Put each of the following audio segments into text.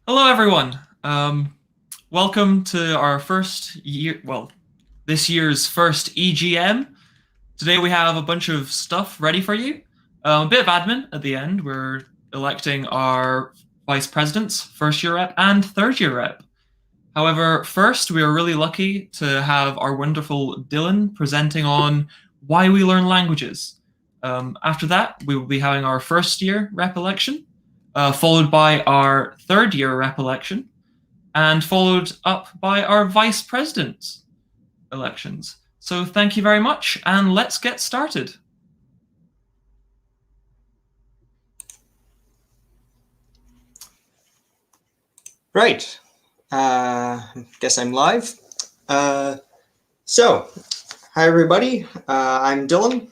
Hello, everyone. Welcome to our first year, this year's first EGM. Today we have a bunch of stuff ready for you. A bit of admin at the end. We're electing our vice presidents, first year rep and third year rep. However, first, we are really lucky to have our wonderful Dylan presenting on why we learn languages. After that, we will be having our first year rep election, followed by our third year rep election, and followed up by our vice president elections. So thank you very much, and let's get started. Right. Guess I'm live. So, hi everybody. I'm Dylan.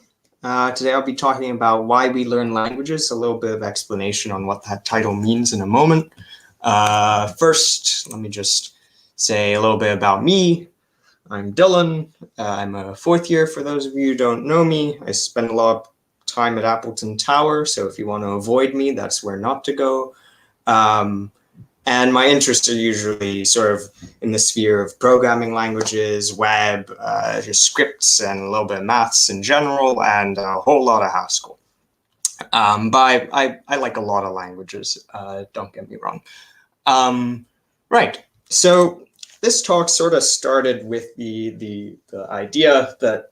Today I'll be talking about why we learn languages, a little bit of explanation on what that title means in a moment. First, let me just say a little bit about me. I'm Dylan. I'm a fourth year for those of you who don't know me. I spend a lot of time at Appleton Tower, so if you want to avoid me, that's where not to go. And my interests are usually sort of in the sphere of programming languages, web, just scripts, and a little bit of maths in general, and a whole lot of Haskell. But I like a lot of languages, don't get me wrong. Right, so this talk sort of started with the idea that,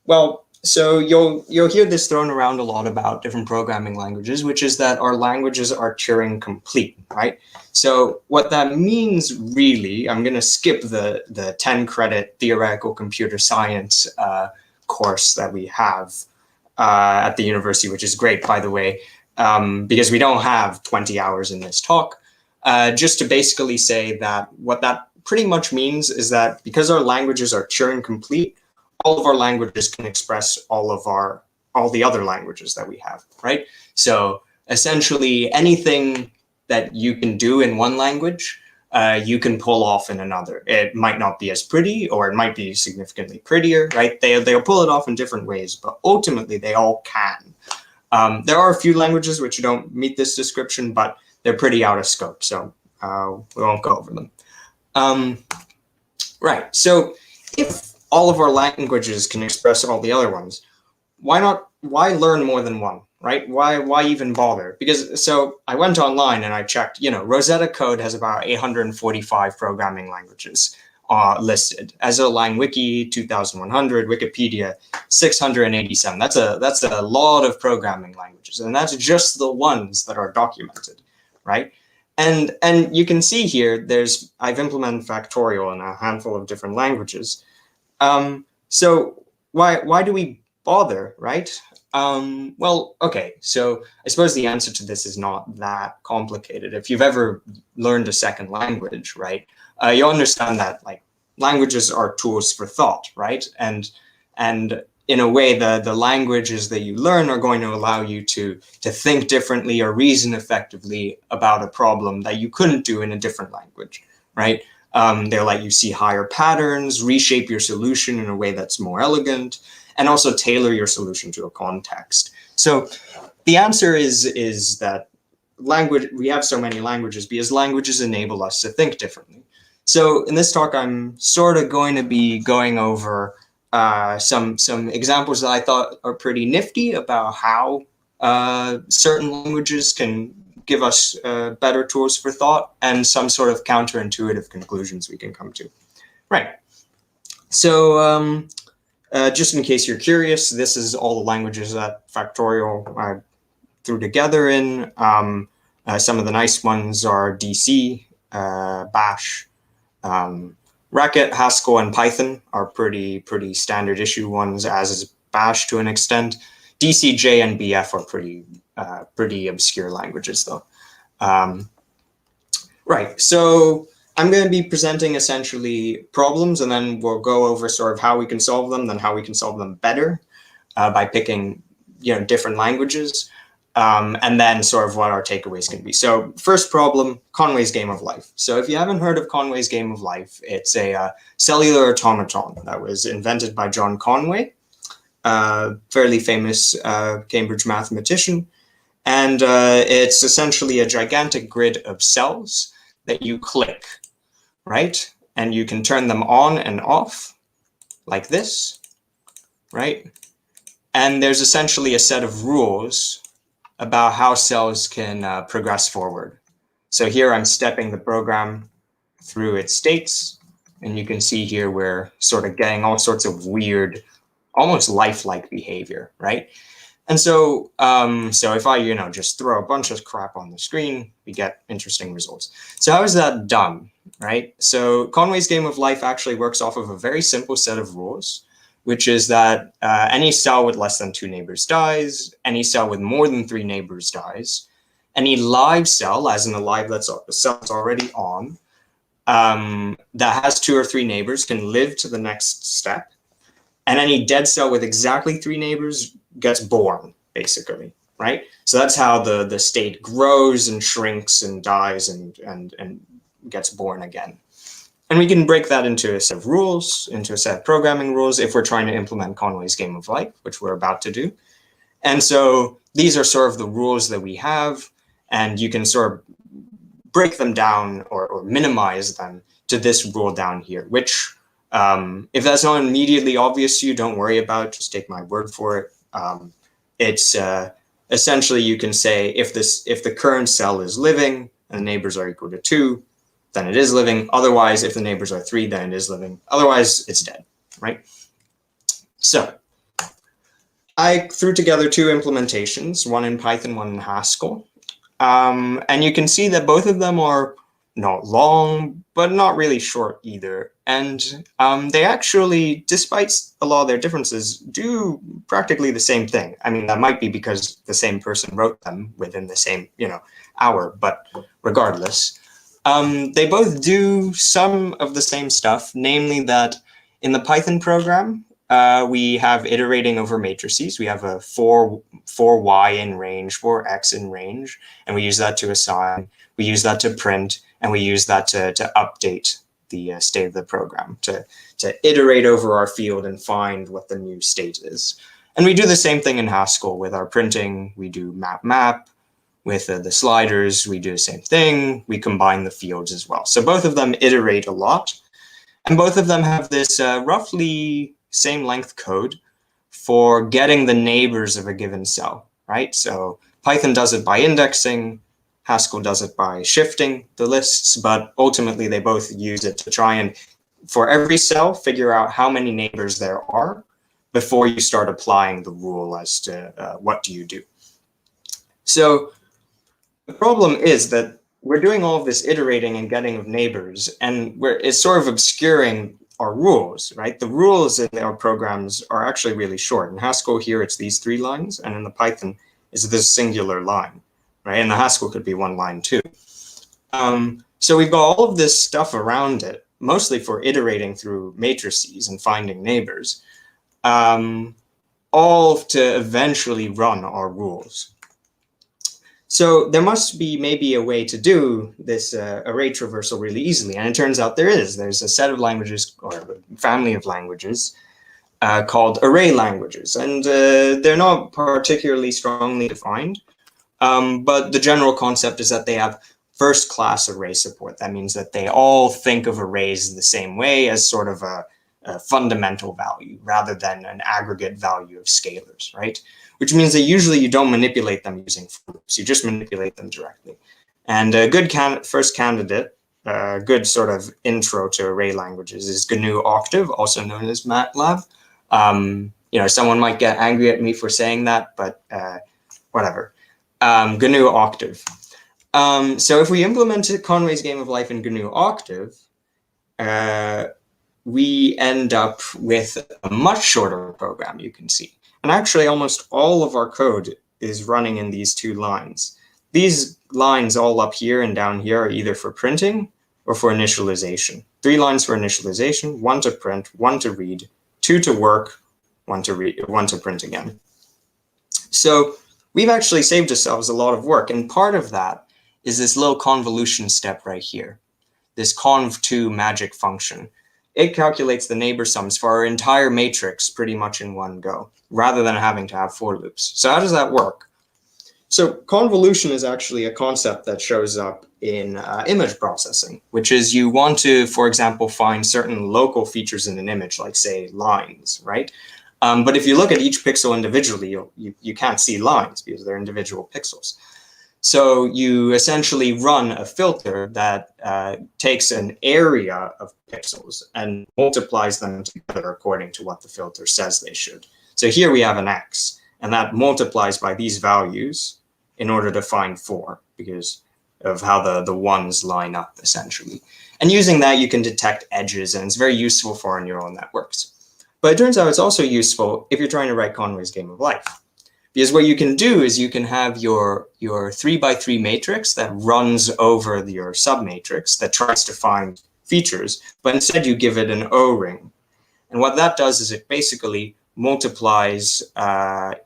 well, so you'll hear this thrown around a lot about different programming languages, which is that our languages are Turing complete, right? So what that means really, I'm going to skip the 10 credit theoretical computer science course that we have at the university, which is great, by the way, because we don't have 20 hours in this talk. Just to basically say that what that pretty much means is that because our languages are Turing complete, all of our languages can express all the other languages that we have, right? So essentially anything that you can do in one language, you can pull off in another. It might not be as pretty, or it might be significantly prettier, right? They'll pull it off in different ways, but ultimately they all can. There are a few languages which don't meet this description, but they're pretty out of scope, so we won't go over them. Right, so if all of our languages can express all the other ones, why learn more than one, right? Why even bother? Because, so I went online and I checked, Rosetta Code has about 845 programming languages listed. As a LangWiki 2100, Wikipedia 687. That's a lot of programming languages, and that's just the ones that are documented, right? And you can see here, I've implemented factorial in a handful of different languages. So why do we bother, right? Well, okay, so I suppose the answer to this is not that complicated. If you've ever learned a second language, right, you'll understand that like languages are tools for thought, right? And in a way, the languages that you learn are going to allow you to think differently or reason effectively about a problem that you couldn't do in a different language, right? They'll let you see higher patterns, reshape your solution in a way that's more elegant, and also tailor your solution to a context. So the answer is that we have so many languages because languages enable us to think differently. So in this talk, I'm sort of going to be going over some examples that I thought are pretty nifty about how certain languages can give us better tools for thought, and some sort of counterintuitive conclusions we can come to. Right. So just in case you're curious, this is all the languages that Factorial I threw together in. Some of the nice ones are DC, Bash, Racket, Haskell, and Python are pretty standard issue ones, as is Bash to an extent. DC, J, and BF are pretty obscure languages, though. Right, so I'm going to be presenting essentially problems, and then we'll go over sort of how we can solve them, then how we can solve them better by picking different languages, and then sort of what our takeaways can be. So first problem, Conway's Game of Life. So if you haven't heard of Conway's Game of Life, it's a cellular automaton that was invented by John Conway, fairly famous Cambridge mathematician. And it's essentially a gigantic grid of cells that you click, right? And you can turn them on and off like this, right? And there's essentially a set of rules about how cells can progress forward. So here I'm stepping the program through its states, and you can see here we're sort of getting all sorts of weird, almost lifelike behavior, right? And so, so if I, just throw a bunch of crap on the screen, we get interesting results. So how is that done, right? So Conway's game of life actually works off of a very simple set of rules, which is that any cell with less than 2 neighbors dies, any cell with more than 3 neighbors dies, any live cell, as in a live cell that's already on, that has 2 or 3 neighbors can live to the next step, and any dead cell with exactly 3 neighbors gets born, basically, right? So that's how the state grows and shrinks and dies and gets born again. And we can break that into a set of rules, into a set of programming rules, if we're trying to implement Conway's game of life, which we're about to do. And so these are sort of the rules that we have, and you can sort of break them down or minimize them to this rule down here, which if that's not immediately obvious to you, don't worry about it, just take my word for it. It's essentially, you can say if the current cell is living and the neighbors are equal to 2, then it is living. Otherwise, if the neighbors are 3, then it is living. Otherwise, it's dead, right? So I threw together 2 implementations, one in Python, one in Haskell. And you can see that both of them are not long, but not really short either. And they actually, despite a lot of their differences, do practically the same thing. I mean, that might be because the same person wrote them within the same, hour, but regardless. They both do some of the same stuff, namely that in the Python program, we have iterating over matrices. We have a for y in range, for x in range, and we use that to assign. We use that to print, and we use that to update the state of the program, to iterate over our field and find what the new state is. And we do the same thing in Haskell with our printing. We do map. With the sliders, we do the same thing. We combine the fields as well. So both of them iterate a lot. And both of them have this roughly same length code for getting the neighbors of a given cell, right? So Python does it by indexing. Haskell does it by shifting the lists. But ultimately, they both use it to try and, for every cell, figure out how many neighbors there are before you start applying the rule as to what do you do. So the problem is that we're doing all of this iterating and getting of neighbors, and it's sort of obscuring our rules, right? The rules in our programs are actually really short. In Haskell here, it's these 3 lines, and in the Python, it's this singular line, right? And the Haskell could be 1 line too. So we've got all of this stuff around it, mostly for iterating through matrices and finding neighbors, all to eventually run our rules. So there must be maybe a way to do this array traversal really easily. And it turns out there is. There's a set of languages, or a family of languages, called array languages. And they're not particularly strongly defined. But the general concept is that they have first-class array support. That means that they all think of arrays the same way, as sort of a fundamental value rather than an aggregate value of scalars, right? Which means that usually you don't manipulate them using for loops, you just manipulate them directly. And a good first candidate, a good sort of intro to array languages is GNU Octave, also known as MATLAB. Someone might get angry at me for saying that, but whatever. GNU Octave. So if we implemented Conway's game of life in GNU Octave, we end up with a much shorter program, you can see. And actually, almost all of our code is running in these 2 lines. These lines all up here and down here are either for printing or for initialization. 3 lines for initialization, 1 to print, 1 to read, 2 to work, 1 to read, 1 to print again. So we've actually saved ourselves a lot of work. And part of that is this little convolution step right here, this conv2 magic function. It calculates the neighbor sums for our entire matrix pretty much in one go, rather than having to have for loops. So how does that work? So convolution is actually a concept that shows up in image processing, which is you want to, for example, find certain local features in an image, like say lines, right? But if you look at each pixel individually, you can't see lines because they're individual pixels. So you essentially run a filter that takes an area of pixels and multiplies them together according to what the filter says they should. So here we have an X, and that multiplies by these values in order to find 4 because of how the ones line up, essentially. And using that, you can detect edges, and it's very useful for our neural networks. But it turns out it's also useful if you're trying to write Conway's game of life. Because what you can do is you can have your 3x3 matrix that runs over your submatrix that tries to find features, but instead you give it an O-ring. And what that does is it basically multiplies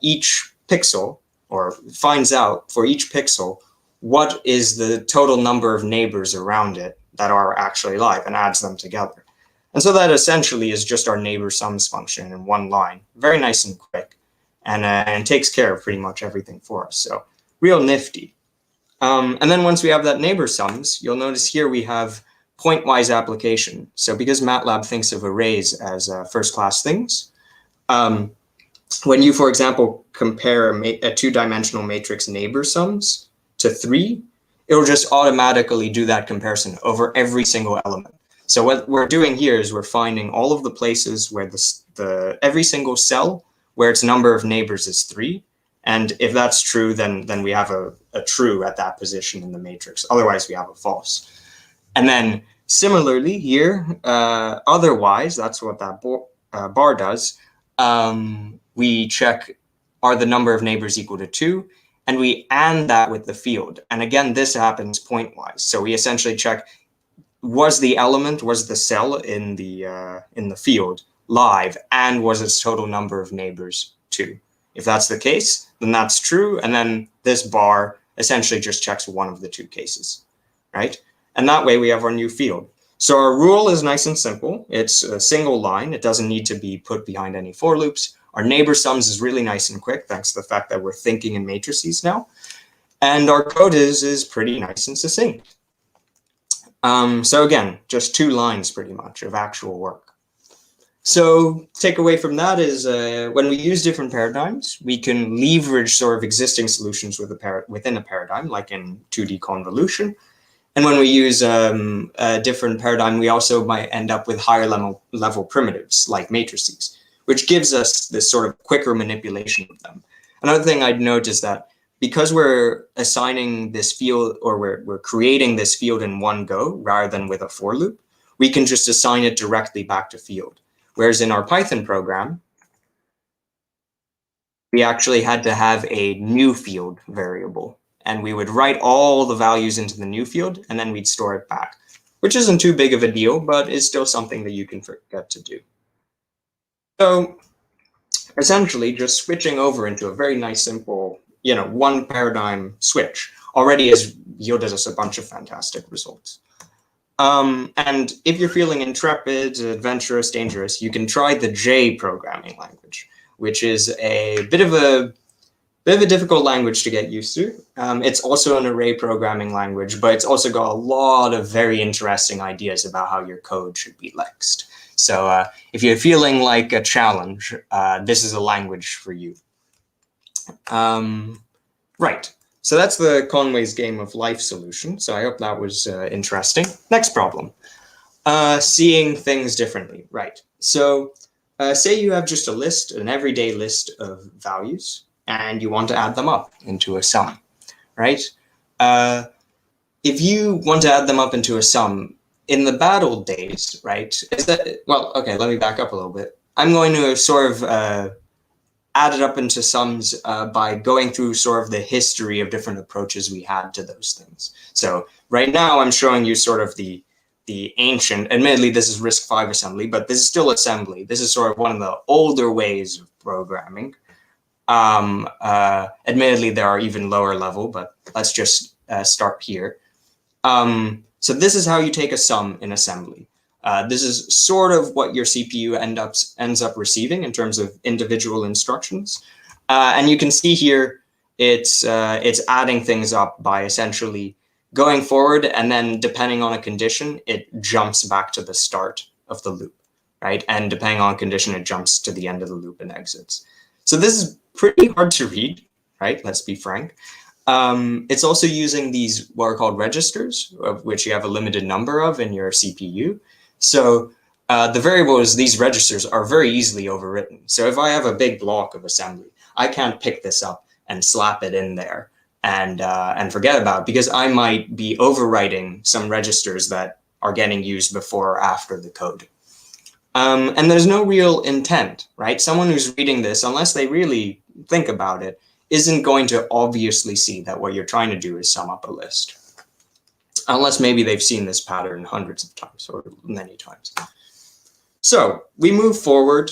each pixel, or finds out for each pixel what is the total number of neighbors around it that are actually live, and adds them together. And so that essentially is just our neighbor sums function in one line. Very nice and quick, and takes care of pretty much everything for us. So real nifty. And then once we have that neighbor sums, you'll notice here we have point-wise application. So because MATLAB thinks of arrays as first-class things, when you, for example, compare a two-dimensional matrix neighbor sums to 3, it'll just automatically do that comparison over every single element. So what we're doing here is we're finding all of the places where every single cell where its number of neighbors is 3. And if that's true, then we have a true at that position in the matrix. Otherwise, we have a false. And then similarly here, otherwise, that's what that bar does. We check, are the number of neighbors equal to 2? And we AND that with the field. And again, this happens point-wise. So we essentially check, was the cell in the field live, and was its total number of neighbors 2? If that's the case, then that's true. And then this bar essentially just checks one of the 2 cases, right? And that way we have our new field. So our rule is nice and simple. It's a single line. It doesn't need to be put behind any for loops. Our neighbor sums is really nice and quick, thanks to the fact that we're thinking in matrices now. And our code is pretty nice and succinct. So again, just 2 lines pretty much of actual work. So takeaway from that is when we use different paradigms, we can leverage sort of existing solutions within a paradigm, like in 2D convolution. And when we use a different paradigm, we also might end up with higher level primitives, like matrices, which gives us this sort of quicker manipulation of them. Another thing I'd note is that because we're assigning this field, or we're creating this field in one go rather than with a for loop, we can just assign it directly back to field. Whereas in our Python program, we actually had to have a new field variable, and we would write all the values into the new field, and then we'd store it back, which isn't too big of a deal, but is still something that you can forget to do. So essentially just switching over into a very nice, simple, one paradigm switch already has yielded us a bunch of fantastic results. And if you're feeling intrepid, adventurous, dangerous, you can try the J programming language, which is a bit of a difficult language to get used to. It's also an array programming language, but it's also got a lot of very interesting ideas about how your code should be lexed. So if you're feeling like a challenge, this is a language for you. Right. So that's the Conway's game of life solution. So I hope that was interesting. Next problem. Seeing things differently. Right. So say you have just a list, an everyday list of values, and you want to add them up into a sum, right? If you want to add them up into a sum, in the battle days, right? Okay, let me back up a little bit. I'm going to sort of add it up into sums by going through sort of the history of different approaches we had to those things. So right now I'm showing you sort of the ancient, admittedly this is RISC-V assembly, but this is still assembly. This is sort of one of the older ways of programming. Admittedly there are even lower level, but let's just start here. So this is how you take a sum in assembly. This is sort of what your CPU ends up receiving in terms of individual instructions. And you can see here, it's adding things up by essentially going forward, and then depending on a condition, it jumps back to the start of the loop, right? And depending on a condition, it jumps to the end of the loop and exits. So this is pretty hard to read, right? Let's be frank. It's also using these what are called registers, of which you have a limited number of in your CPU. So the variables, these registers, are very easily overwritten. So if I have a big block of assembly, I can't pick this up and slap it in there and forget about it, because I might be overwriting some registers that are getting used before or after the code. And there's no real intent, right? Someone who's reading this, unless they really think about it, isn't going to obviously see that what you're trying to do is sum up a list. Unless maybe they've seen this pattern hundreds of times or many times. So we move forward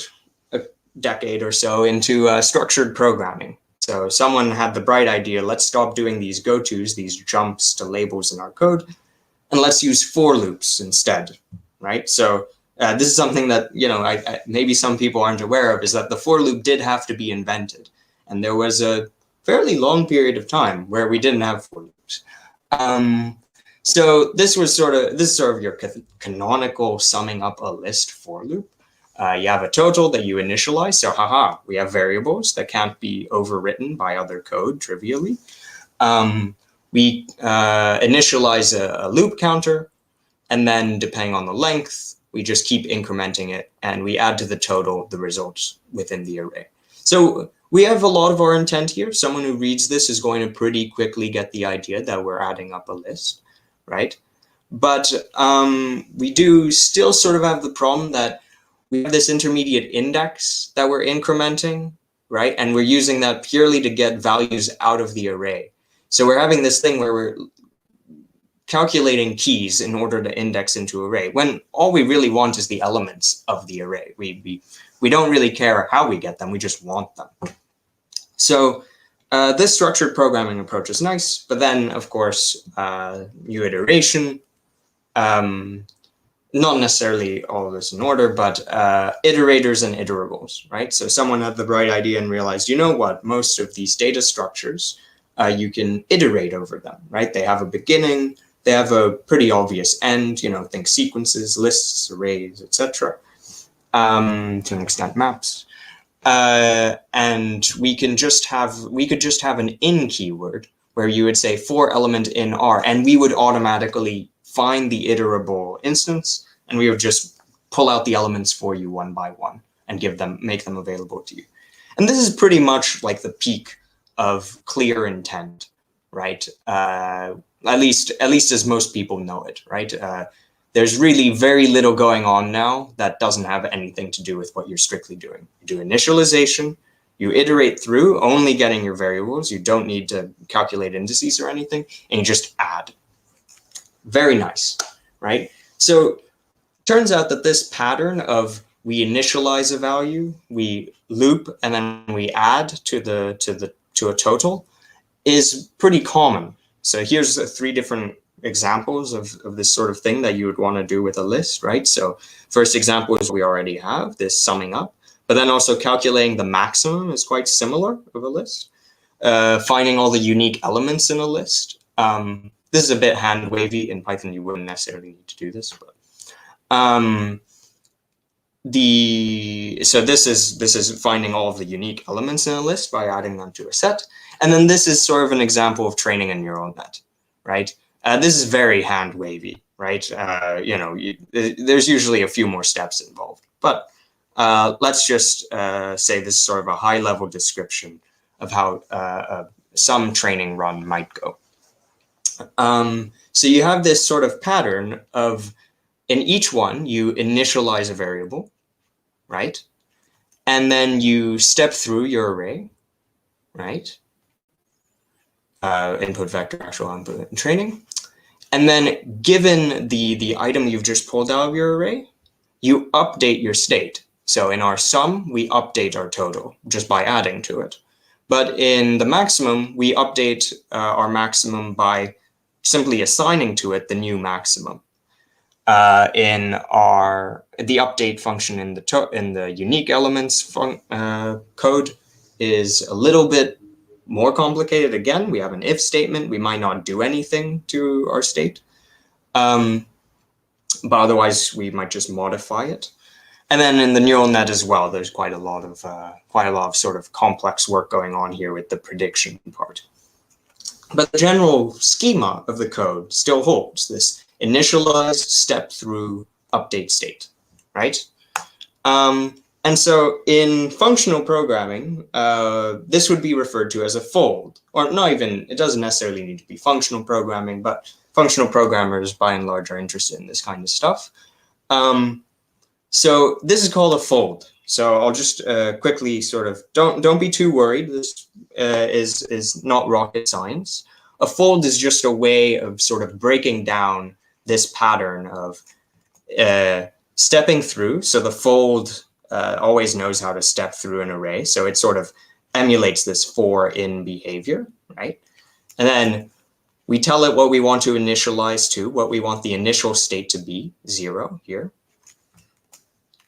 a decade or so into structured programming. So someone had the bright idea, let's stop doing these go-tos, these jumps to labels in our code, and let's use for loops instead, right? So this is something that, maybe some people aren't aware of, is that the for loop did have to be invented. And there was a fairly long period of time where we didn't have for loops. So this is sort of your canonical summing up a list for loop. You have a total that you initialize. So we have variables that can't be overwritten by other code trivially. We initialize a loop counter, and then depending on the length, we just keep incrementing it, and we add to the total the results within the array. So we have a lot of our intent here. Someone who reads this is going to pretty quickly get the idea that we're adding up a list, right? But we do still sort of have the problem that we have this intermediate index that we're incrementing, right? And we're using that purely to get values out of the array. So we're having this thing where we're calculating keys in order to index into array, when all we really want is the elements of the array. We don't really care how we get them, we just want them. So this structured programming approach is nice, but then of course, new iteration, not necessarily all of this in order, but iterators and iterables, right? So someone had the bright idea and realized, you know what, most of these data structures, you can iterate over them, right? They have a beginning, they have a pretty obvious end, think sequences, lists, arrays, etc. To an extent, maps. And we could just have an in keyword where you would say for element in R, and we would automatically find the iterable instance, and we would just pull out the elements for you one by one and make them available to you. And this is pretty much like the peak of clear intent, right? At least as most people know it, right? There's really very little going on now that doesn't have anything to do with what you're strictly doing. You do initialization, you iterate through, only getting your variables. You don't need to calculate indices or anything, and you just add. Very nice, right? So turns out that this pattern of we initialize a value, we loop, and then we add to a total is pretty common. So here's 3 different examples of this sort of thing that you would want to do with a list, right? So first example is we already have this summing up, but then also calculating the maximum is quite similar of a list. Finding all the unique elements in a list. This is a bit hand wavy. In Python, you wouldn't necessarily need to do this, but so this is finding all of the unique elements in a list by adding them to a set. And then this is sort of an example of training a neural net, right? This is very hand wavy, right? There's usually a few more steps involved, but let's just say this is sort of a high level description of how some training run might go. So you have this sort of pattern of, in each one, you initialize a variable, right? And then you step through your array, right? Input vector, actual input, and training. And then given the item you've just pulled out of your array, you update your state. So in our sum, we update our total just by adding to it. But in the maximum, we update our maximum by simply assigning to it the new maximum. In the update function in the unique elements code is a little bit more complicated, again, we have an if statement. We might not do anything to our state, but otherwise we might just modify it. And then in the neural net as well, there's quite a lot of sort of complex work going on here with the prediction part. But the general schema of the code still holds this initialize, step through, update state, right? And so in functional programming, this would be referred to as a fold, or not even, it doesn't necessarily need to be functional programming, but functional programmers by and large are interested in this kind of stuff. So this is called a fold. So I'll just quickly sort of, don't be too worried. This is not rocket science. A fold is just a way of sort of breaking down this pattern of stepping through. So the fold always knows how to step through an array. So it sort of emulates this for in behavior, right? And then we tell it what we want to initialize to, what we want the initial state to be, 0 here.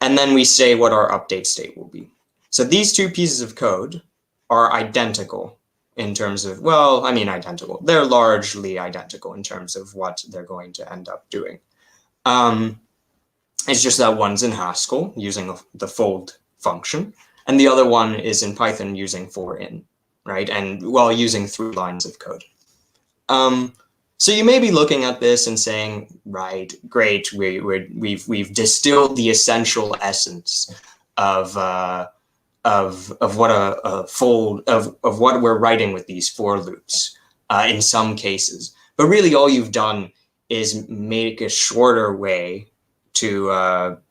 And then we say what our update state will be. So these two pieces of code are identical in terms of, well, I mean identical. They're largely identical in terms of what they're going to end up doing. It's just that one's in Haskell using the fold function, and the other one is in Python using for in, right? And well, using 3 lines of code. So you may be looking at this and saying, right, great, we've distilled the essential essence of what a fold of what we're writing with these for loops in some cases. But really, all you've done is make a shorter way to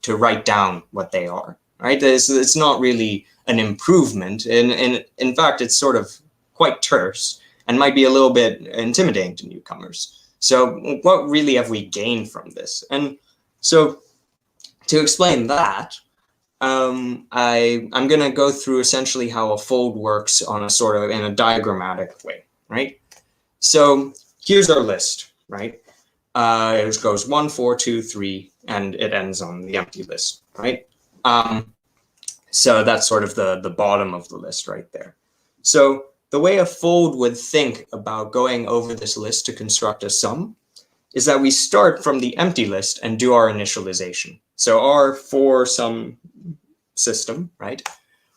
write down what they are. Right? It's not really an improvement, and in fact, it's sort of quite terse and might be a little bit intimidating to newcomers. So what really have we gained from this? And so to explain that, I'm going to go through essentially how a fold works on a sort of in a diagrammatic way, right? So here's our list, right? It goes 1, 4, 2, 3, and it ends on the empty list, right? So that's sort of the bottom of the list right there. So the way a fold would think about going over this list to construct a sum is that we start from the empty list and do our initialization. So our for sum system, right?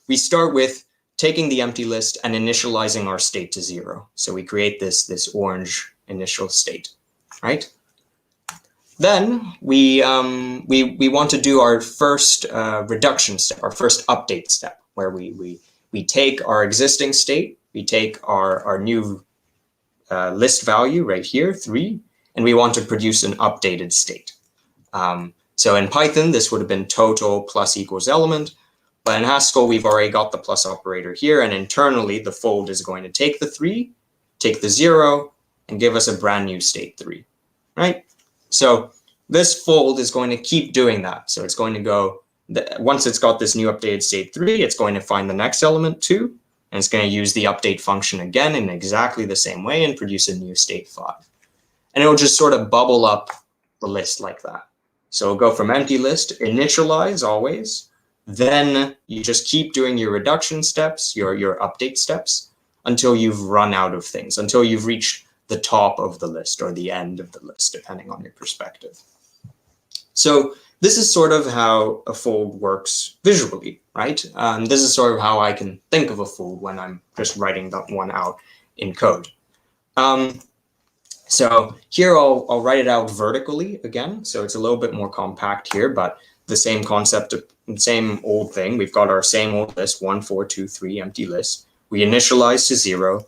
We start with taking the empty list and initializing our state to 0. So we create this orange initial state, right? Then we want to do our first reduction step, our first update step, where we take our existing state, we take our new list value right here, 3, and we want to produce an updated state. So in Python, this would have been total plus equals element, but in Haskell, we've already got the plus operator here, and internally, the fold is going to take the 3, take the 0, and give us a brand new state 3, right? So this fold is going to keep doing that. So it's going to go, once it's got this new updated state 3, it's going to find the next element 2, and it's going to use the update function again in exactly the same way and produce a new state 5. And it will just sort of bubble up the list like that. So it'll go from empty list, initialize always, then you just keep doing your reduction steps, your update steps, until you've run out of things, until you've reached the top of the list or the end of the list, depending on your perspective. So this is sort of how a fold works visually, right? This is sort of how I can think of a fold when I'm just writing that one out in code. So here I'll write it out vertically again. So it's a little bit more compact here, but the same concept, same old thing. We've got our same old list, 1, 4, 2, 3, empty list. We initialize to 0.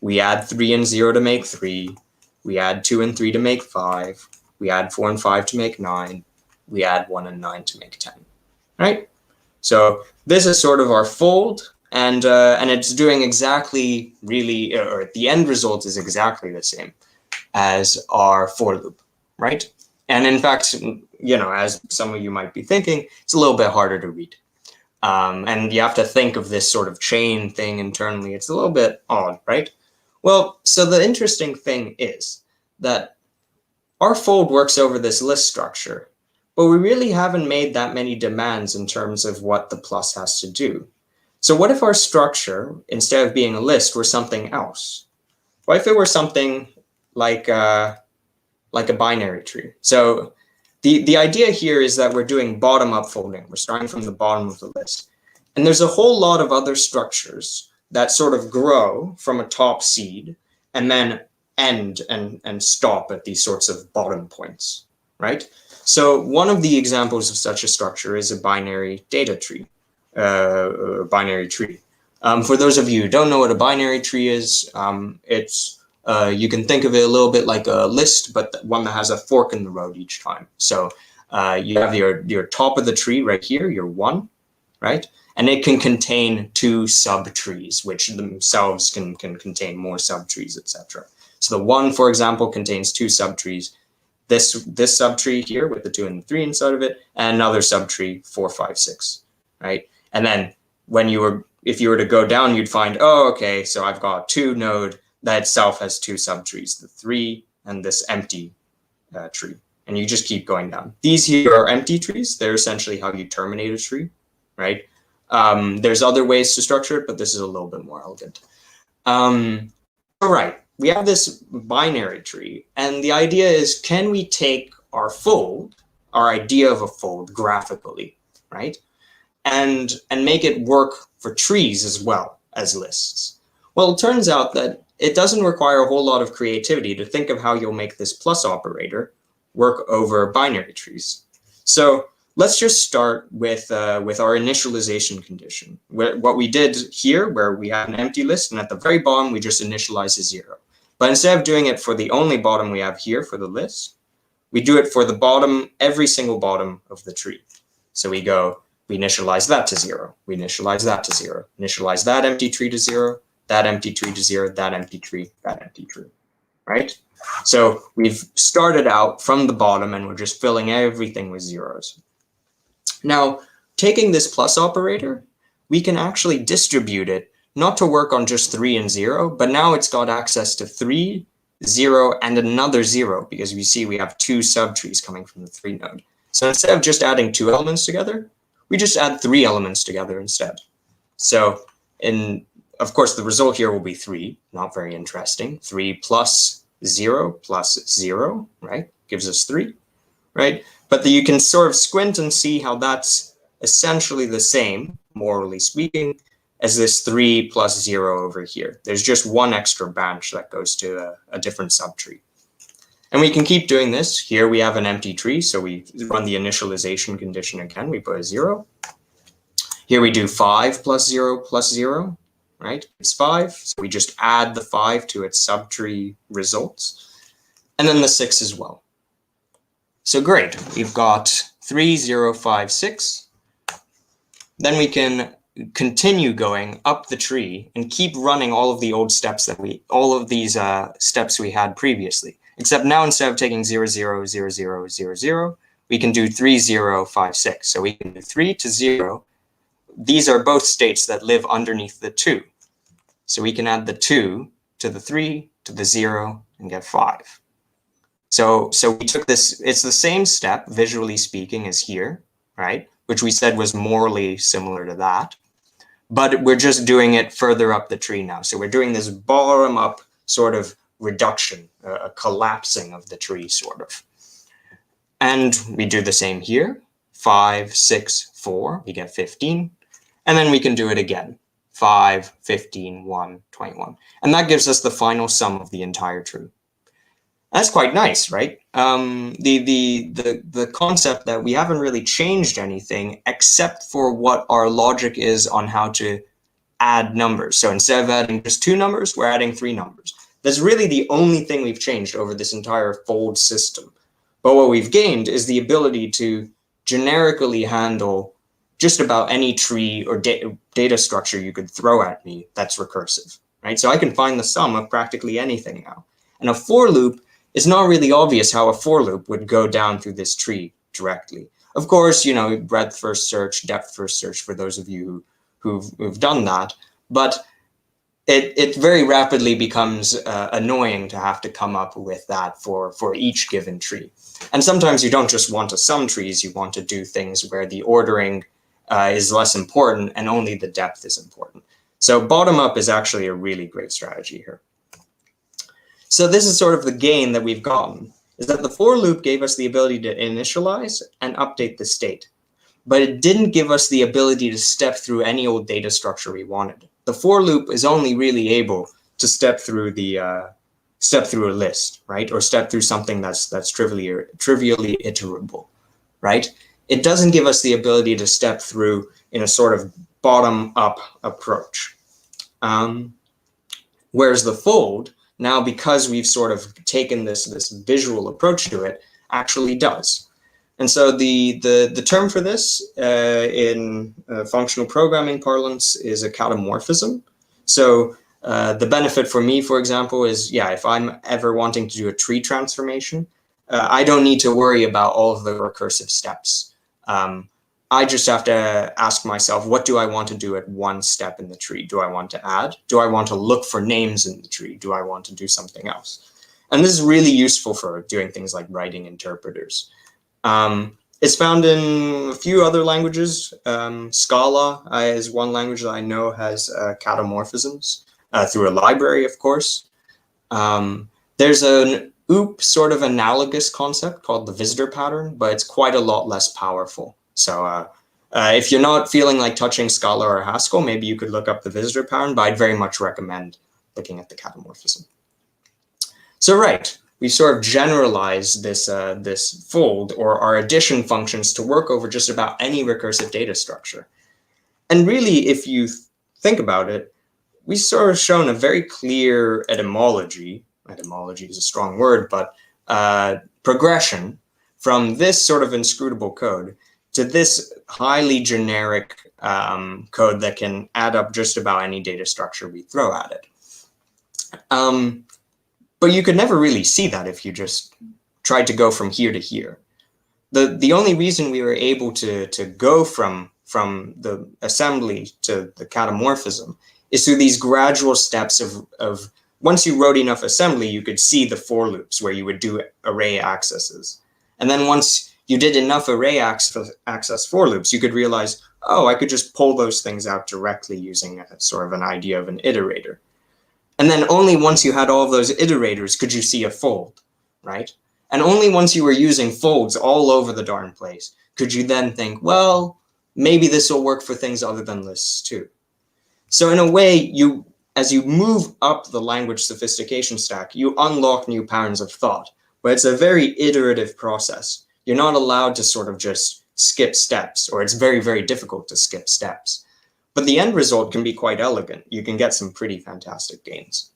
We add 3 and 0 to make 3. We add 2 and 3 to make 5. We add 4 and 5 to make 9. We add 1 and 9 to make 10, right? So this is sort of our fold, and it's doing exactly really, or the end result is exactly the same as our for loop, right? And in fact, you know, as some of you might be thinking, it's a little bit harder to read. And you have to think of this sort of chain thing internally. It's a little bit odd, right? Well, so the interesting thing is that our fold works over this list structure, but we really haven't made that many demands in terms of what the plus has to do. So what if our structure, instead of being a list, were something else? What if it were something like a binary tree? So the idea here is that we're doing bottom-up folding. We're starting from the bottom of the list. And there's a whole lot of other structures that sort of grow from a top seed and then end and stop at these sorts of bottom points, right? So one of the examples of such a structure is a binary data tree, binary tree. For those of you who don't know what a binary tree is, you can think of it a little bit like a list, but one that has a fork in the road each time. So you have your top of the tree right here, your 1, right? And it can contain 2 subtrees, which themselves can contain more subtrees, etc. So the 1, for example, contains 2 subtrees. This subtree here with the 2 and the 3 inside of it, and another subtree 4, 5, 6, right? And then if you were to go down, you'd find, oh, okay, so I've got 2 node that itself has 2 subtrees, the 3 and this empty tree. And you just keep going down. These here are empty trees. They're essentially how you terminate a tree, right? There's other ways to structure it, but this is a little bit more elegant. All right, we have this binary tree, and the idea is, can we take our fold, our idea of a fold graphically, right? And make it work for trees as well as lists? Well, it turns out that it doesn't require a whole lot of creativity to think of how you'll make this plus operator work over binary trees. So let's just start with our initialization condition. What we did here, where we have an empty list, and at the very bottom, we just initialize a 0. But instead of doing it for the only bottom we have here for the list, we do it for the bottom, every single bottom of the tree. So we initialize that to 0, we initialize that to 0, initialize that empty tree to 0, that empty tree to 0, that empty tree, that empty tree, right? So we've started out from the bottom and we're just filling everything with zeros. Now, taking this plus operator, we can actually distribute it, not to work on just 3 and 0, but now it's got access to 3, 0, and another 0, because we see we have 2 subtrees coming from the 3 node. So instead of just adding 2 elements together, we just add 3 elements together instead. So of course, the result here will be 3, not very interesting. 3 plus 0 plus 0, right? Gives us 3, right? But you can sort of squint and see how that's essentially the same, morally speaking, as this 3 plus 0 over here. There's just one extra branch that goes to a different subtree. And we can keep doing this. Here we have an empty tree, so we run the initialization condition again. We put a 0. Here we do 5 plus 0, right? It's 5, so we just add the 5 to its subtree results. And then the 6 as well. So great, we've got 3, 0, 5, 6. Then we can continue going up the tree and keep running all of the old steps all of these steps we had previously. Except now instead of taking 0, 0, 0, 0, 0, 0, we can do 3, 0, 5, 6. So we can do 3 to 0. These are both states that live underneath the 2. So we can add the 2 to the 3 to the 0 and get 5. So we took this, it's the same step, visually speaking, as here, right? Which we said was morally similar to that. But we're just doing it further up the tree now. So we're doing this bottom-up sort of reduction, a collapsing of the tree, sort of. And we do the same here. 5, 6, 4, we get 15. And then we can do it again. 5, 15, 1, 21. And that gives us the final sum of the entire tree. That's quite nice, right? The concept that we haven't really changed anything except for what our logic is on how to add numbers. So instead of adding just 2 numbers, we're adding 3 numbers. That's really the only thing we've changed over this entire fold system. But what we've gained is the ability to generically handle just about any tree or data structure you could throw at me that's recursive, right? So I can find the sum of practically anything now. And a for loop, it's not really obvious how a for loop would go down through this tree directly. Of course, you know, breadth first search, depth first search for those of you who've done that, but it very rapidly becomes annoying to have to come up with that for each given tree. And sometimes you don't just want to sum trees, you want to do things where the ordering is less important and only the depth is important. So bottom up is actually a really great strategy here. So this is sort of the gain that we've gotten, is that the for loop gave us the ability to initialize and update the state, but it didn't give us the ability to step through any old data structure we wanted. The for loop is only really able to step through a list, right? Or step through something that's trivially iterable, right? It doesn't give us the ability to step through in a sort of bottom-up approach. Whereas the fold, now because we've sort of taken this visual approach to it, actually does. And so the term for this in functional programming parlance is a catamorphism. So the benefit for me, for example, is, yeah, if I'm ever wanting to do a tree transformation, I don't need to worry about all of the recursive steps. I just have to ask myself, what do I want to do at one step in the tree? Do I want to add? Do I want to look for names in the tree? Do I want to do something else? And this is really useful for doing things like writing interpreters. It's found in a few other languages. Scala is one language that I know has catamorphisms through a library, of course. There's an OOP sort of analogous concept called the visitor pattern, but it's quite a lot less powerful. So if you're not feeling like touching Scala or Haskell, maybe you could look up the visitor pattern, but I'd very much recommend looking at the catamorphism. So right, we sort of generalized this fold or our addition functions to work over just about any recursive data structure. And really, if you think about it, we sort of shown a very clear etymology is a strong word, but progression from this sort of inscrutable code to this highly generic code that can add up just about any data structure we throw at it. But you could never really see that if you just tried to go from here to here. The only reason we were able to go from the assembly to the catamorphism is through these gradual steps of once you wrote enough assembly, you could see the for loops where you would do array accesses. And then once you did enough array access for loops, you could realize, oh, I could just pull those things out directly using a sort of an idea of an iterator. And then only once you had all of those iterators could you see a fold, right? And only once you were using folds all over the darn place could you then think, well, maybe this will work for things other than lists too. So in a way, as you move up the language sophistication stack, you unlock new patterns of thought, but it's a very iterative process. You're not allowed to sort of just skip steps, or it's very, very difficult to skip steps. But the end result can be quite elegant. You can get some pretty fantastic gains.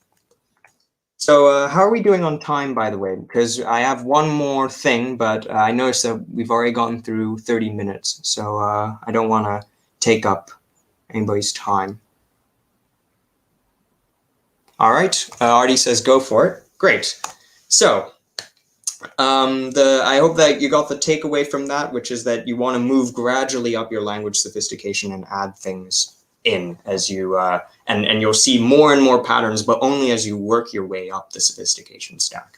So how are we doing on time, by the way? Because I have one more thing, but I noticed that we've already gone through 30 minutes. So I don't want to take up anybody's time. All right, Artie says go for it. Great. So I hope that you got the takeaway from that, which is that you want to move gradually up your language sophistication and add things in as you, and you'll see more and more patterns, but only as you work your way up the sophistication stack.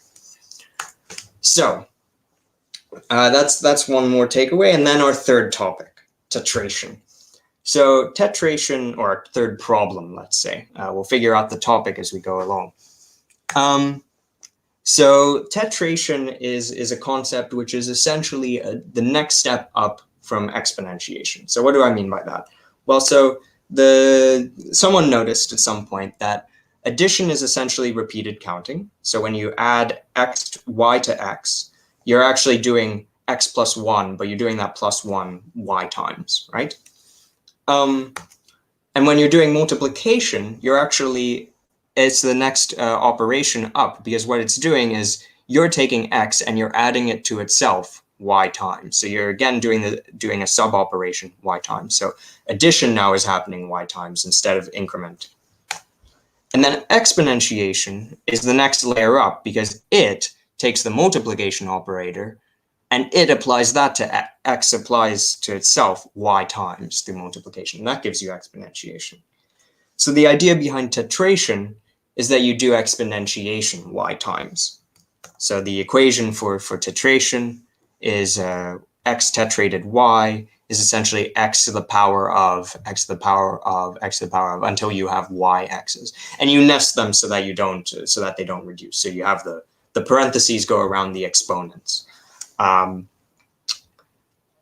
So that's one more takeaway. And then our third topic, titration. So titration, or our third problem, let's say, we'll figure out the topic as we go along. So titration is a concept which is essentially the next step up from exponentiation. So what do I mean by that? Well, so someone noticed at some point that addition is essentially repeated counting. So when you add y to x, you're actually doing x plus 1, but you're doing that plus 1 y times, right? And when you're doing multiplication, it's the next operation up, because what it's doing is you're taking x and you're adding it to itself y times. So you're again doing a sub operation y times. So addition now is happening y times instead of increment. And then exponentiation is the next layer up, because it takes the multiplication operator and it applies that to x applies to itself y times through multiplication. And that gives you exponentiation. So the idea behind titration is that you do exponentiation y times. So the equation for titration is x tetrated y is essentially x to the power of x to the power of x to the power of until you have y x's, and you nest them so that they don't reduce. So you have the parentheses go around the exponents.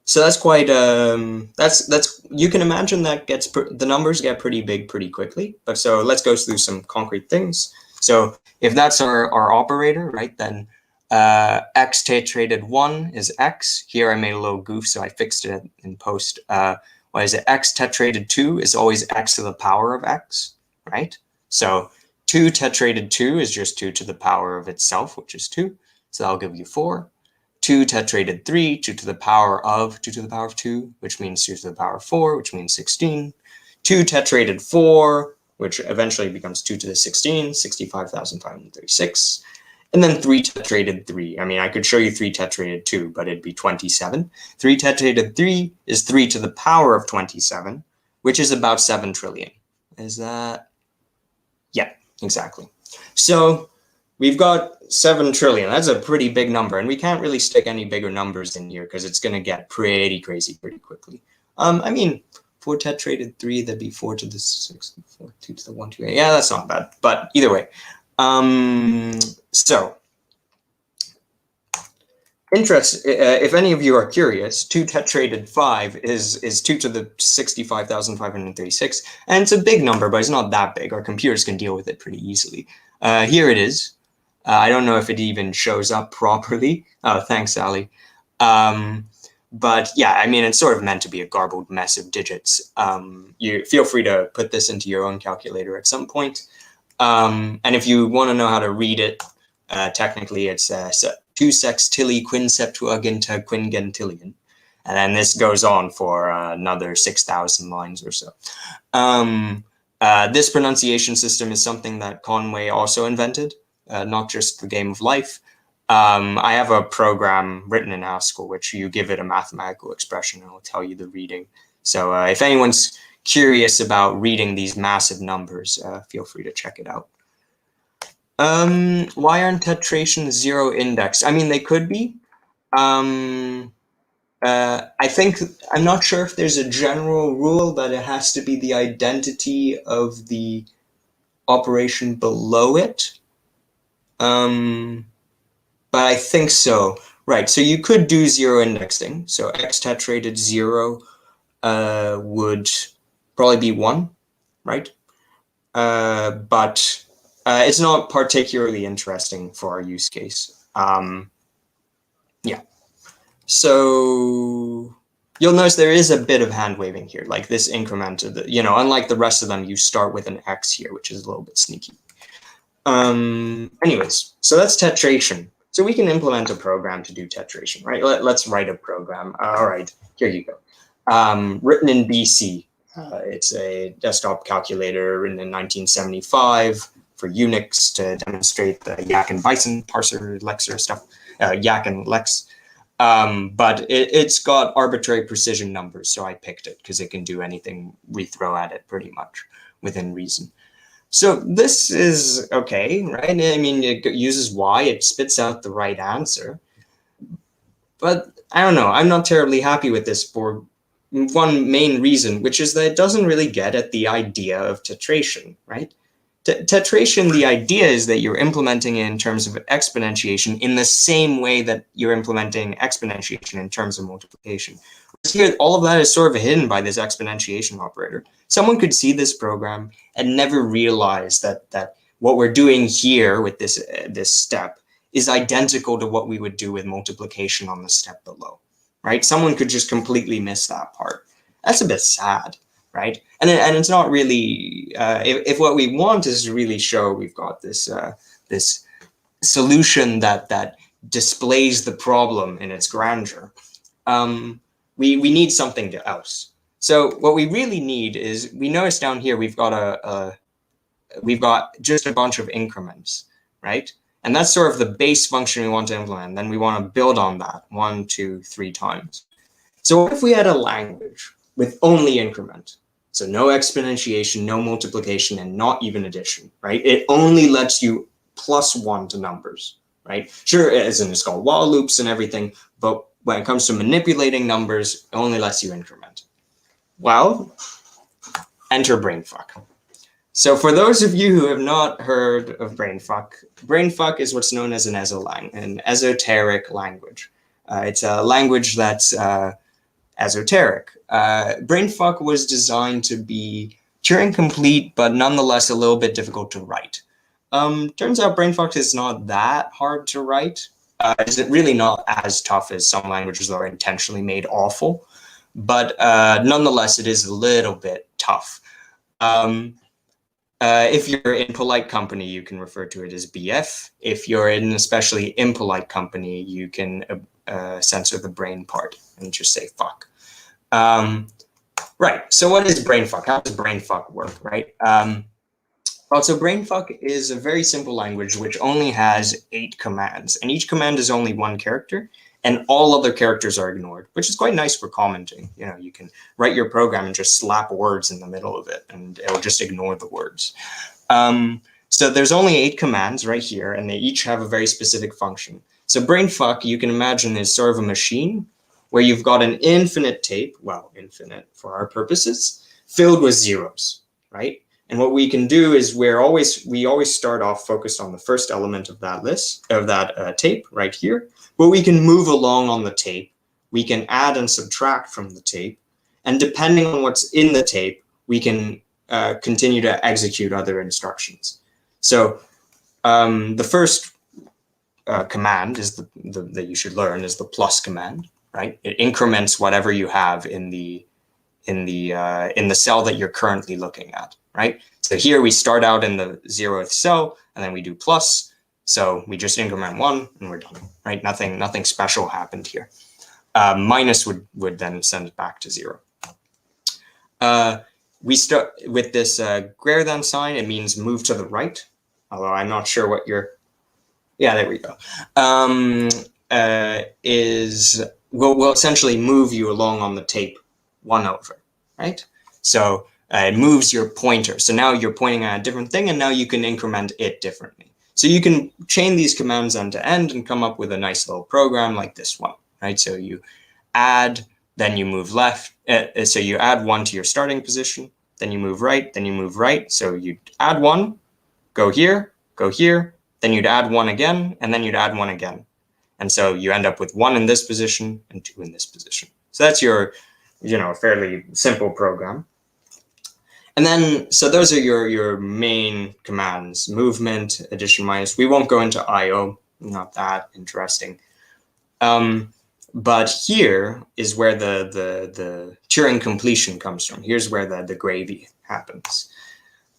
So that's quite that's you can imagine that the numbers get pretty big pretty quickly. But so let's go through some concrete things. So if that's our operator, right, then x tetrated 1 is x. Here I made a little goof, so I fixed it in post. What is it? X tetrated 2 is always x to the power of x, right? So 2 tetrated 2 is just 2 to the power of itself, which is 2. So that'll give you 4. 2 tetrated 3, 2 to the power of 2 to the power of 2, which means 2 to the power of 4, which means 16. 2 tetrated 4, which eventually becomes 2 to the 16, 65,536. And then 3 tetrated 3. I mean, I could show you 3 tetrated 2, but it'd be 27. 3 tetrated 3 is 3 to the power of 27, which is about 7 trillion. Is that? Yeah, exactly. So we've got 7 trillion. That's a pretty big number, and we can't really stick any bigger numbers in here because it's going to get pretty crazy pretty quickly. I mean, 4 tetrated 3, that'd be 4 to the 6, 4, 2 to the 1, 2. Yeah, that's not bad. But either way, so if any of you are curious, 2 tetrated 5 is 2 to the 65,536, and it's a big number, but it's not that big. Our computers can deal with it pretty easily. Here it is. I don't know if it even shows up properly. Oh, thanks, Ali. But yeah, I mean, it's sort of meant to be a garbled mess of digits. You feel free to put this into your own calculator at some point. And if you want to know how to read it, technically it's 2 sextilli quinceptuaginta quingentillion. And then this goes on for another 6,000 lines or so. This pronunciation system is something that Conway also invented, not just the game of life. I have a program written in Haskell, which you give it a mathematical expression and it'll tell you the reading. So if anyone's curious about reading these massive numbers, feel free to check it out. Why aren't tetrations zero indexed? I mean, they could be. I think, I'm not sure if there's a general rule that it has to be the identity of the operation below it. But I think so. Right, so you could do zero indexing. So x tetrated 0 would probably be 1, right? But it's not particularly interesting for our use case. Yeah. So you'll notice there is a bit of hand waving here, like this increment of the, unlike the rest of them, you start with an x here, which is a little bit sneaky. Anyways, so that's tetration. So we can implement a program to do tetration, right? Let's write a program. All right, here you go. Written in BC. It's a desktop calculator written in 1975 for Unix to demonstrate the Yak and Bison parser, lexer stuff, Yak and Lex. But it's got arbitrary precision numbers, so I picked it because it can do anything we throw at it pretty much within reason. So this is okay, right? I mean, it uses y, it spits out the right answer. But I don't know, I'm not terribly happy with this for one main reason, which is that it doesn't really get at the idea of tetration, right? Tetration, the idea is that you're implementing it in terms of exponentiation in the same way that you're implementing exponentiation in terms of multiplication. Here, all of that is sort of hidden by this exponentiation operator. Someone could see this program and never realize that what we're doing here with this step is identical to what we would do with multiplication on the step below, right? Someone could just completely miss that part. That's a bit sad, right? And it's not really, if what we want is to really show we've got this this solution that displays the problem in its grandeur, we need something else. So what we really need is, we notice down here we've got just a bunch of increments, right? And that's sort of the base function we want to implement. Then we want to build on that 1, 2, 3 times. So what if we had a language with only increment? So no exponentiation, no multiplication, and not even addition, right? It only lets you +1 to numbers, right? Sure, as in it's got while loops and everything, but when it comes to manipulating numbers, it only lets you increment. Well, enter brainfuck. So for those of you who have not heard of brainfuck is what's known as an esoteric language. It's a language that's esoteric. Brainfuck was designed to be Turing complete, but nonetheless a little bit difficult to write. Turns out brainfuck is not that hard to write. It's really not as tough as some languages that are intentionally made awful, but nonetheless it is a little bit tough. If you're in polite company, you can refer to it as BF. If you're in an especially impolite company, you can censor the brain part and just say fuck. Right, so what is brainfuck? How does brainfuck work, right? So brainfuck is a very simple language which only has 8 commands, and each command is only 1 character, and all other characters are ignored, which is quite nice for commenting. You know, you can write your program and just slap words in the middle of it, and it'll just ignore the words. So there's only 8 commands right here, and they each have a very specific function. So brainfuck, you can imagine, is sort of a machine where you've got an infinite tape, well, infinite for our purposes, filled with zeros, right? And what we can do is we always start off focused on the first element of that list, of that tape right here. But we can move along on the tape. We can add and subtract from the tape. And depending on what's in the tape, we can continue to execute other instructions. So the first command is that you should learn is the plus command, right? It increments whatever you have in the cell that you're currently looking at, right? So here we start out in the 0th cell, and then we do plus. So we just increment 1 and we're done, right? Nothing special happened here. Minus would then send it back to 0. We start with this greater than sign. It means move to the right, although I'm not sure what your, yeah, there we go. Will essentially move you along on the tape 1 over, right? So it moves your pointer. So now you're pointing at a different thing, and now you can increment it differently. So you can chain these commands end to end and come up with a nice little program like this one, right? So you add, then you move left. So you add 1 to your starting position, then you move right, then you move right. So you add 1, go here, then you'd add 1 again, and then you'd add 1 again. And so you end up with 1 in this position and 2 in this position. So that's your, fairly simple program. And then, so those are your main commands: movement, addition, minus. We won't go into IO, not that interesting. But here is where the Turing completion comes from. Here's where the gravy happens.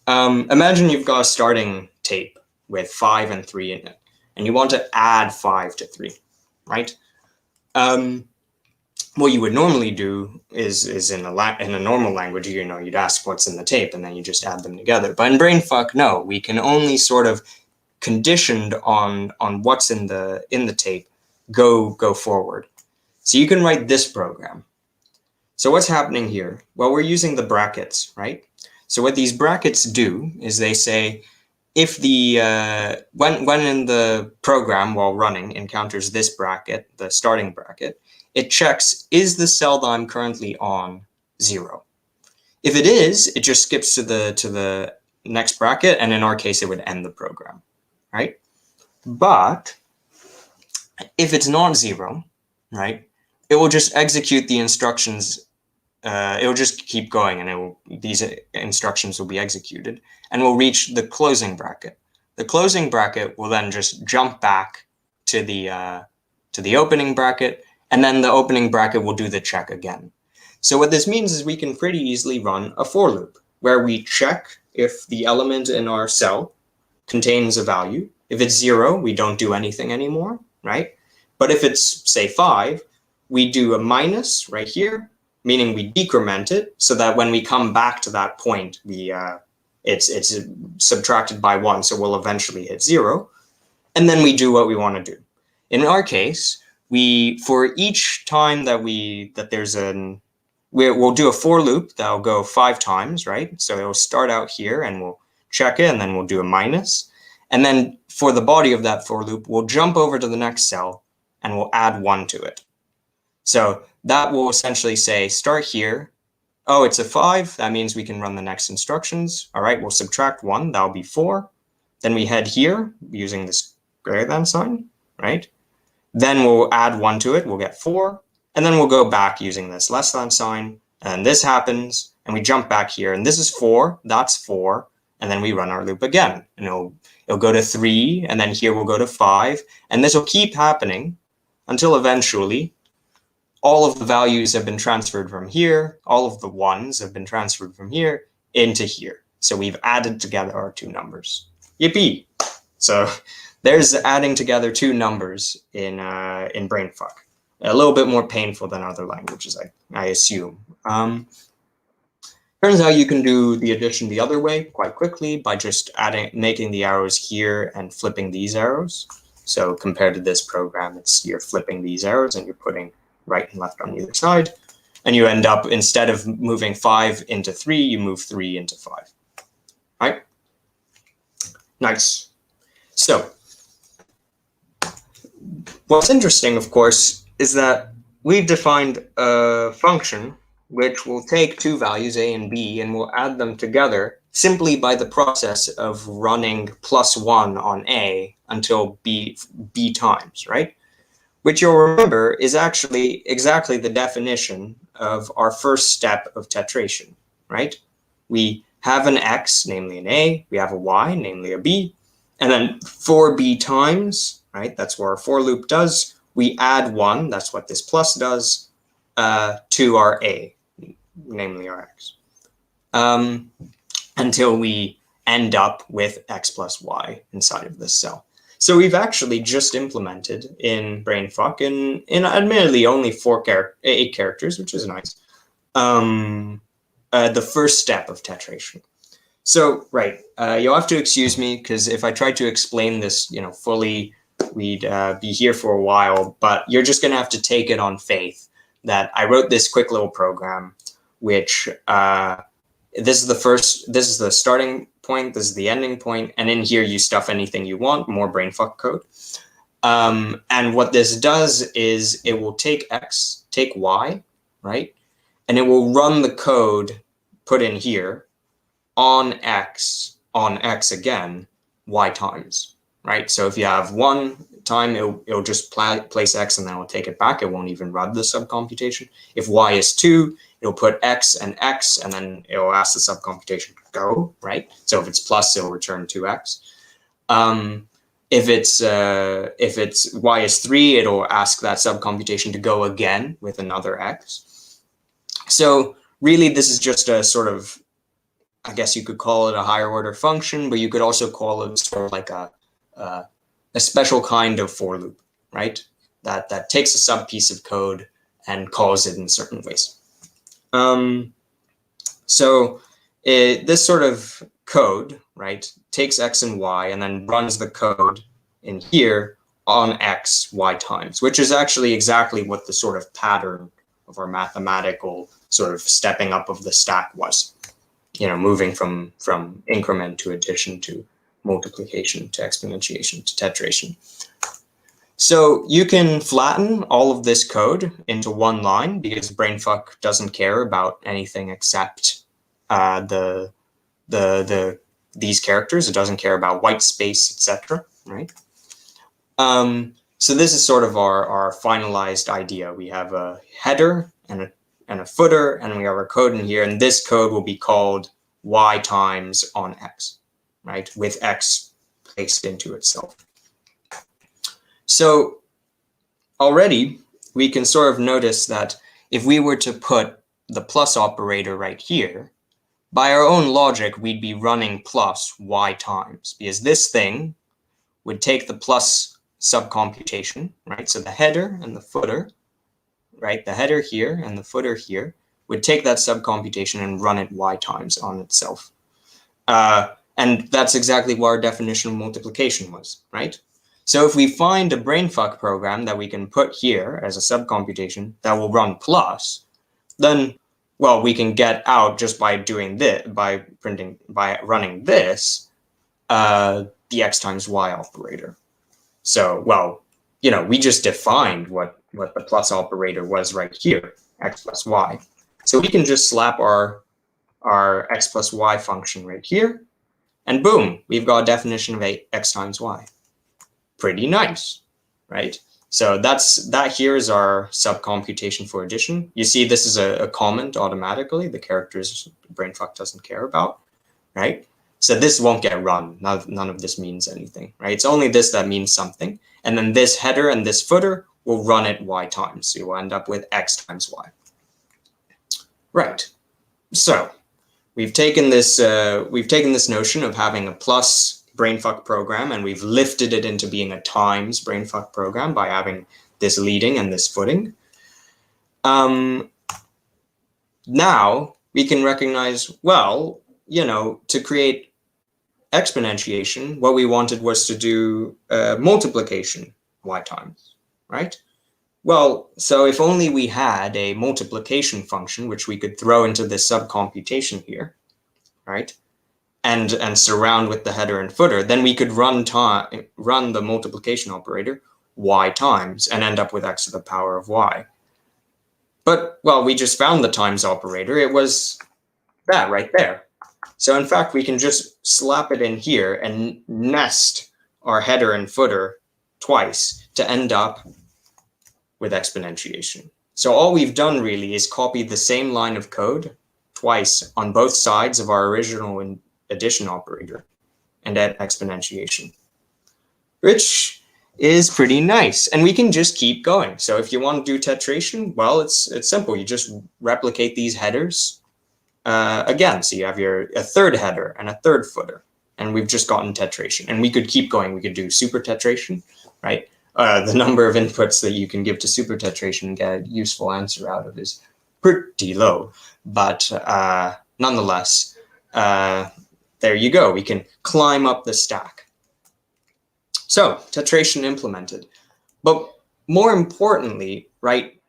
Imagine you've got a starting tape with 5 and 3 in it, and you want to add 5 to 3, right? What you would normally do is in a normal language, you'd ask what's in the tape, and then you just add them together. But in brainfuck, no, we can only sort of conditioned on what's in the tape go forward. So you can write this program. So what's happening here? Well, we're using the brackets, right? So what these brackets do is they say, if when in the program while running encounters this bracket, the starting bracket, it checks, is the cell that I'm currently on 0? If it is, it just skips to the next bracket, and in our case, it would end the program, right? But if it's not 0, right, it will just execute the instructions. It will just keep going, and these instructions will be executed, and will reach the closing bracket. The closing bracket will then just jump back to the opening bracket, and then the opening bracket will do the check again. So what this means is we can pretty easily run a for loop where we check if the element in our cell contains a value. If it's 0, we don't do anything anymore, right? But if it's, say, 5, we do a minus right here, meaning we decrement it so that when we come back to that point, it's subtracted by 1, so we'll eventually hit 0. And then we do what we want to do. In our case, for each time we'll do a for loop that'll go 5 times, right? So it'll start out here and we'll check it, and then we'll do a minus. And then for the body of that for loop, we'll jump over to the next cell and we'll add 1 to it. So that will essentially say start here. Oh, it's a 5. That means we can run the next instructions. All right, we'll subtract 1. That'll be 4. Then we head here using this greater than sign, right? Then we'll add 1 to it. We'll get 4. And then we'll go back using this less than sign. And this happens. And we jump back here. And this is 4. That's 4. And then we run our loop again. And it'll go to 3. And then here we'll go to 5. And this will keep happening until eventually all of the values have been transferred from here. All of the 1s have been transferred from here into here. So we've added together our 2 numbers. Yippee! So there's adding together 2 numbers in brainfuck. A little bit more painful than other languages, I assume. Turns out you can do the addition the other way quite quickly by just making the arrows here and flipping these arrows. So compared to this program, you're flipping these arrows and you're putting right and left on either side. And you end up, instead of moving 5 into 3, you move 3 into 5. Right? Nice. So what's interesting, of course, is that we've defined a function which will take 2 values, a and b, and we'll add them together simply by the process of running +1 on a until b times, right? Which you'll remember is actually exactly the definition of our first step of tetration, right? We have an x, namely an a, we have a y, namely a b, and then for b times, right, that's what our for loop does, we add 1, that's what this plus does, to our a, namely our x, until we end up with x plus y inside of this cell. So we've actually just implemented in brainfuck, in admittedly only 8 characters, which is nice, the first step of tetration. So, right, you'll have to excuse me, because if I tried to explain this, fully, we'd be here for a while, but you're just going to have to take it on faith that I wrote this quick little program, which this is the starting point, this is the ending point, and in here you stuff anything you want, more brainfuck code. And what this does is it will take x, take y, right? And it will run the code put in here on x again, y times, right? So if you have 1 time, it'll just place x and then it'll take it back. It won't even run the subcomputation. If y is 2, it'll put x, and then it'll ask the subcomputation to go, right? So if it's plus, it'll return 2x. If it's y is 3, it'll ask that subcomputation to go again with another x. So really, this is just a sort of, I guess you could call it a higher order function, but you could also call it sort of like a special kind of for loop, right? That takes a sub piece of code and calls it in certain ways. So this sort of code, right, takes x and y and then runs the code in here on x, y times, which is actually exactly what the sort of pattern of our mathematical sort of stepping up of the stack was, moving from increment to addition to multiplication to exponentiation to tetration. So you can flatten all of this code into one line because brainfuck doesn't care about anything except these characters. It doesn't care about white space, etc. Right? So this is sort of our finalized idea. We have a header and a footer, and we have our code in here, and this code will be called y times on x, right? With x placed into itself. So already we can sort of notice that if we were to put the plus operator right here, by our own logic, we'd be running plus y times, because this thing would take the plus subcomputation, right? So the header and the footer, right? The header here and the footer here would take that subcomputation and run it y times on itself. And that's exactly what our definition of multiplication was, right? So if we find a brainfuck program that we can put here as a subcomputation that will run plus, then, well, we can get out just by doing this, by running this, the x times y operator. So, well, we just defined what the plus operator was right here, x plus y. So we can just slap our x plus y function right here, and boom, we've got a definition of x times y. Pretty nice, right? So that here is our subcomputation for addition. You see this is a comment automatically, the characters brainfuck doesn't care about, right? So this won't get run. None of this means anything, right? It's only this that means something. And then this header and this footer will run it y times. So you'll end up with x times y. Right. So we've taken this notion of having a plus brainfuck program, and we've lifted it into being a times brainfuck program by having this leading and this footing. Now we can recognize, well, to create exponentiation, what we wanted was to do multiplication y times, right? Well, so if only we had a multiplication function, which we could throw into this subcomputation here, right? And surround with the header and footer, then we could run the multiplication operator y times and end up with x to the power of y. But, well, we just found the times operator. It was that right there. So in fact, we can just slap it in here and nest our header and footer twice to end up with exponentiation. So all we've done really is copy the same line of code twice on both sides of our original addition operator and add exponentiation, which is pretty nice. And we can just keep going. So if you want to do tetration, well, it's simple. You just replicate these headers again. So you have a third header and a third footer, and we've just gotten tetration. And we could keep going. We could do super tetration, right? The number of inputs that you can give to super tetration and get a useful answer out of is pretty low. But nonetheless, there you go. We can climb up the stack. So tetration implemented. But more importantly, right,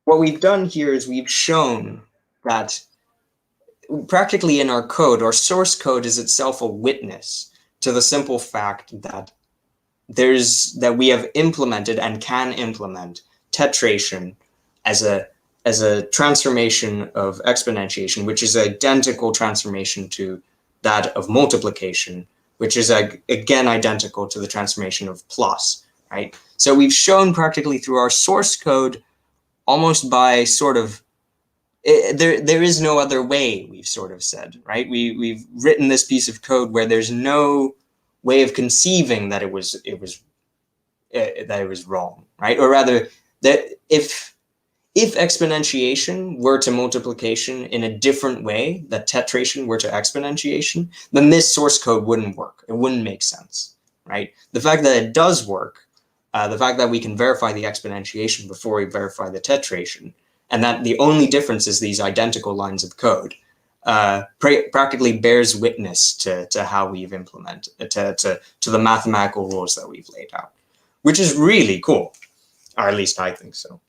what we've done here is we've shown that practically in our code, our source code is itself a witness to the simple fact that we have implemented and can implement tetration as a transformation of exponentiation, which is identical transformation to that of multiplication, which is again identical to the transformation of plus, right? So we've shown practically through our source code, almost by sort of, there is no other way, we've sort of said, right? We've written this piece of code where there's no way of conceiving that it was wrong, right? Or rather, that if exponentiation were to multiplication in a different way, that tetration were to exponentiation, then this source code wouldn't work. It wouldn't make sense, right? The fact that it does work, the fact that we can verify the exponentiation before we verify the tetration, and that the only difference is these identical lines of code, practically bears witness to how we've implemented, to the mathematical rules that we've laid out, which is really cool, or at least I think so.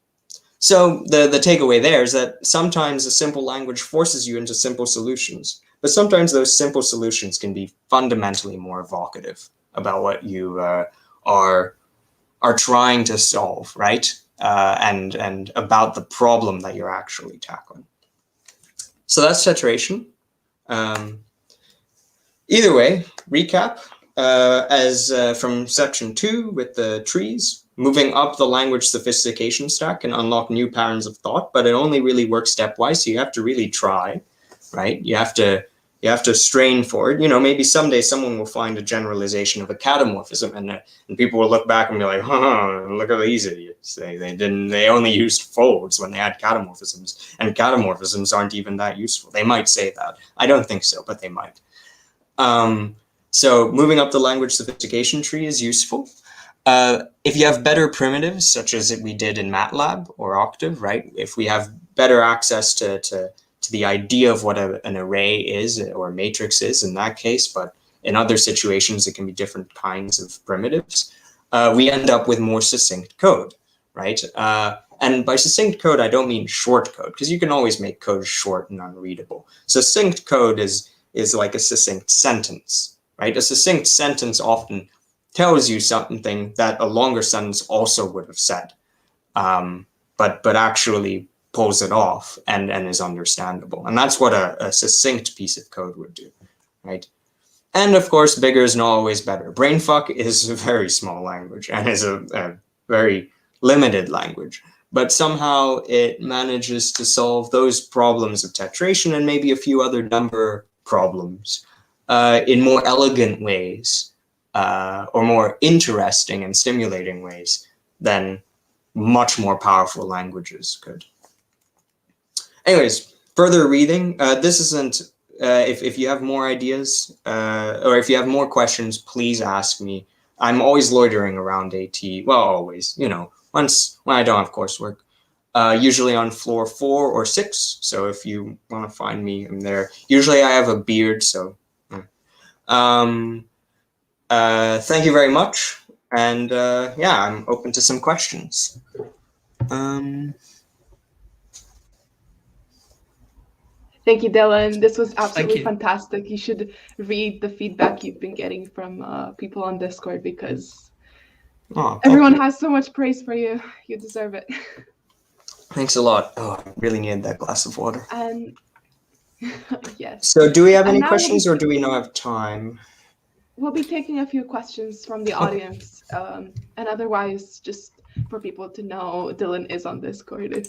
So the takeaway there is that sometimes a simple language forces you into simple solutions, but sometimes those simple solutions can be fundamentally more evocative about what you are trying to solve, right? And about the problem that you're actually tackling. So that's tetration. Either way, recap, from section 2 with the trees, moving up the language sophistication stack can unlock new patterns of thought, but it only really works stepwise. So you have to really try, right? You have to strain for it. Maybe someday someone will find a generalization of a catamorphism, and people will look back and be like, look at these idiots. They only used folds when they had catamorphisms, and catamorphisms aren't even that useful. They might say that. I don't think so, but they might. So moving up the language sophistication tree is useful. If you have better primitives, such as we did in MATLAB or Octave, right? If we have better access to the idea of what an array is or a matrix is in that case, but in other situations, it can be different kinds of primitives, we end up with more succinct code, right? And by succinct code, I don't mean short code, because you can always make code short and unreadable. Succinct code is like a succinct sentence, right? A succinct sentence often tells you something that a longer sentence also would have said. but actually pulls it off and is understandable. And that's what a succinct piece of code would do, right? And of course, bigger is not always better. Brainfuck is a very small language and is a very limited language, but somehow it manages to solve those problems of titration and maybe a few other number problems in more elegant ways or more interesting and stimulating ways than much more powerful languages could. Anyways, further reading. This isn't, if you have more ideas or if you have more questions, please ask me. I'm always loitering around AT. Well, always, you know, when I don't have coursework. Usually on floor 4 or 6. So if you want to find me, I'm there. Usually I have a beard, so. Thank you very much. And yeah, I'm open to some questions. Thank you, Dylan. This was absolutely fantastic. You should read the feedback you've been getting from people on Discord because everyone has so much praise for you. You deserve it. Thanks a lot. Oh, I really needed that glass of water. And yes. So do we have any questions or do we not have time? We'll be taking a few questions from the audience. And otherwise, just for people to know, Dylan is on Discord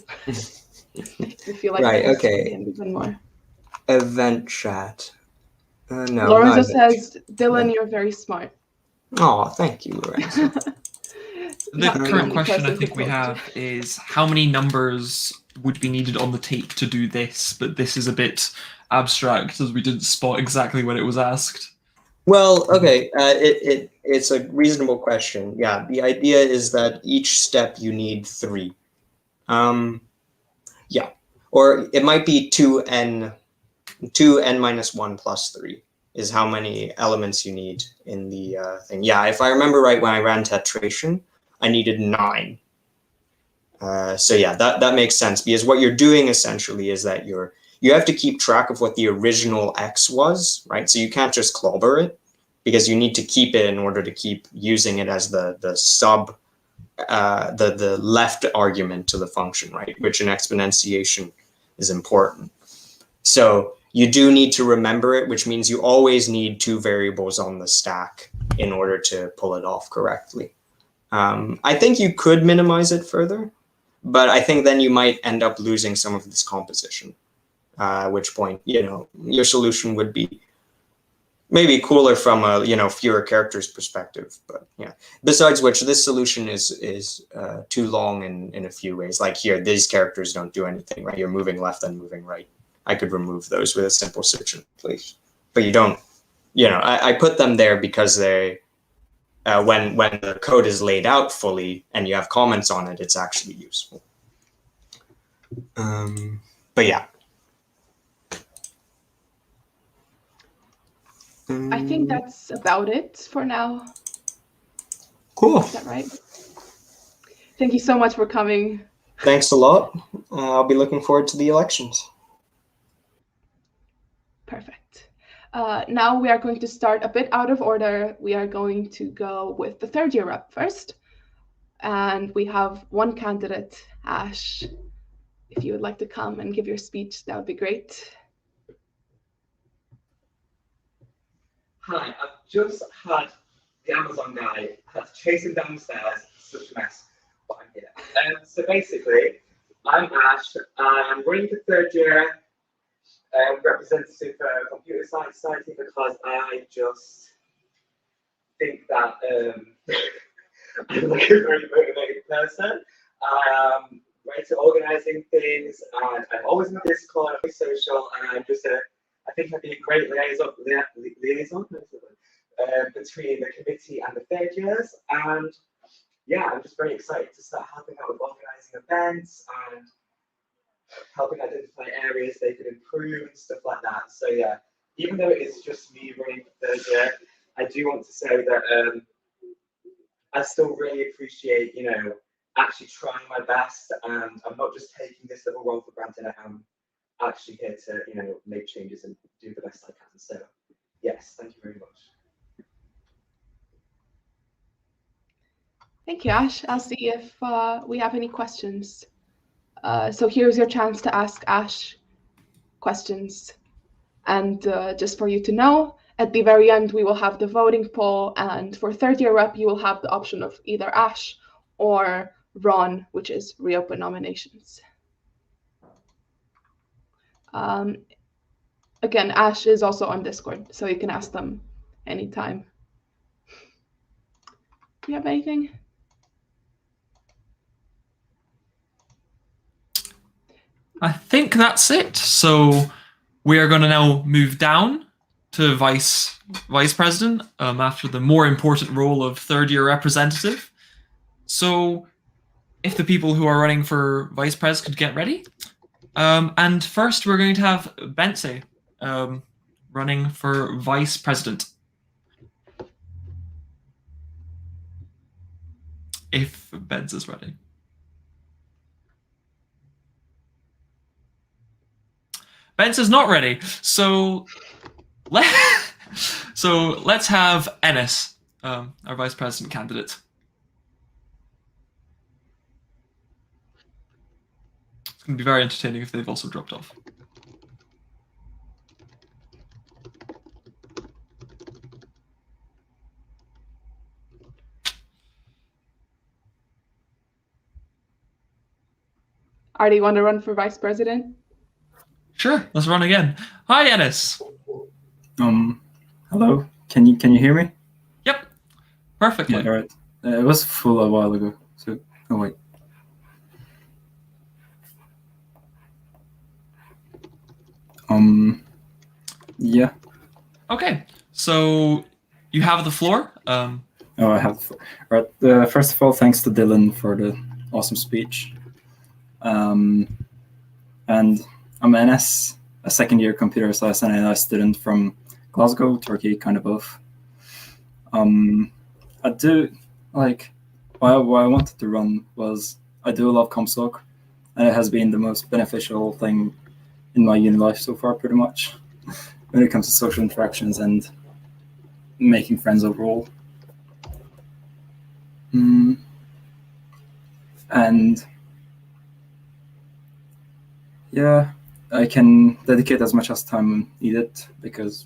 if you feel like right, okay. Even more. Event chat. No. Lorenzo says, Dylan, you're very smart. Oh, thank you, Lorenzo. The current question I think we have is how many numbers would be needed on the tape to do this, but this is a bit abstract as we didn't spot exactly when it was asked. Well, okay, it's a reasonable question. Yeah, the idea is that each step you need 3. Yeah, or it might be 2n minus 1 plus 3 is how many elements you need in the thing. Yeah, if I remember right, when I ran titration, I needed 9. So yeah, that makes sense because what you're doing essentially is that you have to keep track of what the original x was, right? So you can't just clobber it because you need to keep it in order to keep using it as the left argument to the function, right? Which in exponentiation is important. So you do need to remember it, which means you always need 2 variables on the stack in order to pull it off correctly. I think you could minimize it further, but I think then you might end up losing some of this composition, at which point, you know, your solution would be maybe cooler from a, you know, fewer characters perspective. But yeah, besides which, this solution is too long in a few ways. Like here, these characters don't do anything, right? You're moving left and moving right. I could remove those with a simple search and replace. But you don't, you know, I put them there because they, when the code is laid out fully and you have comments on it, it's actually useful. But yeah. I think that's about it for now. Cool. Is that right? Thank you so much for coming. Thanks a lot. I'll be looking forward to the elections. Perfect. Now we are going to start a bit out of order. We are going to go with the 3rd year rep first. And we have one candidate, Ash. If you would like to come and give your speech, that would be great. Hi, I've just had the Amazon guy had to chase him downstairs. Such a mess, but I'm here. So basically, I'm Ash. I'm running for 3rd year representative for computer science society because I just think that I'm like a very motivated person. I'm right to organising things, and I'm always in the Discord, I'm social, and I'm just I think I'd be a great liaison between the committee and the 3rd years. And yeah, I'm just very excited to start helping out with organising events and helping identify areas they could improve and stuff like that. So yeah, even though it is just me running for 3rd year, I do want to say that I still really appreciate, you know, actually trying my best, and I'm not just taking this little role for granted. I'm actually here to, you know, make changes and do the best I can. So yes, thank you very much. Thank you, Ash. I'll see if we have any questions. So here's your chance to ask Ash questions. And just for you to know, at the very end, we will have the voting poll. And for third year rep, you will have the option of either Ash or Ron, which is reopen nominations. Again, Ash is also on Discord, so you can ask them anytime. Do you have anything? I think that's it. So we are going to now move down to vice president after the more important role of third year representative. So if the people who are running for vice pres could get ready. And first we're going to have Bense running for vice president. If Benz is ready. Benz is not ready, so let's have Ennis, our vice president candidate. It's going to be very entertaining if they've also dropped off. Artie, want to run for vice president? Sure, let's run again. Hi, Ennis. Hello. Can you hear me? Yep, perfectly. Yeah, all right. It was full a while ago. So, oh wait. Yeah. Okay, so you have the floor. Oh, I have. All right. First of all, thanks to Dylan for the awesome speech. And I'm Enes, a second-year computer science and AI student from Glasgow, Turkey, kind of both. I do, like, why I wanted to run was I do love CompSoc, and it has been the most beneficial thing in my uni life so far, pretty much, when it comes to social interactions and making friends overall. And yeah, I can dedicate as much as time needed because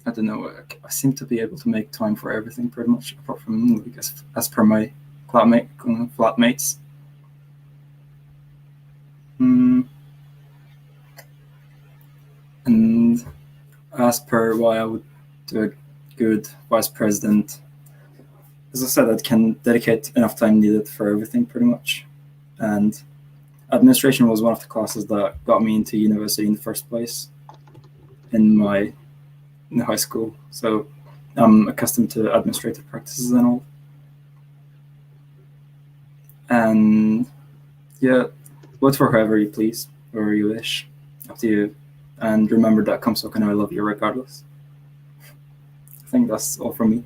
I don't know, I seem to be able to make time for everything pretty much, apart from, like, as per my flatmates. And as per why I would do a good vice president, as I said, I can dedicate enough time needed for everything pretty much. And administration was one of the classes that got me into university in the first place in high school. So I'm accustomed to administrative practices and all. And yeah, vote for whoever you please, or you wish, up to you. And remember that CompSoc and I love you regardless. I think that's all from me.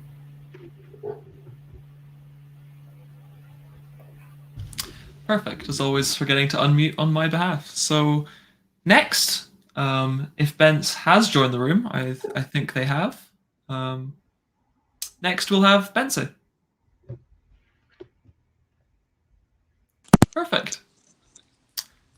Perfect, as always, forgetting to unmute on my behalf. So next, if Bence has joined the room, I think they have. Next, we'll have Benson. Perfect.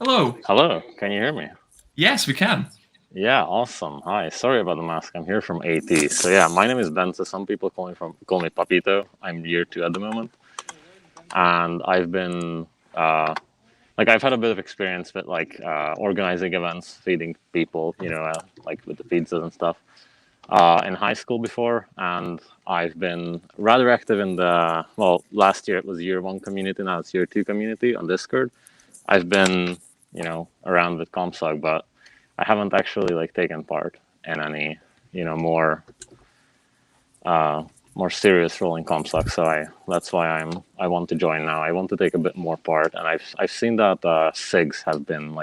Hello. Hello, can you hear me? Yes, we can. Yeah, awesome. Hi, sorry about the mask. I'm here from AT. So yeah, my name is Benson. Some people call me Papito. I'm year 2 at the moment. And I've been, I've had a bit of experience with organizing events, feeding people, like with the pizzas and stuff, in high school before. And I've been rather active in the, last year it was year 1 community, now it's year 2 community on Discord. I've been, around with CompSoc, but I haven't actually taken part in any, more serious role in CompSoc. So that's why I want to join now. I want to take a bit more part, and I've seen that SIGs have been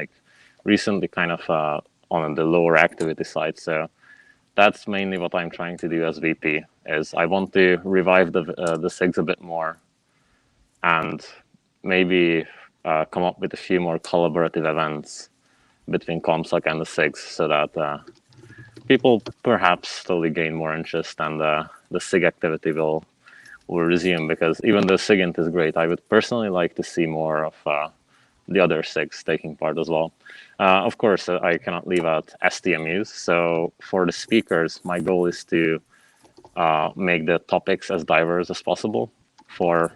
recently kind of on the lower activity side. So that's mainly what I'm trying to do as VP. Is I want to revive the SIGs a bit more, and maybe come up with a few more collaborative events between CompSoc and the SIGs, so that people perhaps slowly gain more interest, and the SIG activity will will resume, because even though SIGINT is great, I would personally like to see more of the other SIGs taking part as well. Of course, I cannot leave out STMUs. So for the speakers, my goal is to make the topics as diverse as possible, for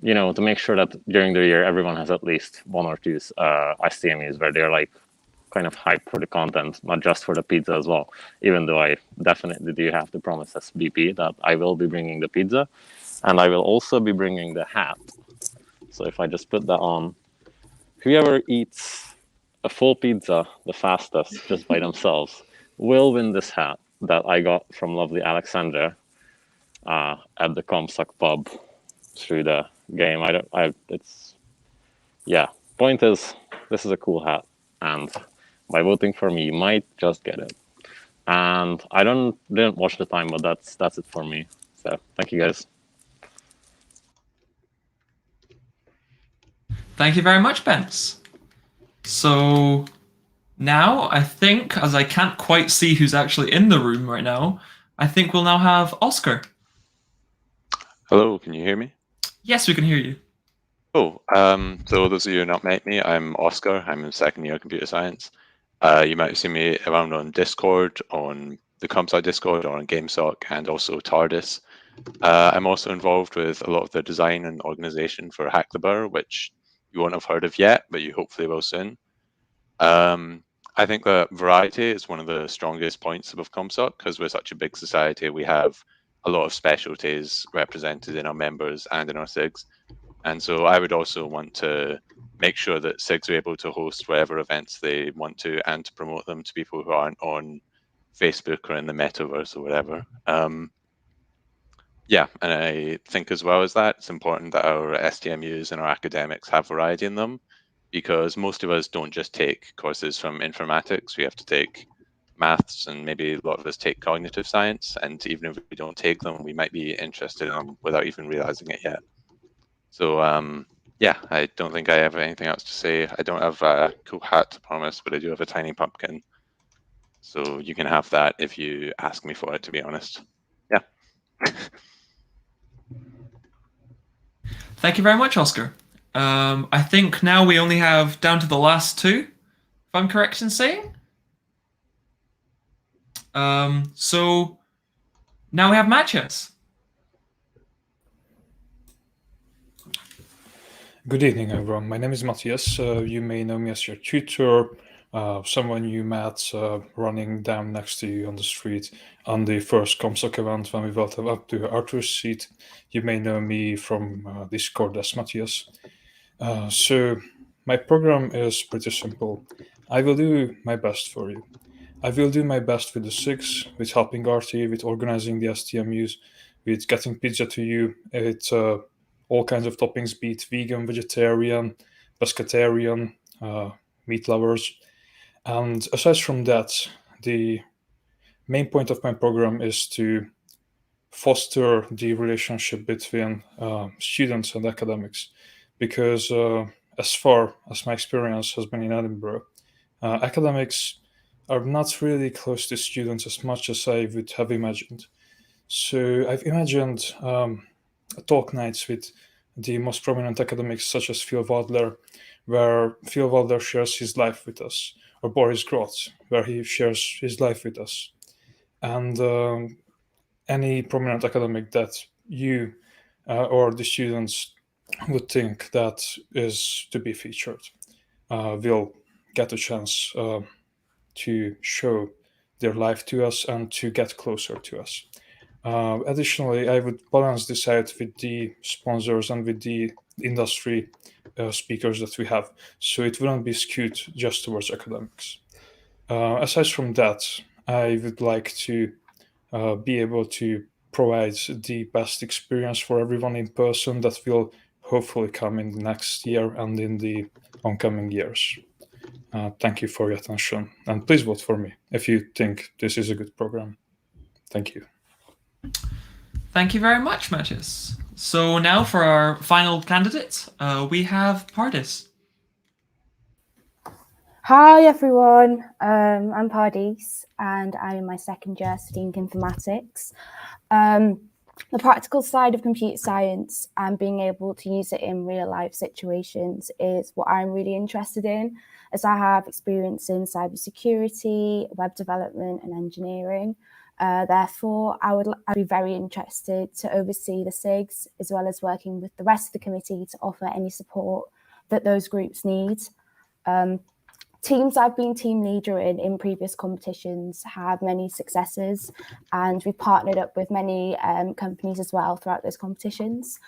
to make sure that during the year everyone has at least one or two STMUs where they're like kind of hyped for the content, not just for the pizza as well. Even though I definitely do have to promise SBP that I will be bringing the pizza, and I will also be bringing the hat. So if I just put that on, whoever eats a full pizza the fastest just by themselves will win this hat that I got from lovely Alexandra at the CompSoc pub through the game. Point is, this is a cool hat, and by voting for me, you might just get it. And I didn't watch the time, but that's it for me. So thank you guys. Thank you very much, Bence. So now I think, as I can't quite see who's actually in the room right now, I think we'll now have Oscar. Hello, can you hear me? Yes, we can hear you. Oh, so those of you who have not met me, I'm Oscar. I'm in second year computer science. You might have seen me around on Discord, on the CompSoc Discord, or on GameSoc, and also TARDIS. I'm also involved with a lot of the design and organization for Hack the Burr, which you won't have heard of yet, but you hopefully will soon. I think that variety is one of the strongest points of CompSoc, because we're such a big society. We have a lot of specialties represented in our members and in our SIGs. And so I would also want to make sure that SIGs are able to host whatever events they want to, and to promote them to people who aren't on Facebook or in the metaverse or whatever. Yeah, and I think as well as that, it's important that our STMUs and our academics have variety in them, because most of us don't just take courses from informatics. We have to take maths, and maybe a lot of us take cognitive science, and even if we don't take them, we might be interested in them without even realizing it yet. So yeah, I don't think I have anything else to say. I don't have a cool hat to promise, but I do have a tiny pumpkin. So you can have that if you ask me for it, to be honest. Yeah. Thank you very much, Oscar. I think now we only have down to the last two, if I'm correct in saying. So now we have Matthias. Good evening, everyone. My name is Matthias. You may know me as your tutor, someone you met running down next to you on the street on the first CompSoc event when we went up to Arthur's seat. You may know me from Discord as Matthias. So my program is pretty simple. I will do my best for you. I will do my best with the SIGs, with helping RT, with organizing the STMUs, with getting pizza to you. It's all kinds of toppings, be it vegan, vegetarian, pescatarian, meat lovers. And aside from that, the main point of my program is to foster the relationship between students and academics, because as far as my experience has been in Edinburgh, academics are not really close to students as much as I would have imagined. So I've imagined talk nights with the most prominent academics, such as Phil Wadler, where Phil Wadler shares his life with us, or Boris Groth, where he shares his life with us. And any prominent academic that you or the students would think that is to be featured will get a chance to show their life to us and to get closer to us. Additionally, I would balance this out with the sponsors and with the industry speakers that we have, so it wouldn't be skewed just towards academics. Aside from that, I would like to be able to provide the best experience for everyone in person that will hopefully come in the next year and in the oncoming years. Thank you for your attention, and please vote for me if you think this is a good program. Thank you. Thank you very much, Matthias. So now for our final candidate, we have Pardis. Hi everyone, I'm Pardis and I'm in my second year studying informatics. the practical side of computer science and being able to use it in real life situations is what I'm really interested in, as I have experience in cybersecurity, web development and engineering. Therefore, I'd be very interested to oversee the SIGs, as well as working with the rest of the committee to offer any support that those groups need. Teams I've been team leader in previous competitions have many successes, and we've partnered up with many companies as well throughout those competitions.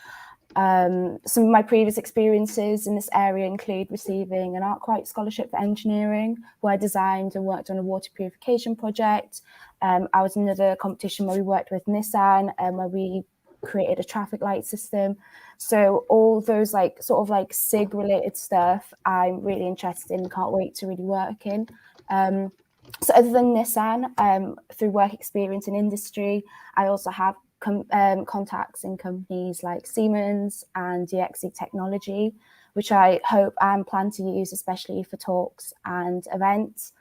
Some of my previous experiences in this area include receiving an Arkwright Scholarship for Engineering, where I designed and worked on a water purification project. I was in another competition where we worked with Nissan, where we created a traffic light system. So all those sort of SIG related stuff I'm really interested in, can't wait to really work in. So other than Nissan, through work experience in industry, I also have contacts in companies like Siemens and DXE Technology, which I hope and plan to use, especially for talks and events.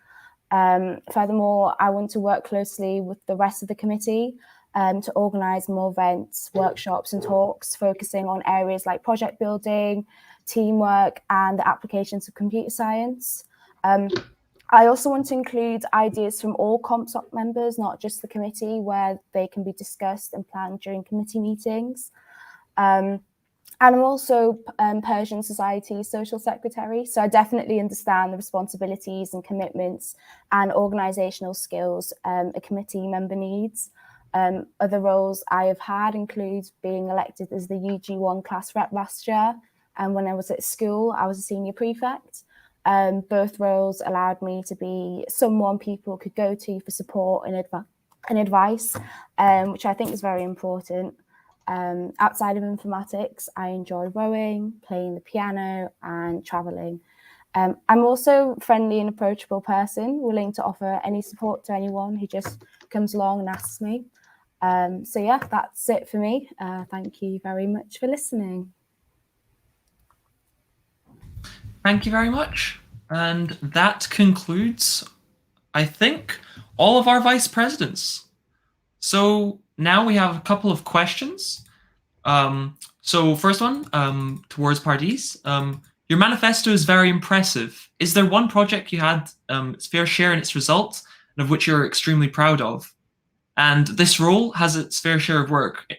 Furthermore, I want to work closely with the rest of the committee to organise more events, workshops and talks focusing on areas like project building, teamwork and the applications of computer science. I also want to include ideas from all CompSoc members, not just the committee, where they can be discussed and planned during committee meetings. And I'm also Persian Society Social Secretary, so I definitely understand the responsibilities and commitments and organisational skills a committee member needs. Other roles I have had include being elected as the UG1 class rep last year, and when I was at school, I was a senior prefect. Both roles allowed me to be someone people could go to for support and advice, which I think is very important. Outside of informatics, I enjoy rowing, playing the piano and travelling. I'm also a friendly and approachable person, willing to offer any support to anyone who just comes along and asks me. So yeah, that's it for me. Thank you very much for listening. Thank you very much. And that concludes, I think, all of our vice presidents. So now we have a couple of questions. So first one, towards Pardis. Your manifesto is very impressive. Is there one project you had its fair share in its result, and of which you're extremely proud of? And this role has its fair share of work.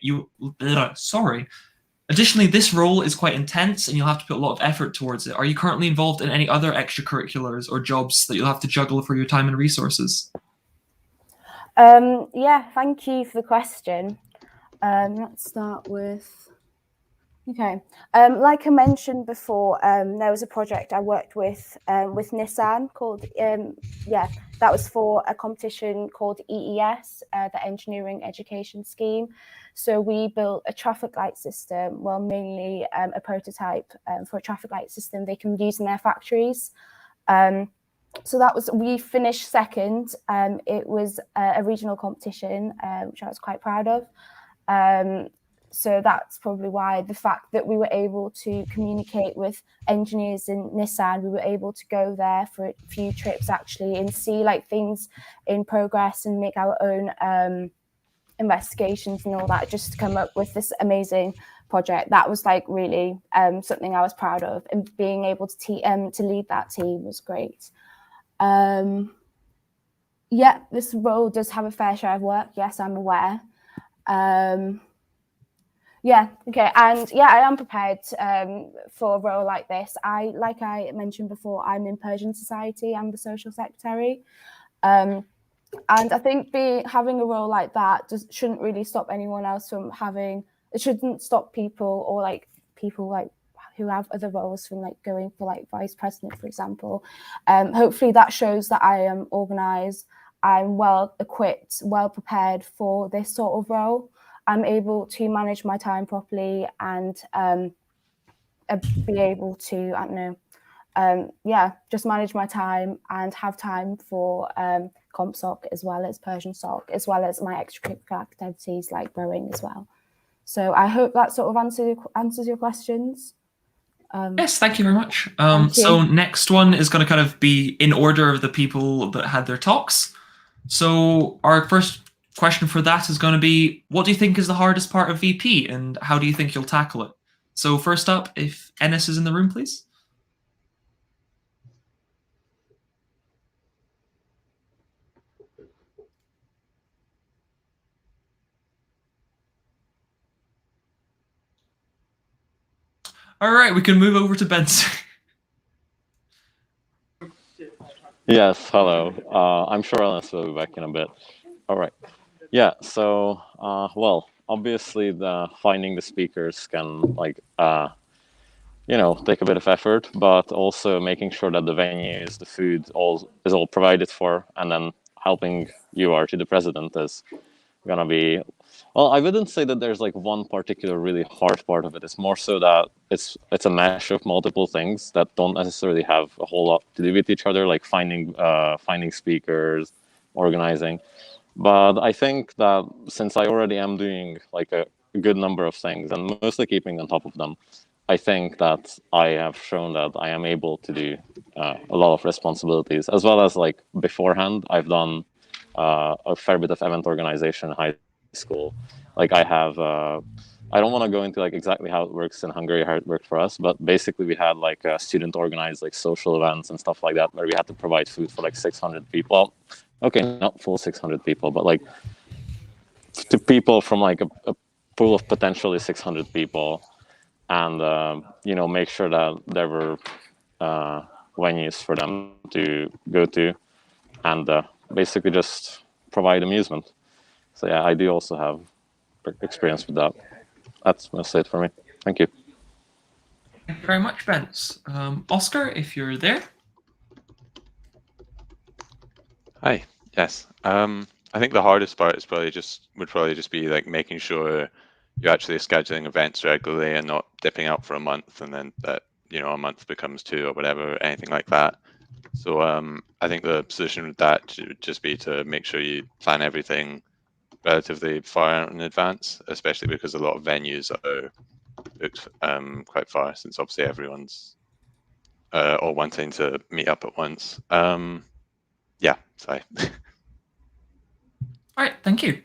Additionally, this role is quite intense and you'll have to put a lot of effort towards it. Are you currently involved in any other extracurriculars or jobs that you'll have to juggle for your time and resources? Yeah, thank you for the question. Let's start with, okay. Like I mentioned before, there was a project I worked with Nissan called, that was for a competition called EES, the Engineering Education Scheme. So we built a traffic light system, well, mainly a prototype for a traffic light system they can use in their factories. So that was, we finished second. It was a regional competition, which I was quite proud of. So that's probably why the fact that we were able to communicate with engineers in Nissan, we were able to go there for a few trips actually and see things in progress and make our own investigations and all that, just to come up with this amazing project. That was really something I was proud of, and being able to lead that team was great. Yeah, this role does have a fair share of work. Yes, I'm aware. Yeah, okay, and yeah, I am prepared for a role like this. Like I mentioned before, I'm in Persian Society. I'm the social secretary. And I think having a role like that shouldn't really stop anyone else from having, it shouldn't stop people or people who have other roles from going for vice president, for example. Hopefully that shows that I am organised, I'm well equipped, well prepared for this sort of role. I'm able to manage my time properly and be able to, I don't know, just manage my time and have time for CompSoc as well as Persian Soc, as well as my extracurricular activities like rowing as well. So I hope that sort of answers your questions. Yes, thank you very much. Thank you. So next one is going to kind of be in order of the people that had their talks. So our first question for that is going to be, what do you think is the hardest part of VP, and how do you think you'll tackle it? So first up, if Ennis is in the room, please. All right, we can move over to Benson. Yes, hello. I'm sure Alice will be back in a bit. All right. Yeah, so, well, obviously finding the speakers can, like, take a bit of effort, but also making sure that the venues, the food is all provided for, and then helping UR to the president is gonna be, well, I wouldn't say that there's like one particular really hard part of it. It's more so that it's a mesh of multiple things that don't necessarily have a whole lot to do with each other, like finding speakers, organizing. But I think that since I already am doing like a good number of things and mostly keeping on top of them, I think that I have shown that I am able to do a lot of responsibilities, as well as like beforehand, I've done a fair bit of event organization in high school. Like I have, I don't want to go into like exactly how it works in Hungary, how it worked for us, but basically we had like student organized like social events and stuff like that, where we had to provide food for like 600 people. Okay, not full 600 people, but like to people from like a pool of potentially 600 people, and make sure that there were venues for them to go to, and basically just provide amusement. So yeah, I do also have experience with that. That's mostly it for me. Thank you. Thank you very much, Bence. Oscar, if you're there. Hi. Yes. I think the hardest part is would probably just be like making sure you're actually scheduling events regularly and not dipping out for a month and then that a month becomes 2 or whatever, anything like that. So I think the solution with that should just be to make sure you plan everything relatively far out in advance, especially because a lot of venues are booked quite far, since obviously everyone's all wanting to meet up at once. Yeah, sorry. All right, thank you.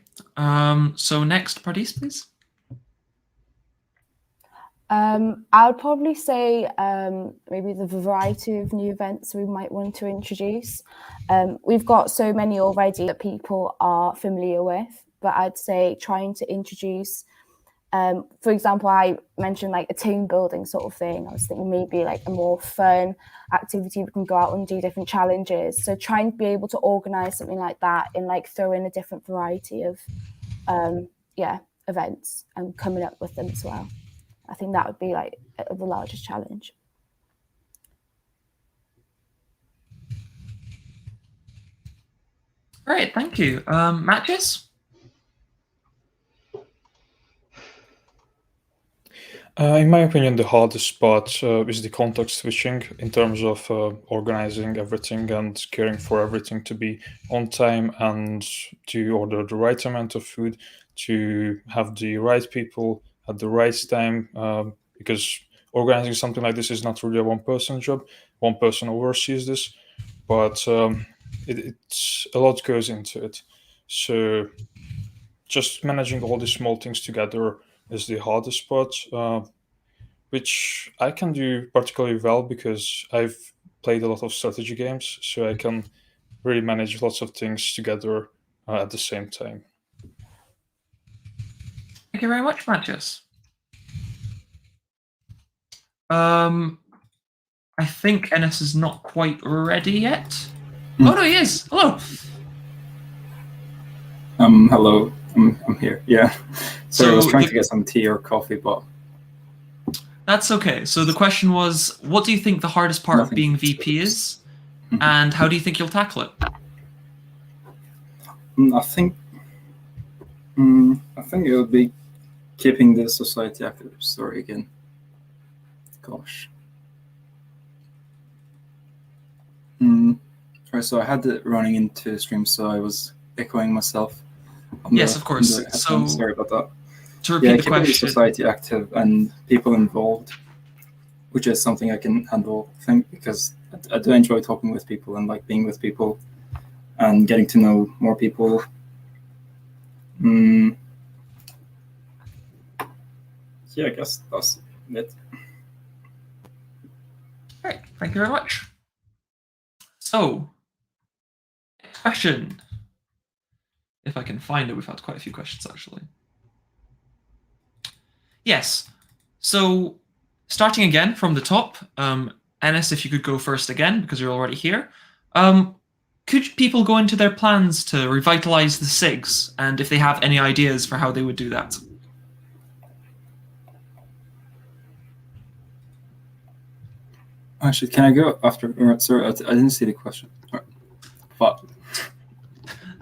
So next, Pardis, please. I would probably say maybe the variety of new events we might want to introduce. We've got so many already that people are familiar with, but I'd say trying to introduce, for example, I mentioned like a team building sort of thing. I was thinking maybe like a more fun activity. We can go out and do different challenges. So trying to be able to organize something like that and like throw in a different variety of events and coming up with them as well. I think that would be like the largest challenge. All right, thank you. Matches? In my opinion, the hardest part is the context switching in terms of organizing everything and caring for everything to be on time and to order the right amount of food, to have the right people at the right time, because organizing something like this is not really a one-person job. One person oversees this, but it's a lot goes into it. So just managing all these small things together is the hardest part, which I can do particularly well because I've played a lot of strategy games, so I can really manage lots of things together at the same time. Thank you very much, Matches. I think Ennis is not quite ready yet. Oh no, he is. Hello. Hello. I'm here. Yeah. So I was trying to get some tea or coffee, but that's okay. So the question was, what do you think the hardest part of being VP is, and how do you think you'll tackle it? I think it would be keeping the society active. Sorry again. Gosh. Right, so I had it running into the stream, so I was echoing myself. Yes, of course. So sorry about that. To repeat the keeping question, the society active and people involved, which is something I can handle, I think, because I do enjoy talking with people and like being with people and getting to know more people. Yeah, I guess that's it. All right, thank you very much. So, next question. If I can find it, we've had quite a few questions actually. Yes. So, starting again from the top, Ennis, if you could go first again because you're already here. Could people go into their plans to revitalize the SIGs, and if they have any ideas for how they would do that? Actually, can I go after? Sorry, I didn't see the question. All right. But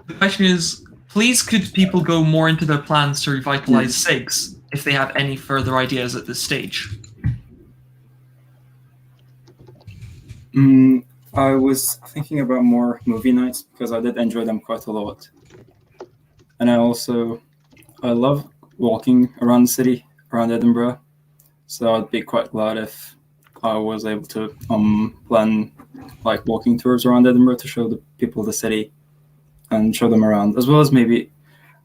the question is, please could people go more into their plans to revitalize SIGs if they have any further ideas at this stage? I was thinking about more movie nights because I did enjoy them quite a lot. And I love walking around the city, around Edinburgh. So I'd be quite glad if I was able to plan like walking tours around Edinburgh to show the people the city and show them around, as well as maybe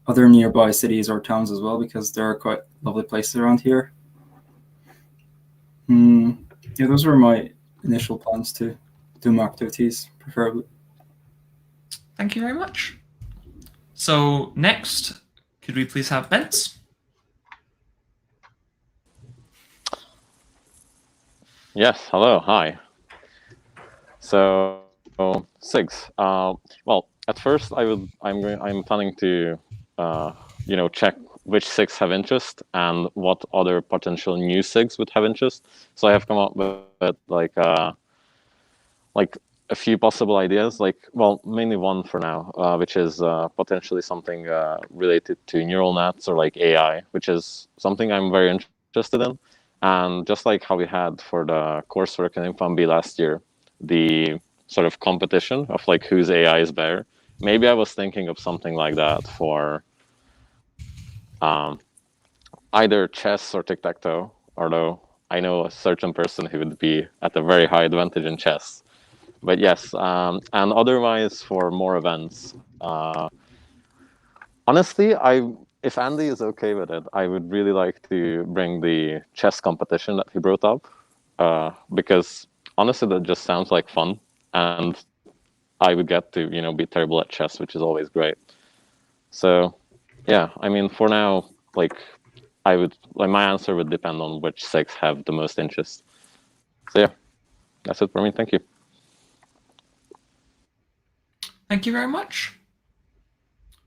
other nearby cities or towns as well, because there are quite lovely places around here. Yeah, those were my initial plans to do more activities, preferably. Thank you very much. So next, could we please have Bence? Yes, hello, hi. So SIGs. Well, at first I'm planning to check which SIGs have interest and what other potential new SIGs would have interest. So I have come up with like a few possible ideas, mainly one for now, which is potentially something related to neural nets or like AI, which is something I'm very interested in. And just like how we had for the coursework in InfoMB last year, the sort of competition of like whose AI is better, maybe I was thinking of something like that for either chess or tic-tac-toe, although I know a certain person who would be at a very high advantage in chess. But yes, and otherwise for more events, honestly, if Andy is okay with it, I would really like to bring the chess competition that he brought up, because honestly, that just sounds like fun, and I would get to be terrible at chess, which is always great. So, yeah, I mean, for now, my answer would depend on which SIGs have the most interest. So yeah, that's it for me. Thank you. Thank you very much.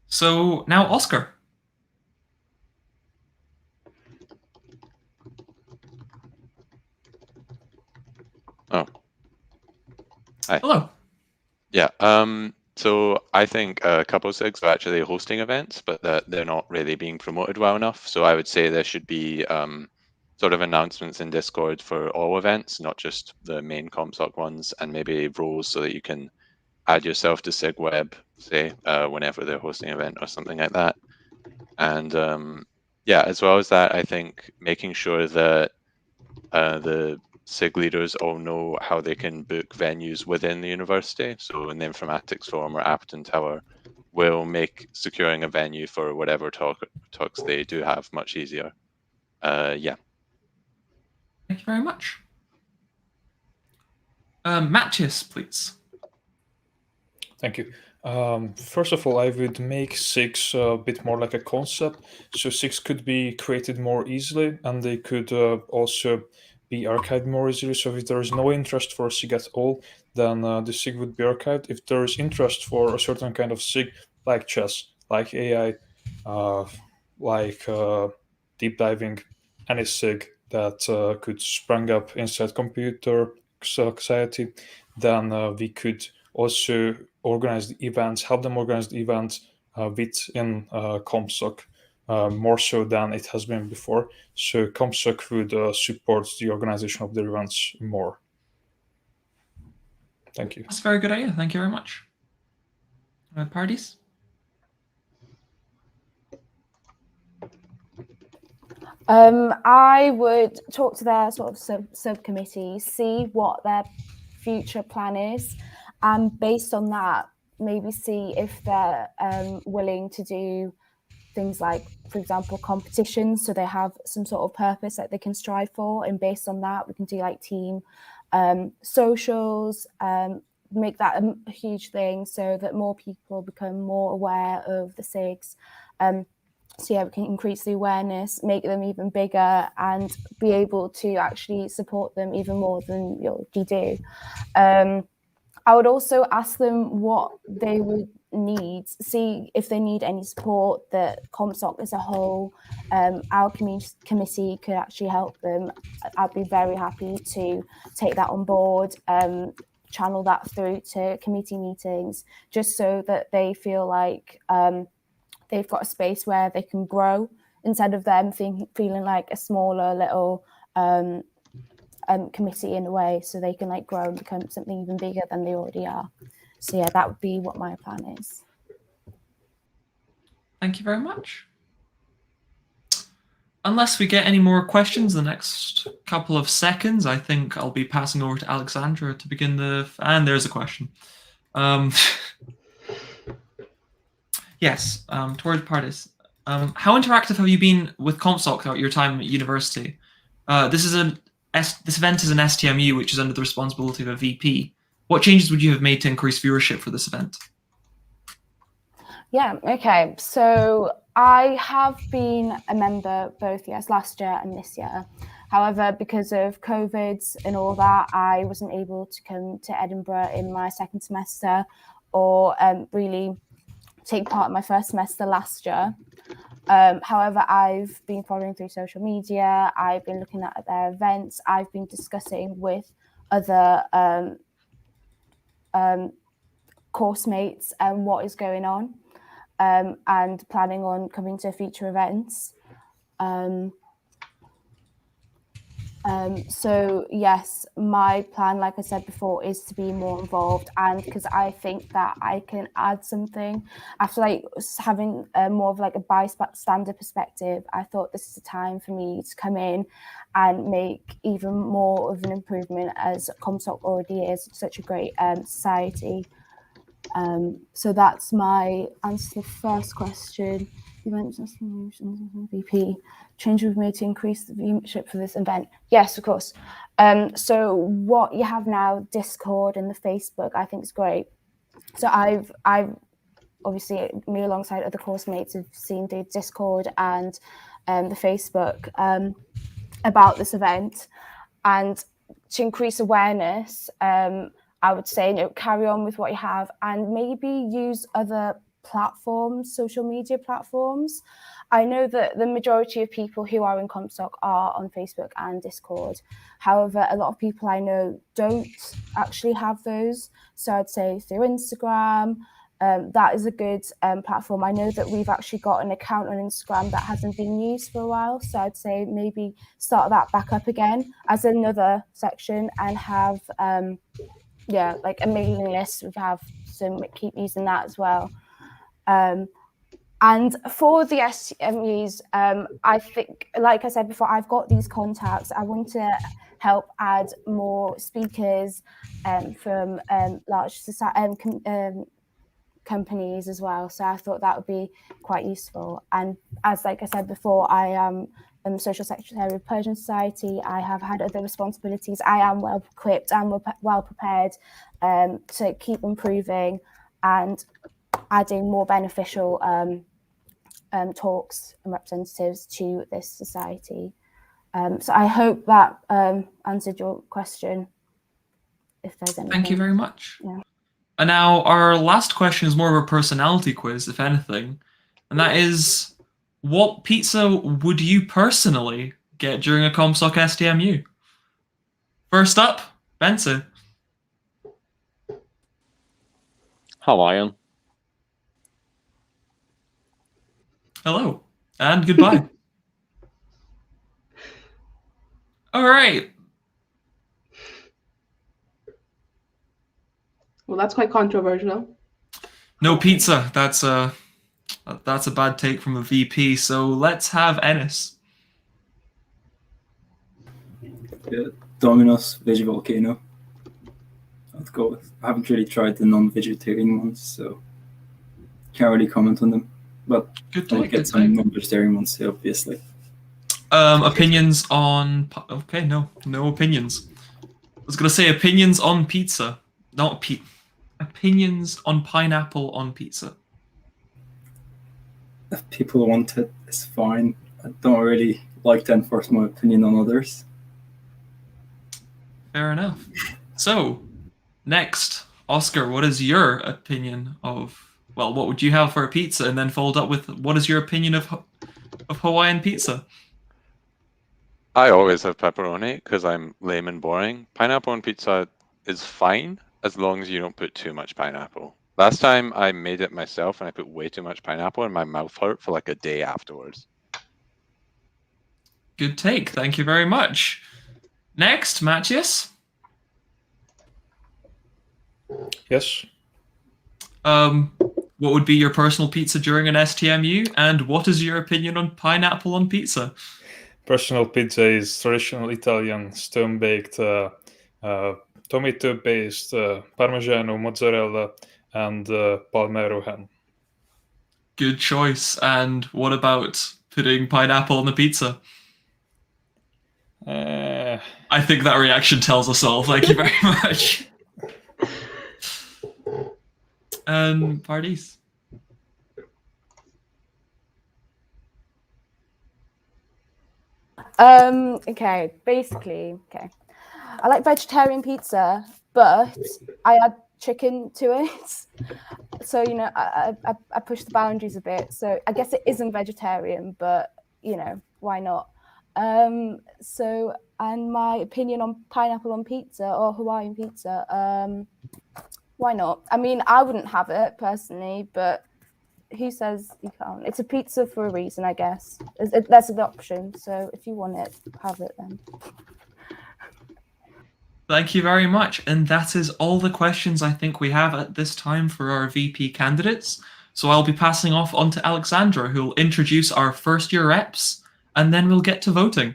So now Oscar. Oh. Hi. Hello. Yeah. So I think a couple of SIGs are actually hosting events, but they're not really being promoted well enough. So I would say there should be sort of announcements in Discord for all events, not just the main CompSoc ones, and maybe roles so that you can add yourself to SIGWeb, say, whenever they're hosting an event or something like that. And yeah, as well as that, I think making sure that the SIG leaders all know how they can book venues within the university. So in the informatics forum or Apton Tower will make securing a venue for whatever talks they do have much easier. Yeah. Thank you very much. Matthias, please. Thank you. First of all, I would make SIGs a bit more like a concept. So SIGs could be created more easily, and they could also be archived more easily. So if there is no interest for a SIG at all, then the SIG would be archived. If there is interest for a certain kind of SIG, like chess, like AI, like deep diving, any SIG that could spring up inside computer society, then we could also organize the events, help them organize the events within CompSoc, more so than it has been before. So CompSoc would support the organization of the events more. Thank you. That's a very good idea. Thank you very much. Parties? I would talk to their sort of subcommittee, see what their future plan is, and based on that, maybe see if they're willing to do things like, for example, competitions, so they have some sort of purpose that they can strive for, and based on that we can do like team socials, make that a huge thing so that more people become more aware of the SIGs. So yeah, we can increase the awareness, make them even bigger, and be able to actually support them even more than you already do. I would also ask them what they would need, see if they need any support, that CompSoc as a whole, our committee could actually help them. I'd be very happy to take that on board, channel that through to committee meetings, just so that they feel like they've got a space where they can grow, instead of them feeling like a smaller little committee in a way, so they can like grow and become something even bigger than they already are. So yeah, that would be what my plan is. Thank you very much. Unless we get any more questions in the next couple of seconds, I think I'll be passing over to Alexandra to begin and there's a question. Yes, towards parties. How interactive have you been with CompSoc throughout your time at university? This event is an STMU, which is under the responsibility of a VP. What changes would you have made to increase viewership for this event? Yeah, okay. So I have been a member both last year and this year. However, because of COVID and all that, I wasn't able to come to Edinburgh in my second semester, or really take part in my first semester last year. However, I've been following through social media, I've been looking at their events, I've been discussing with other course mates and what is going on, and planning on coming to future events. So yes, my plan, like I said before, is to be more involved, and because I think that I can add something after like having more of like a bystander perspective. I thought this is a time for me to come in and make even more of an improvement, as CompSoc already is such a great society. So that's my answer to the first question. Events VP change we've made to increase the viewership for this event. Yes, of course. So what you have now, Discord and the Facebook, I think is great. So I've obviously, me alongside other course mates have seen the Discord and the Facebook about this event, and to increase awareness, I would say, carry on with what you have and maybe use other platforms, social media platforms. I know that the majority of people who are in CompSoc are on Facebook and Discord. However, a lot of people I know don't actually have those. So I'd say through Instagram, that is a good platform. I know that we've actually got an account on Instagram that hasn't been used for a while. So I'd say maybe start that back up again as another section, and have like a mailing list. We have some, keep using that as well. And for the STMUs, I think, like I said before, I've got these contacts. I want to help add more speakers from large companies as well. So I thought that would be quite useful. And as like I said before, I am Social Secretary of Persian Society. I have had other responsibilities. I am well equipped and well prepared to keep improving and adding more beneficial talks and representatives to this society. So I hope that answered your question. If there's anything. Thank you very much. Yeah. And now our last question is more of a personality quiz, if anything, and that is, what pizza would you personally get during a CompSoc STMU? First up, Benson. Hawaiian. Hello, and goodbye. All right. Well, that's quite controversial. No pizza. That's a bad take from a VP. So let's have Ennis. Yeah, Domino's Veggie Volcano. I'd go with. I haven't really tried the non-vegetarian ones, so can't really comment on them. but Good I take. get Good some take. non-vegetarian ones too, obviously. Opinions on... Okay, no opinions. I was going to say opinions on pizza. Not opinions on pineapple on pizza. If people want it, it's fine. I don't really like to enforce my opinion on others. Fair enough. So, next, Oscar, what is your opinion of... Well, what would you have for a pizza? And then followed up with, what is your opinion of Hawaiian pizza? I always have pepperoni because I'm lame and boring. Pineapple on pizza is fine as long as you don't put too much pineapple. Last time I made it myself and I put way too much pineapple and my mouth hurt for like a day afterwards. Good take. Thank you very much. Next, Matthias. Yes. What would be your personal pizza during an STMU? And what is your opinion on pineapple on pizza? Personal pizza is traditional Italian stone-baked, tomato-based Parmigiano, mozzarella, and Palmero ham. Good choice. And what about putting pineapple on the pizza? I think that reaction tells us all. Thank you very much. Pardis. Okay, basically, I like vegetarian pizza, but I add chicken to it. So, you know, I push the boundaries a bit. So I guess it isn't vegetarian, but, you know, why not? So, and my opinion on pineapple on pizza or Hawaiian pizza, why not? I mean, I wouldn't have it personally, but who says you can't? It's a pizza for a reason, I guess. That's an option. So if you want it, have it then. Thank you very much. And that is all the questions I think we have at this time for our VP candidates. So I'll be passing off on to Alexandra, who will introduce our first year reps, and then we'll get to voting.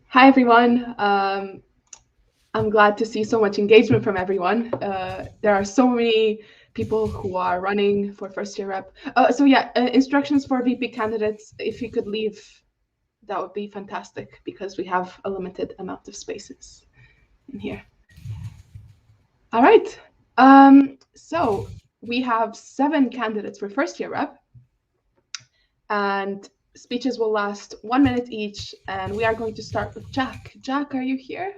Hi, everyone. I'm glad to see so much engagement from everyone. There are so many people who are running for first year rep. So yeah, instructions for VP candidates, if you could leave, that would be fantastic because we have a limited amount of spaces in here. All right. So we have 7 candidates for first year rep, and speeches will last 1 minute each, and we are going to start with Jack. Jack, are you here?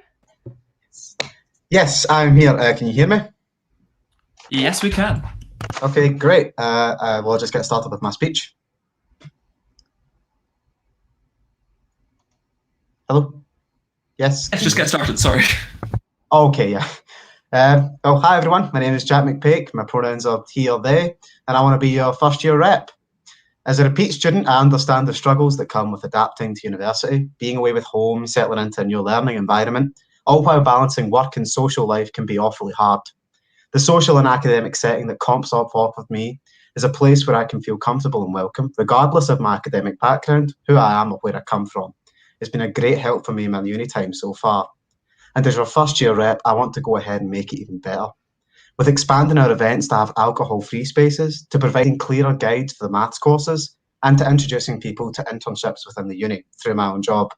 Yes, I'm here. Can you hear me? Yes, we can. Okay, great. We'll just get started with my speech. Hello? Yes? Let's just get started, sorry. Okay, yeah. Well, hi everyone. My name is Jack McPake. My pronouns are he or they, and I want to be your first year rep. As a repeat student, I understand the struggles that come with adapting to university, being away with home, settling into a new learning environment, all while balancing work and social life can be awfully hard. The social and academic setting that CompSoc offered me is a place where I can feel comfortable and welcome, regardless of my academic background, who I am or where I come from. It's been a great help for me in my uni time so far. And as your first year rep, I want to go ahead and make it even better. With expanding our events to have alcohol-free spaces, to providing clearer guides for the maths courses, and to introducing people to internships within the uni through my own job.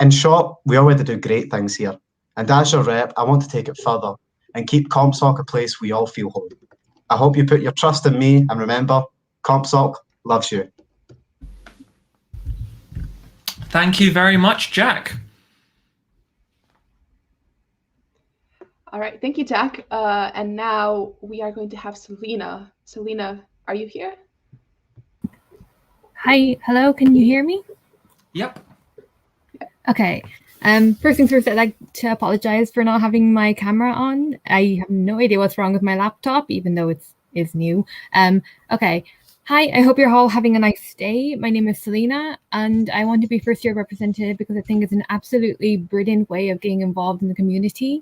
In short, we already do great things here. And as your rep, I want to take it further and keep CompSoc a place we all feel home. I hope you put your trust in me, and remember, CompSoc loves you. Thank you very much, Jack. All right, thank you, Jack. And now we are going to have Selena. Selena, are you here? Hi, hello, can you hear me? Yep. Okay. First things first, I'd like to apologize for not having my camera on. I have no idea what's wrong with my laptop, even though it is new. Okay. Hi, I hope you're all having a nice day. My name is Selena, and I want to be first year representative because I think it's an absolutely brilliant way of getting involved in the community.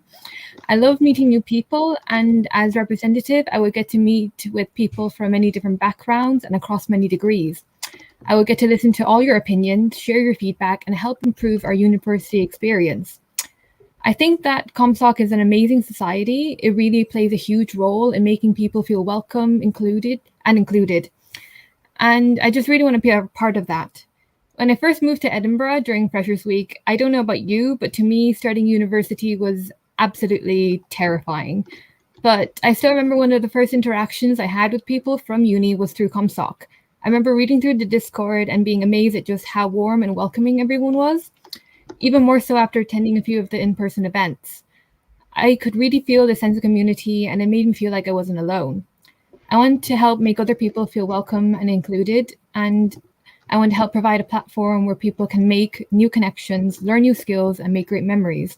I love meeting new people, and as representative, I would get to meet with people from many different backgrounds and across many degrees. I will get to listen to all your opinions, share your feedback, and help improve our university experience. I think that CompSoc is an amazing society. It really plays a huge role in making people feel welcome, included. And I just really want to be a part of that. When I first moved to Edinburgh during Freshers Week, I don't know about you, but to me, starting university was absolutely terrifying. But I still remember one of the first interactions I had with people from uni was through CompSoc. I remember reading through the Discord and being amazed at just how warm and welcoming everyone was, even more so after attending a few of the in-person events. I could really feel the sense of community, and it made me feel like I wasn't alone. I want to help make other people feel welcome and included, and I want to help provide a platform where people can make new connections, learn new skills, and make great memories.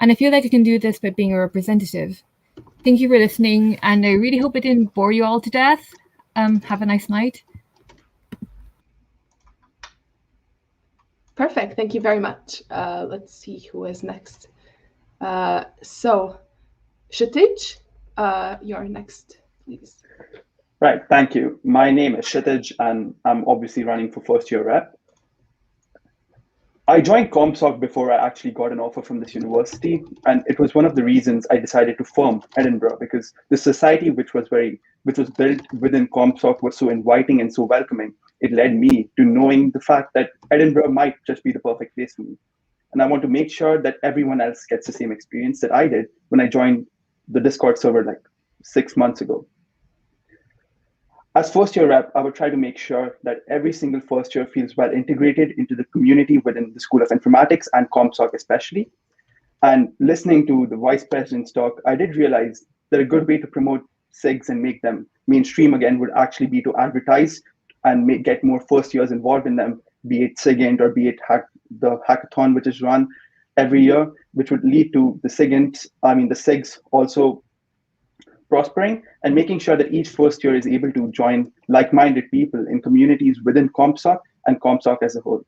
And I feel like I can do this by being a representative. Thank you for listening, and I really hope I didn't bore you all to death. Have a nice night. Perfect. Thank you very much. Let's see who is next. So, Kshitij, you're next, please. Right. Thank you. My name is Kshitij, and I'm obviously running for first year rep. I joined CompSoc before I actually got an offer from this university, and it was one of the reasons I decided to form Edinburgh, because the society which was built within CompSoc was so inviting and so welcoming. It led me to knowing the fact that Edinburgh might just be the perfect place for me. And I want to make sure that everyone else gets the same experience that I did when I joined the Discord server like 6 months ago. As first year rep, I would try to make sure that every single first year feels well integrated into the community within the School of Informatics and CompSoc especially. And listening to the vice president's talk, I did realize that a good way to promote SIGs and make them mainstream again would actually be to advertise and get more first years involved in them, be it SIGINT or be it the hackathon, which is run every year, which would lead to the SIGs also prospering, and making sure that each first year is able to join like-minded people in communities within CompSoc and CompSoc as a whole.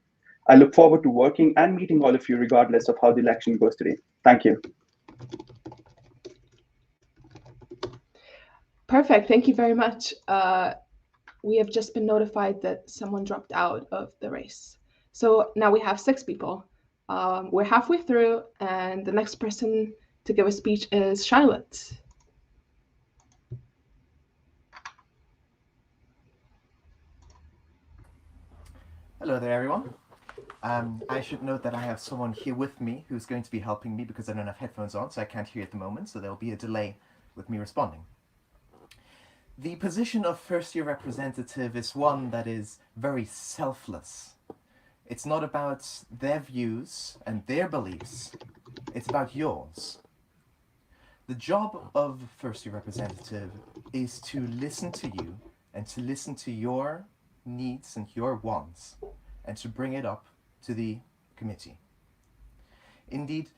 I look forward to working and meeting all of you regardless of how the election goes today. Thank you. Perfect. Thank you very much. We have just been notified that someone dropped out of the race. So now we have 6 people. We're halfway through, and the next person to give a speech is Charlotte. Hello there, everyone. I should note that I have someone here with me who's going to be helping me because I don't have headphones on, so I can't hear at the moment, so there'll be a delay with me responding. The position of first-year representative is one that is very selfless. It's not about their views and their beliefs, it's about yours. The job of first-year representative is to listen to you and to listen to your needs and your wants, and to bring it up to the committee. Indeed,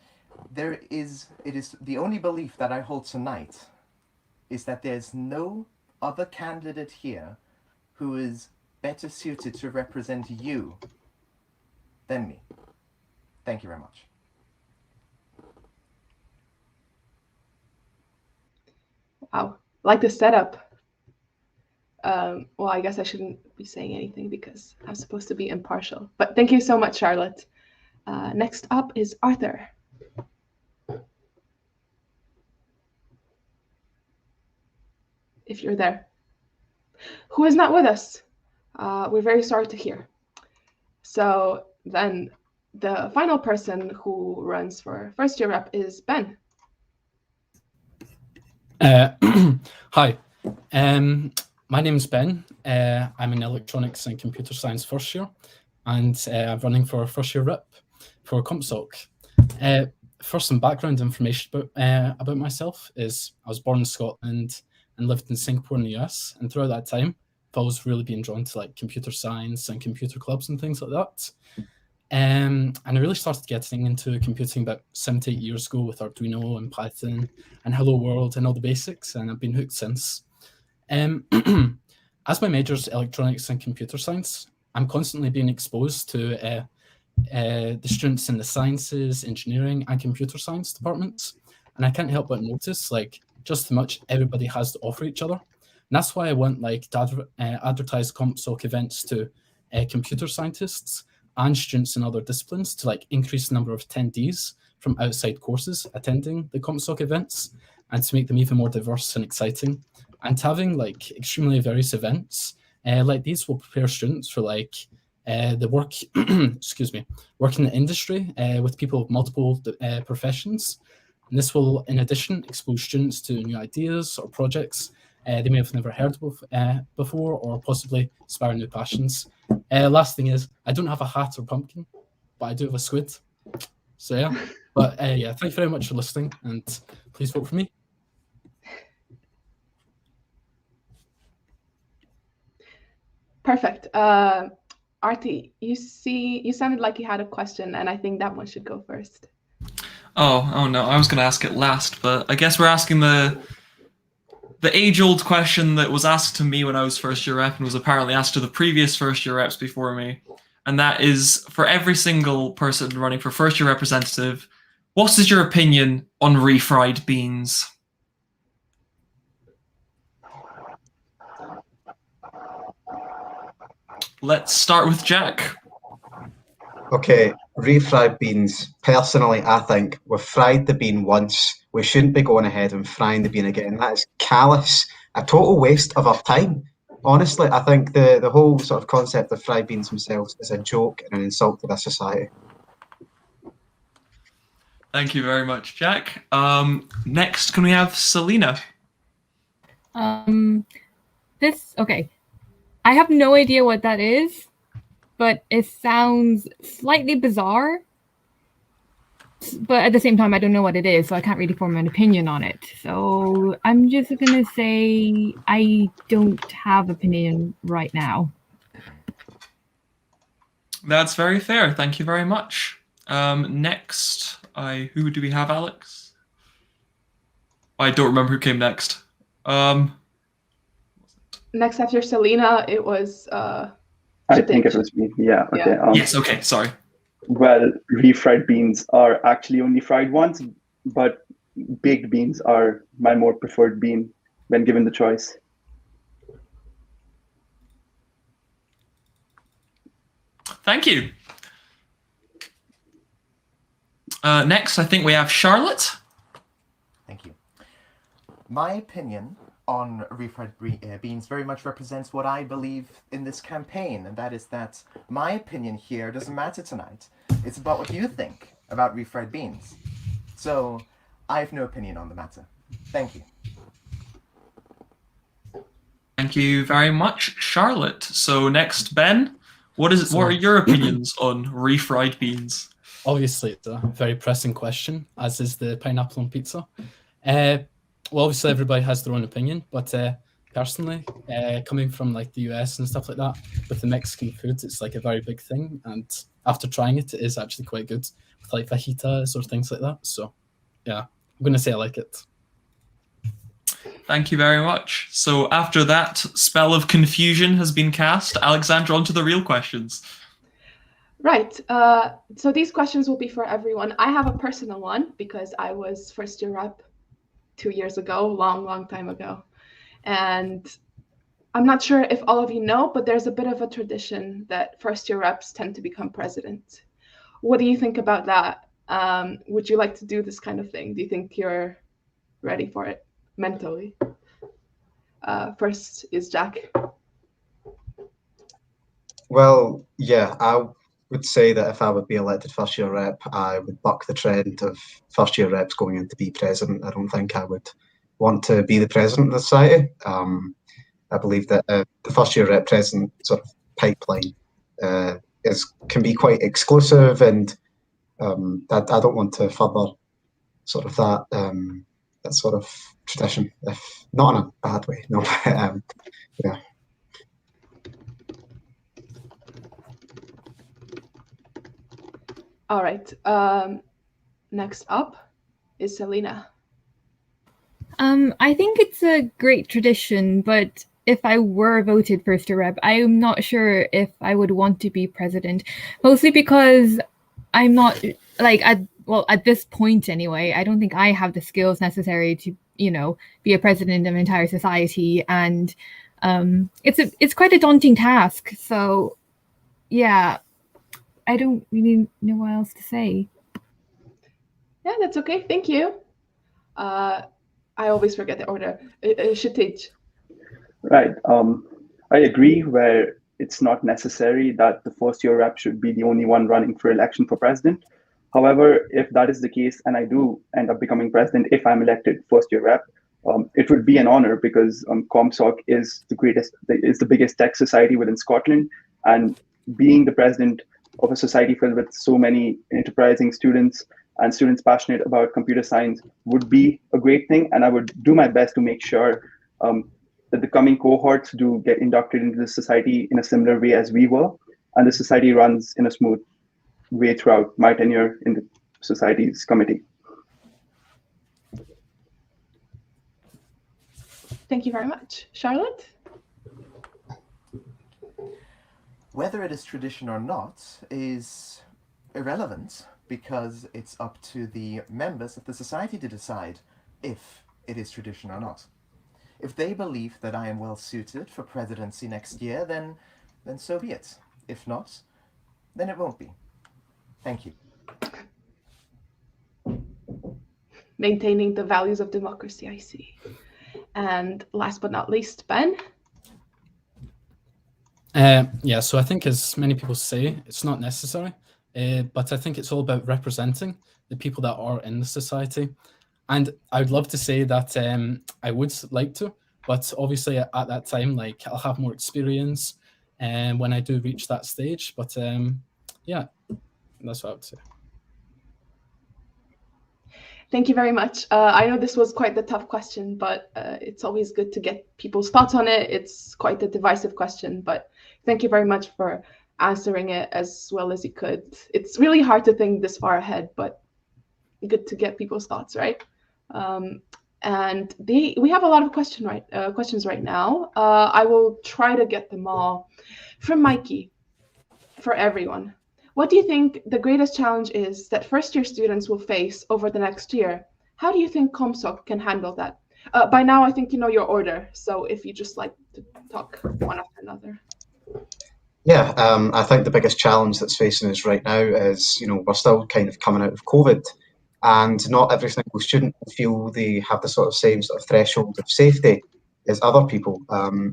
it is the only belief that I hold tonight is that there's no other candidate here who is better suited to represent you than me. Thank you very much. Wow, like the setup. Well, I guess I shouldn't be saying anything because I'm supposed to be impartial. But thank you so much, Charlotte. Next up is Arthur. If you're there. Who is not with us? We're very sorry to hear. So then the final person who runs for first year rep is Ben. Hi. My name's Ben. I'm in electronics and computer science first year, and I'm running for first year rep for CompSoc. First, some background information about myself is I was born in Scotland and lived in Singapore in the US, and throughout that time, I've always really been drawn to like computer science and computer clubs and things like that. And I really started getting into computing about 7 to 8 years ago with Arduino and Python and Hello World and all the basics, and I've been hooked since. As my major is electronics and computer science, I'm constantly being exposed to the students in the sciences, engineering, and computer science departments, and I can't help but notice like just how much everybody has to offer each other. And that's why I want like to advertise CompSoc events to computer scientists and students in other disciplines to like increase the number of attendees, from outside courses attending the CompSoc events, and to make them even more diverse and exciting. And having like extremely various events like these will prepare students for like the work, excuse me, work in the industry with people of multiple professions. And this will, in addition, expose students to new ideas or projects they may have never heard of before, or possibly inspire new passions. Last thing is, I don't have a hat or pumpkin, but I do have a squid. So yeah, but yeah, thank you very much for listening, and please vote for me. Perfect. Artie, you sounded like you had a question, and I think that one should go first. Oh no, I was going to ask it last, but I guess we're asking the age-old question that was asked to me when I was first-year rep and was apparently asked to the previous first-year reps before me. And that is, for every single person running for first-year representative, what is your opinion on refried beans? Let's start with Jack. Okay, refried beans. Personally, I think we've fried the bean once. We shouldn't be going ahead and frying the bean again. That is callous, a total waste of our time. Honestly, I think the whole sort of concept of fried beans themselves is a joke and an insult to this society. Thank you very much, Jack. Next, can we have Selena? Okay. I have no idea what that is, but it sounds slightly bizarre. But at the same time, I don't know what it is, so I can't really form an opinion on it. So I'm just going to say I don't have opinion right now. That's very fair. Thank you very much. Next, who do we have, Alex? I don't remember who came next. Next after Selena, it was. I think it was me. Yeah. Okay. Yeah. Yes. Okay. Sorry. Well, refried beans are actually only fried ones, but baked beans are my more preferred bean when given the choice. Thank you. Next, I think we have Charlotte. Thank you. My opinion on refried beans very much represents what I believe in this campaign, and that is that my opinion here doesn't matter tonight. It's about what you think about refried beans. So I have no opinion on the matter. Thank you. Thank you very much, Charlotte. So next, Ben, what are your opinions on refried beans? Obviously, it's a very pressing question, as is the pineapple on pizza. Well, obviously, everybody has their own opinion, but personally, coming from like the US and stuff like that, with the Mexican food, it's like a very big thing. And after trying it, it is actually quite good with like fajitas or things like that. So, yeah, I'm going to say I like it. Thank you very much. So after that spell of confusion has been cast, Alexandra, on to the real questions. Right. So these questions will be for everyone. I have a personal one because I was first-year rep 2 years ago, long time ago. And I'm not sure if all of you know, but there's a bit of a tradition that first-year reps tend to become president. What do you think about that? Would you like to do this kind of thing? Do you think you're ready for it mentally? First is Jack. Well, yeah, I would say that if I would be elected first-year rep, I would buck the trend of first-year reps going in to be president. I don't think I would want to be the president of the society. I believe that the first-year rep president sort of pipeline can be quite exclusive, and I don't want to further sort of that sort of tradition, if not in a bad way. No, yeah. All right. Next up is Selena. I think it's a great tradition, but if I were voted first-year rep, I'm not sure if I would want to be president, mostly because I'm not at this point anyway, I don't think I have the skills necessary to, be a president of an entire society, and it's quite a daunting task. So, yeah, I don't really know what else to say. Yeah, that's okay. Thank you. I always forget the order. Kshitij. Right. I agree where it's not necessary that the first year rep should be the only one running for election for president. However, if that is the case and I do end up becoming president if I'm elected first year rep, it would be an honor because CompSoc is the biggest tech society within Scotland, and being the president of a society filled with so many enterprising students and students passionate about computer science would be a great thing. And I would do my best to make sure that the coming cohorts do get inducted into the society in a similar way as we were, and the society runs in a smooth way throughout my tenure in the society's committee. Thank you very much. Charlotte? Whether it is tradition or not is irrelevant because it's up to the members of the society to decide if it is tradition or not. If they believe that I am well suited for presidency next year, then so be it. If not, then it won't be. Thank you. Maintaining the values of democracy, I see. And last but not least, Ben? Yeah, so I think as many people say, it's not necessary, but I think it's all about representing the people that are in the society. And I would love to say that I would like to, but obviously at that time, like I'll have more experience when I do reach that stage. But yeah, that's what I would say. Thank you very much. I know this was quite the tough question, but it's always good to get people's thoughts on it. It's quite a divisive question, but thank you very much for answering it as well as you could. It's really hard to think this far ahead, but good to get people's thoughts, right? And we have a lot of questions right now. I will try to get them all. From Mikey, for everyone. What do you think the greatest challenge is that first-year students will face over the next year? How do you think CompSoc can handle that? By now, I think you know your order, so if you just like to talk one after another. Yeah, I think the biggest challenge that's facing us right now is, we're still kind of coming out of COVID, and not every single student will feel they have the same sort of threshold of safety as other people.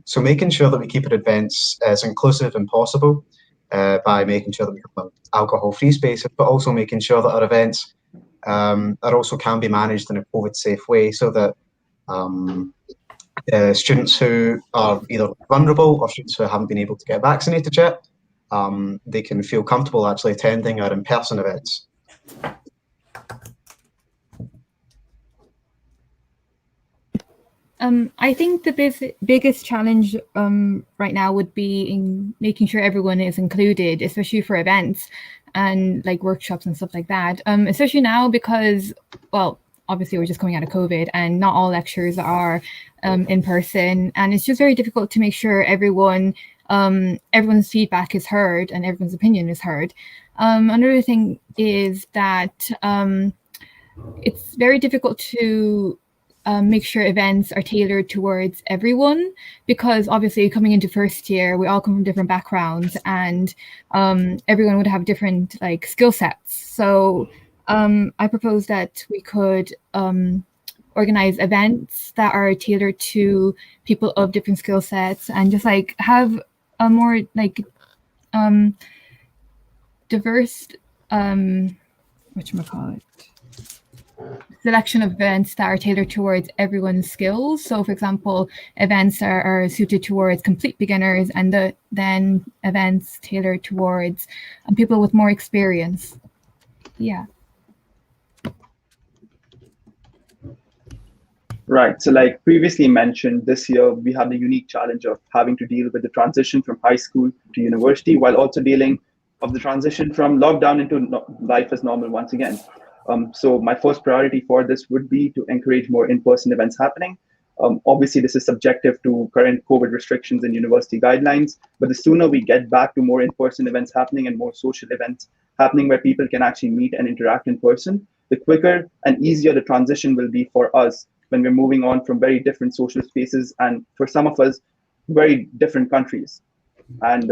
So making sure that we keep our events as inclusive as possible, by making sure that we have alcohol-free spaces, but also making sure that our events also can be managed in a COVID-safe way, so that students who are either vulnerable or students who haven't been able to get vaccinated yet, they can feel comfortable actually attending our in-person events. I think the biggest challenge right now would be in making sure everyone is included, especially for events and like workshops and stuff like that. Especially now because, well, obviously we're just coming out of COVID and not all lectures are in person, and it's just very difficult to make sure everyone's feedback is heard and everyone's opinion is heard. Another thing is that it's very difficult to make sure events are tailored towards everyone, because obviously coming into first year, we all come from different backgrounds, and everyone would have different like skill sets. So I propose that we could organize events that are tailored to people of different skill sets, and just like have a more like diverse whatchamacallit, selection of events that are tailored towards everyone's skills. So for example, events are suited towards complete beginners, and then events tailored towards people with more experience. Yeah. Right. So like previously mentioned, this year we have the unique challenge of having to deal with the transition from high school to university, while also dealing with the transition from lockdown into life as normal once again. So my first priority for this would be to encourage more in-person events happening. Obviously, this is subjective to current COVID restrictions and university guidelines, but the sooner we get back to more in-person events happening and more social events happening where people can actually meet and interact in person, the quicker and easier the transition will be for us when we're moving on from very different social spaces, and for some of us, very different countries. And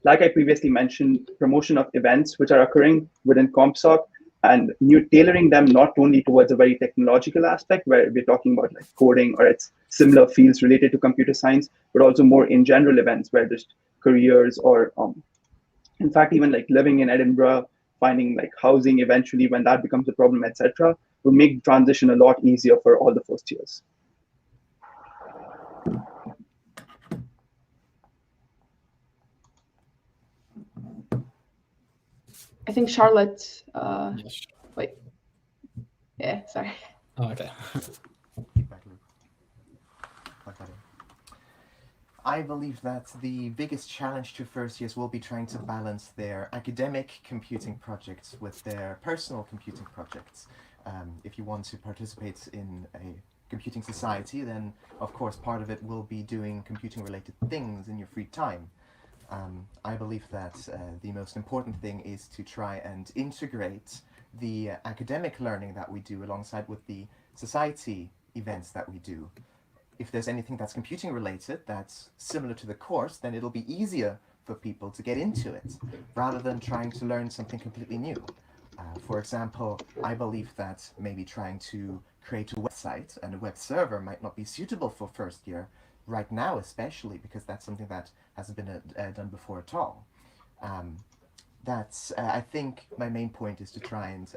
like I previously mentioned, promotion of events which are occurring within CompSoc and tailoring them not only towards a very technological aspect where we're talking about like coding or it's similar fields related to computer science, but also more in general events where there's careers or in fact even like living in Edinburgh, finding like housing eventually when that becomes a problem, etc., will make the transition a lot easier for all the first years. I think Charlotte, Yes. wait, yeah, sorry. Oh, okay. Feedback loop. Plug that in. I believe that the biggest challenge to first years will be trying to balance their academic computing projects with their personal computing projects. If you want to participate in a computing society, then of course part of it will be doing computing related things in your free time. I believe that the most important thing is to try and integrate the academic learning that we do alongside with the society events that we do. If there's anything that's computing related that's similar to the course, then it'll be easier for people to get into it rather than trying to learn something completely new. For example, I believe that maybe trying to create a website and a web server might not be suitable for first year right now, especially because that's something that hasn't been done before at all. I think my main point is to try and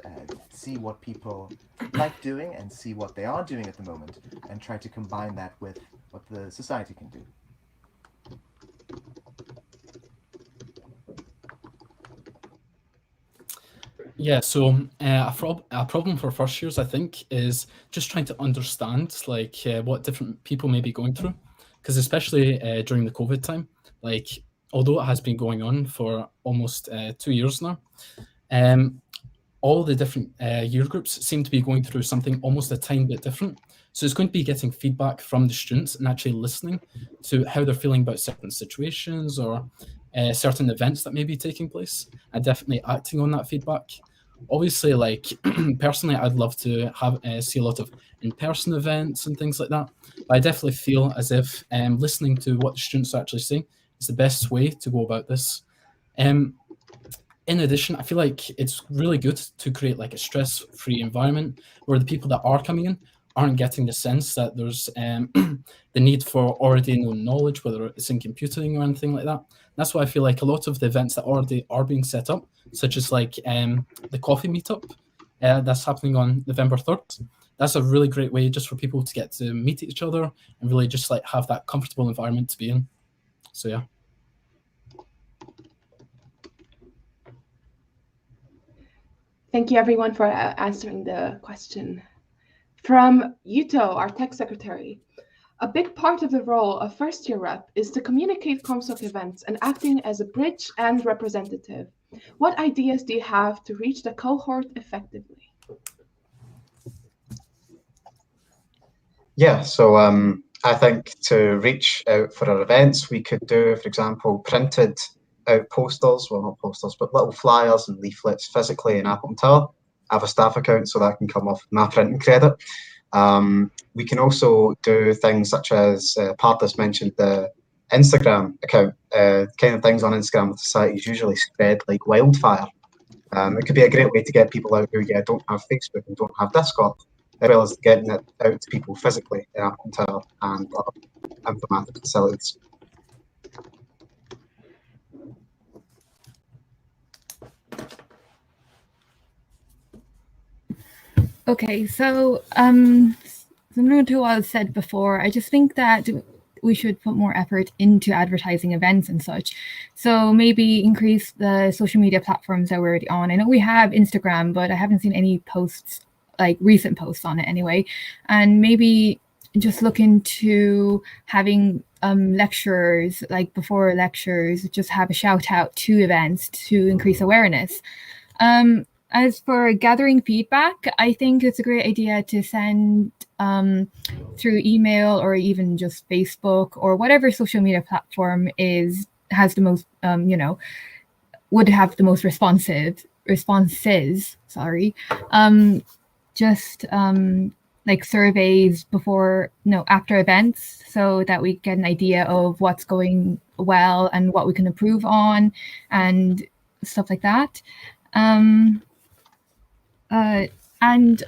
see what people like doing and see what they are doing at the moment and try to combine that with what the society can do. Yeah, so a problem for first years, I think, is just trying to understand like what different people may be going through, because especially during the COVID time, like although it has been going on for almost 2 years now, all the different year groups seem to be going through something almost a tiny bit different. So it's going to be getting feedback from the students and actually listening to how they're feeling about certain situations or certain events that may be taking place, and definitely acting on that feedback. Obviously, like personally, I'd love to have see a lot of in-person events and things like that. But I definitely feel as if listening to what the students are actually saying is the best way to go about this. In addition, I feel like it's really good to create like a stress-free environment where the people that are coming in aren't getting the sense that there's the need for already known knowledge, whether it's in computing or anything like that. That's why I feel like a lot of the events that already are being set up, such as like the coffee meetup that's happening on November 3rd, that's a really great way just for people to get to meet each other and really just like have that comfortable environment to be in. So yeah. Thank you everyone for answering the question. From Yuto, our tech secretary, a big part of the role of first year rep is to communicate CompSoc events and acting as a bridge and representative. What ideas do you have to reach the cohort effectively? Yeah, so I think to reach out for our events, we could do, for example, printed out posters, well not posters, but little flyers and leaflets physically in Appleton Tower. I have a staff account, so that can come off my printing credit. We can also do things such as, Pardis mentioned the Instagram account, kind of things on Instagram with societies usually spread like wildfire. It could be a great way to get people out who don't have Facebook and don't have Discord, as well as getting it out to people physically in Appleton Tower and other informatics facilities. Okay, so similar to what I said before, I just think that we should put more effort into advertising events and such. So maybe increase the social media platforms that we're already on. I know we have Instagram, but I haven't seen any posts, like recent posts on it anyway. And maybe just look into having lecturers, like before lectures, just have a shout out to events to increase awareness. As for gathering feedback, I think it's a great idea to send through email or even just Facebook or whatever social media platform has the most, would have the most responses. Sorry, like surveys after events, so that we get an idea of what's going well and what we can improve on and stuff like that. I'm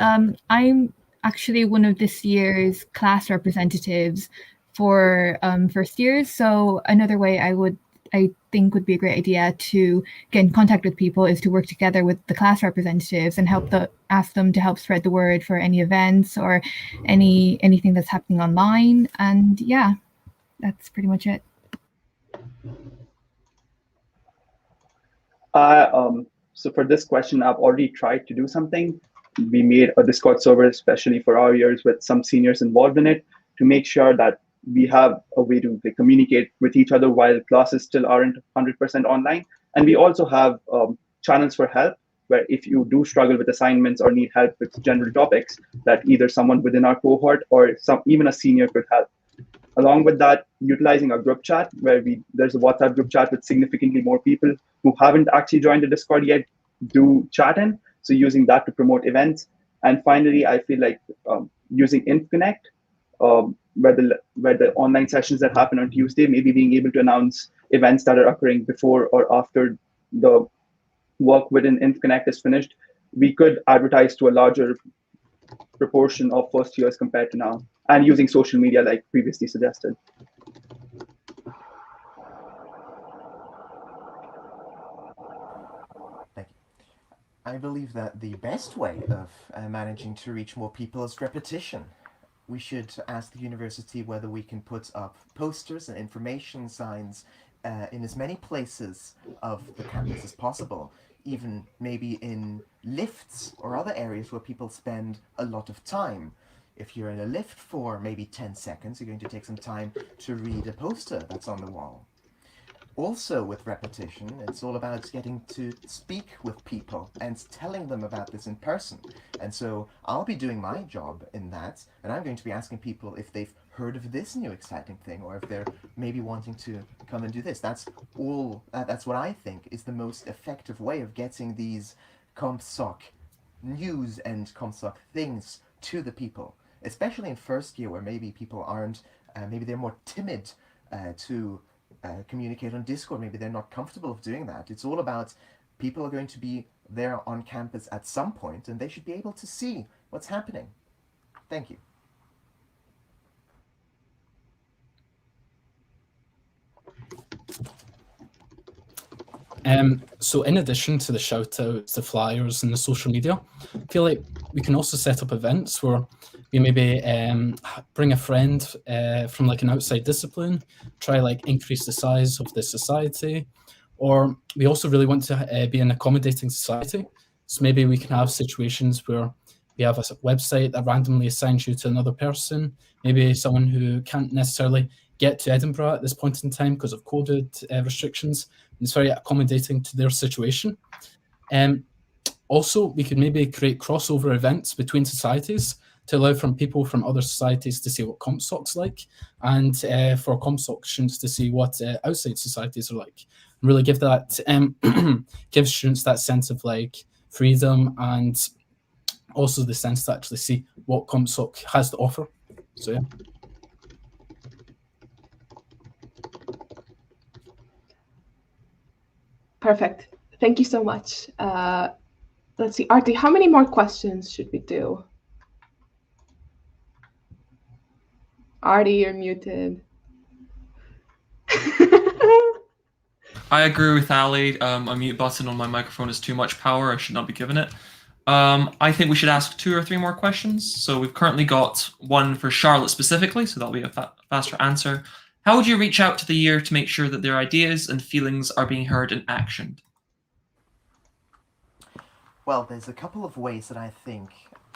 actually one of this year's class representatives for first years. So another way I think would be a great idea to get in contact with people is to work together with the class representatives and ask them to help spread the word for any events or anything that's happening online. And yeah, that's pretty much it. So for this question, I've already tried to do something. We made a Discord server especially for our years with some seniors involved in it to make sure that we have a way to communicate with each other while classes still aren't 100% online. And we also have channels for help, where if you do struggle with assignments or need help with general topics, that either someone within our cohort or even a senior could help. Along with that, utilizing a group chat where there's a WhatsApp group chat with significantly more people who haven't actually joined the Discord yet do chat in. So using that to promote events. And finally, I feel like using InfConnect, where the online sessions that happen on Tuesday, maybe being able to announce events that are occurring before or after the work within InfConnect is finished, we could advertise to a larger proportion of first years compared to now, and using social media like previously suggested. Thank you. I believe that the best way of managing to reach more people is repetition. We should ask the university whether we can put up posters and information signs in as many places of the campus as possible, even maybe in lifts or other areas where people spend a lot of time. If you're in a lift for maybe 10 seconds, you're going to take some time to read a poster that's on the wall. Also, with repetition, it's all about getting to speak with people and telling them about this in person. And so I'll be doing my job in that, and I'm going to be asking people if they've heard of this new exciting thing, or if they're maybe wanting to come and do this. That's what I think is the most effective way of getting these CompSoc news and CompSoc things to the people, especially in first year where maybe people aren't, maybe they're more timid to communicate on Discord. Maybe they're not comfortable of doing that. It's all about people are going to be there on campus at some point, and they should be able to see what's happening. Thank you. So in addition to the shout outs, the flyers and the social media, I feel like we can also set up events where we maybe bring a friend from like an outside discipline, try like increase the size of the society, or we also really want to be an accommodating society. So maybe we can have situations where we have a website that randomly assigns you to another person, maybe someone who can't necessarily get to Edinburgh at this point in time because of COVID restrictions. It's very accommodating to their situation. Also, we could maybe create crossover events between societies to allow people from other societies to see what CompSoc's like, and for CompSoc students to see what outside societies are like. And really give that give students that sense of like freedom, and also the sense to actually see what CompSoc has to offer. So yeah. Perfect. Thank you so much. Let's see, Artie, how many more questions should we do? Artie, you're muted. I agree with Ali. A mute button on my microphone is too much power. I should not be given it. I think we should ask 2 or 3 more questions. So we've currently got one for Charlotte specifically, so that'll be a faster answer. How would you reach out to the year to make sure that their ideas and feelings are being heard and actioned? Well, there's a couple of ways that I think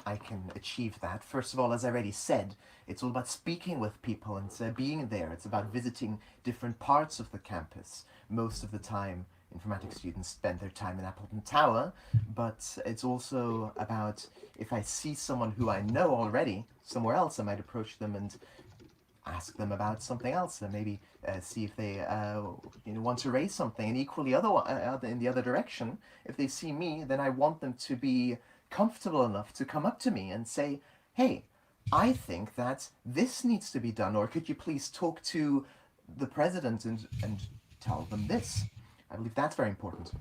I can achieve that. First of all, as I already said, it's all about speaking with people and being there. It's about visiting different parts of the campus. Most of the time, informatics students spend their time in Appleton Tower, but it's also about if I see someone who I know already somewhere else, I might approach them and ask them about something else, and maybe see if they want to raise something. And equally, in the other direction, if they see me, then I want them to be comfortable enough to come up to me and say, "Hey, I think that this needs to be done," or "Could you please talk to the president and tell them this?" I believe that's very important.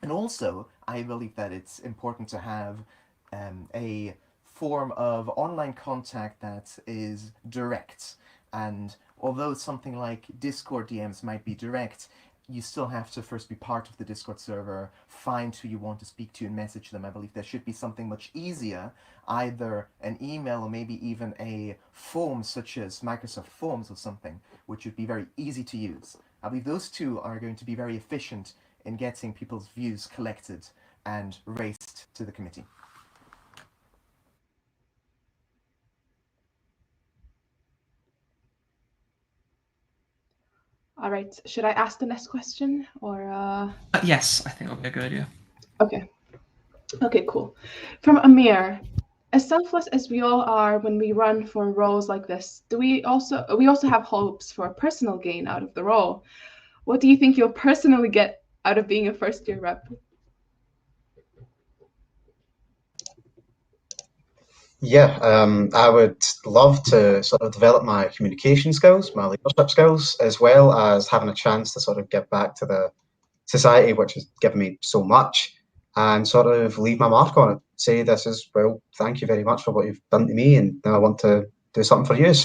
And also, I believe that it's important to have a form of online contact that is direct. And although something like Discord DMs might be direct, you still have to first be part of the Discord server, find who you want to speak to and message them. I believe there should be something much easier, either an email or maybe even a form such as Microsoft Forms or something, which would be very easy to use. I believe those two are going to be very efficient in getting people's views collected and raised to the committee. All right, should I ask the next question or? Yes, I think that'll be a good idea. Okay. Okay, cool. From Amir, as selfless as we all are when we run for roles like this, we also have hopes for personal gain out of the role. What do you think you'll personally get out of being a first-year rep? Yeah, I would love to sort of develop my communication skills, my leadership skills, as well as having a chance to sort of give back to the society, which has given me so much, and sort of leave my mark on it. Say this is, well, thank you very much for what you've done to me, and now I want to do something for you.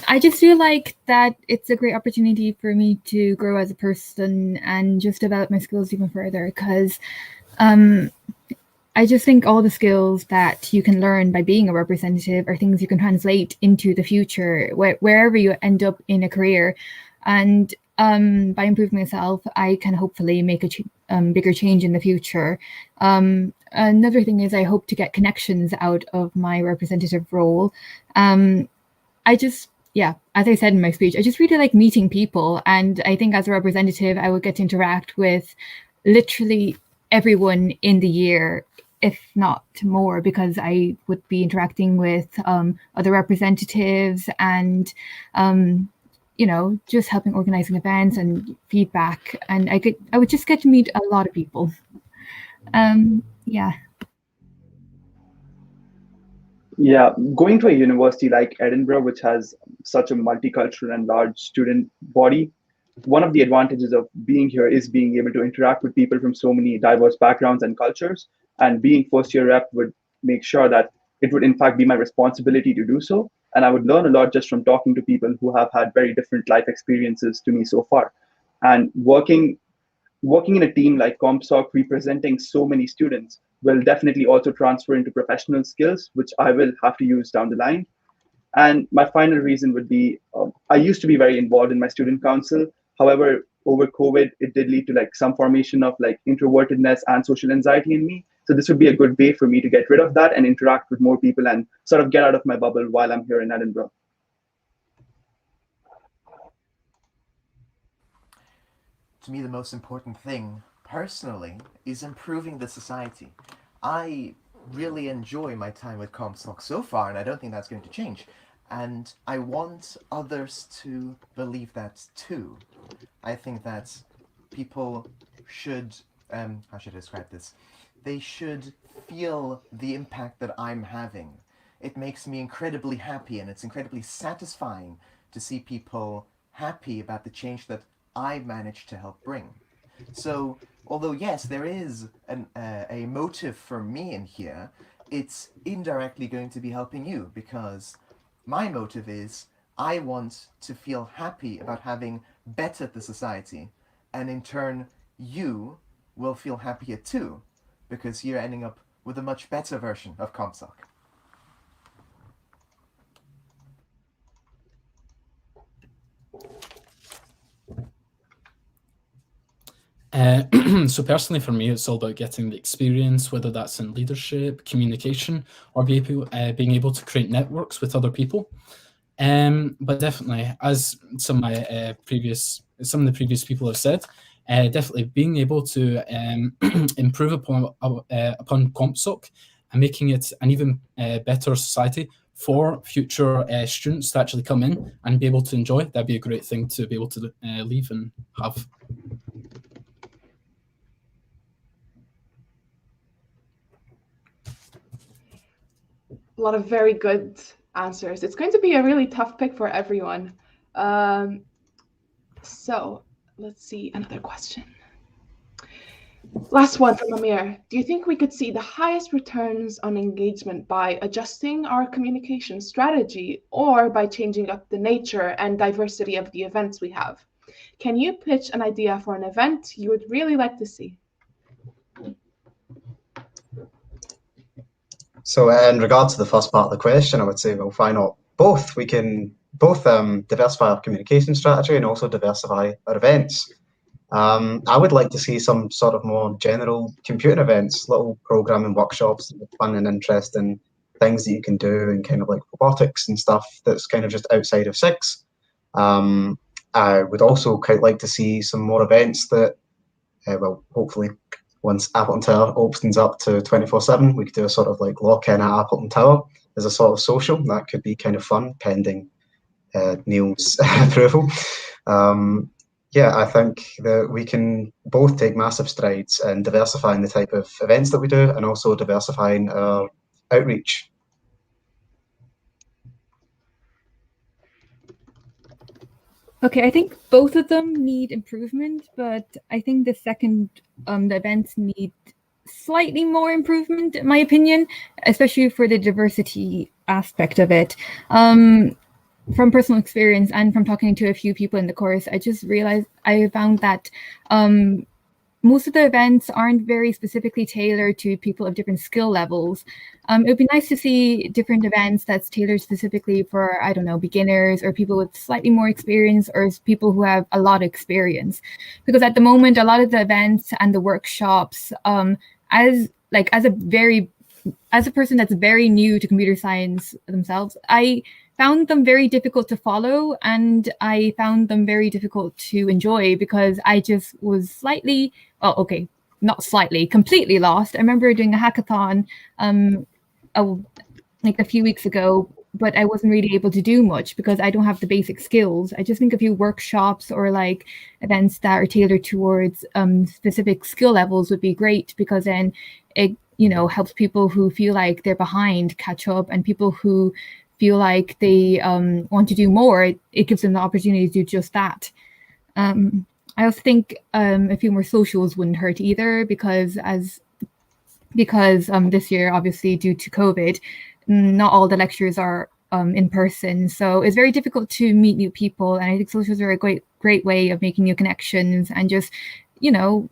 I just feel like that it's a great opportunity for me to grow as a person and just develop my skills even further, because I just think all the skills that you can learn by being a representative are things you can translate into the future, wherever you end up in a career. And by improving myself, I can hopefully make a bigger change in the future. Another thing is I hope to get connections out of my representative role. Yeah, as I said in my speech, I just really like meeting people. And I think as a representative, I would get to interact with literally everyone in the year, if not more, because I would be interacting with other representatives and, you know, just helping organizing events and feedback. And I would just get to meet a lot of people. Yeah. Yeah, going to a university like Edinburgh, which has such a multicultural and large student body, one of the advantages of being here is being able to interact with people from so many diverse backgrounds and cultures. And being first-year rep would make sure that it would in fact be my responsibility to do so. And I would learn a lot just from talking to people who have had very different life experiences to me so far. And working in a team like CompSoc, representing so many students, will definitely also transfer into professional skills, which I will have to use down the line. And my final reason would be, I used to be very involved in my student council. However, over COVID, it did lead to like some formation of like introvertedness and social anxiety in me. So this would be a good way for me to get rid of that and interact with more people and sort of get out of my bubble while I'm here in Edinburgh. To me, the most important thing, personally, is improving the society. I really enjoy my time with CompSoc so far, and I don't think that's going to change. And I want others to believe that too. I think that people should, how should I describe this? They should feel the impact that I'm having. It makes me incredibly happy, and it's incredibly satisfying to see people happy about the change that I managed to help bring. So, although yes, there is a motive for me in here, it's indirectly going to be helping you, because my motive is I want to feel happy about having bettered the society, and in turn, you will feel happier too, because you're ending up with a much better version of CompSoc. So personally for me, it's all about getting the experience, whether that's in leadership, communication, or being able to create networks with other people. But definitely, as some of the previous people have said, definitely being able to improve upon CompSoc and making it an even better society for future students to actually come in and be able to enjoy. That'd be a great thing to be able to leave and have. A lot of very good answers. It's going to be a really tough pick for everyone. So let's see, another question. Last one from Amir. Do you think we could see the highest returns on engagement by adjusting our communication strategy or by changing up the nature and diversity of the events we have? Can you pitch an idea for an event you would really like to see? So in regard to the first part of the question, I would say, well, why not both? We can both diversify our communication strategy and also diversify our events. I would like to see some sort of more general computing events, little programming workshops, fun and interesting things that you can do, and kind of like robotics and stuff that's kind of just outside of SIGs. I would also quite like to see some more events that, well, hopefully once Appleton Tower opens up to 24/7, we could do a sort of like lock-in at Appleton Tower as a sort of social. That could be kind of fun, pending Neil's approval. Yeah, I think that we can both take massive strides in diversifying the type of events that we do and also diversifying our outreach. Okay, I think both of them need improvement, but I think the second, the events need slightly more improvement, in my opinion, especially for the diversity aspect of it. From personal experience and from talking to a few people in the course, I just realized I found that most of the events aren't very specifically tailored to people of different skill levels. It would be nice to see different events that's tailored specifically for, I don't know, beginners or people with slightly more experience or people who have a lot of experience. Because at the moment, a lot of the events and the workshops, as a person that's very new to computer science themselves, I found them very difficult to follow, and I found them very difficult to enjoy because I just was slightly, well, okay, not slightly, completely lost. I remember doing a hackathon like a few weeks ago, but I wasn't really able to do much because I don't have the basic skills. I just think a few workshops or like events that are tailored towards specific skill levels would be great, because then it, you know, helps people who feel like they're behind catch up, and people who feel like they want to do more, it gives them the opportunity to do just that. I also think a few more socials wouldn't hurt either, because this year, obviously due to COVID, not all the lectures are in person, so it's very difficult to meet new people, and I think socials are a great way of making new connections and just, you know,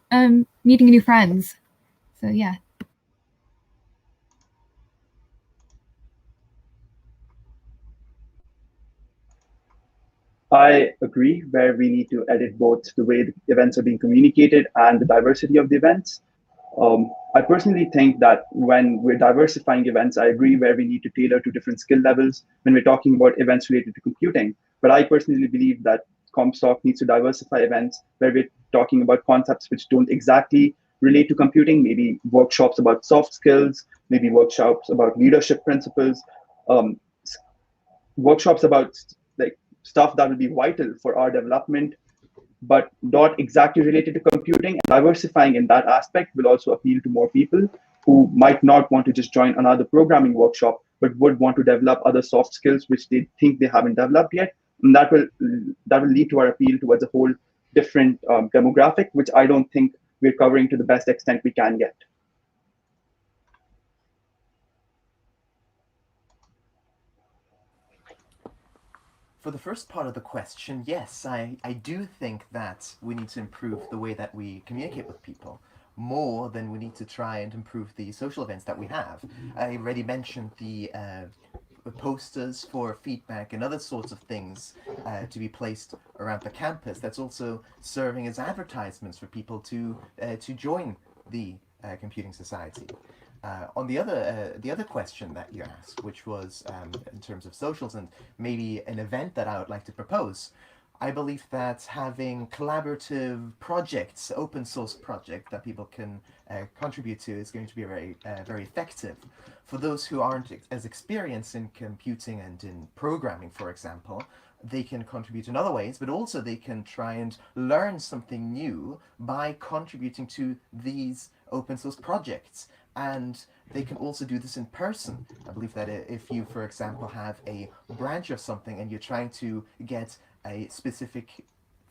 meeting new friends. So yeah. I agree, where we need to edit both the way the events are being communicated and the diversity of the events. I personally think that when we're diversifying events, I agree where we need to tailor to different skill levels when we're talking about events related to computing. But I personally believe that CompSoc needs to diversify events where we're talking about concepts which don't exactly relate to computing, maybe workshops about soft skills, maybe workshops about leadership principles, workshops about like stuff that will be vital for our development, but not exactly related to computing. And diversifying in that aspect will also appeal to more people who might not want to just join another programming workshop, but would want to develop other soft skills which they think they haven't developed yet. And that will lead to our appeal towards a whole different demographic, which I don't think we're covering to the best extent we can yet. For the first part of the question, yes, I do think that we need to improve the way that we communicate with people more than we need to try and improve the social events that we have. I already mentioned the posters for feedback and other sorts of things to be placed around the campus. That's also serving as advertisements for people to join the computing society. On the other question that you asked, which was in terms of socials and maybe an event that I would like to propose, I believe that having collaborative projects, open source project that people can contribute to is going to be very effective. For those who aren't as experienced in computing and in programming, for example, they can contribute in other ways, but also they can try and learn something new by contributing to these open source projects. And they can also do this in person. I believe that if you, for example, have a branch of something and you're trying to get a specific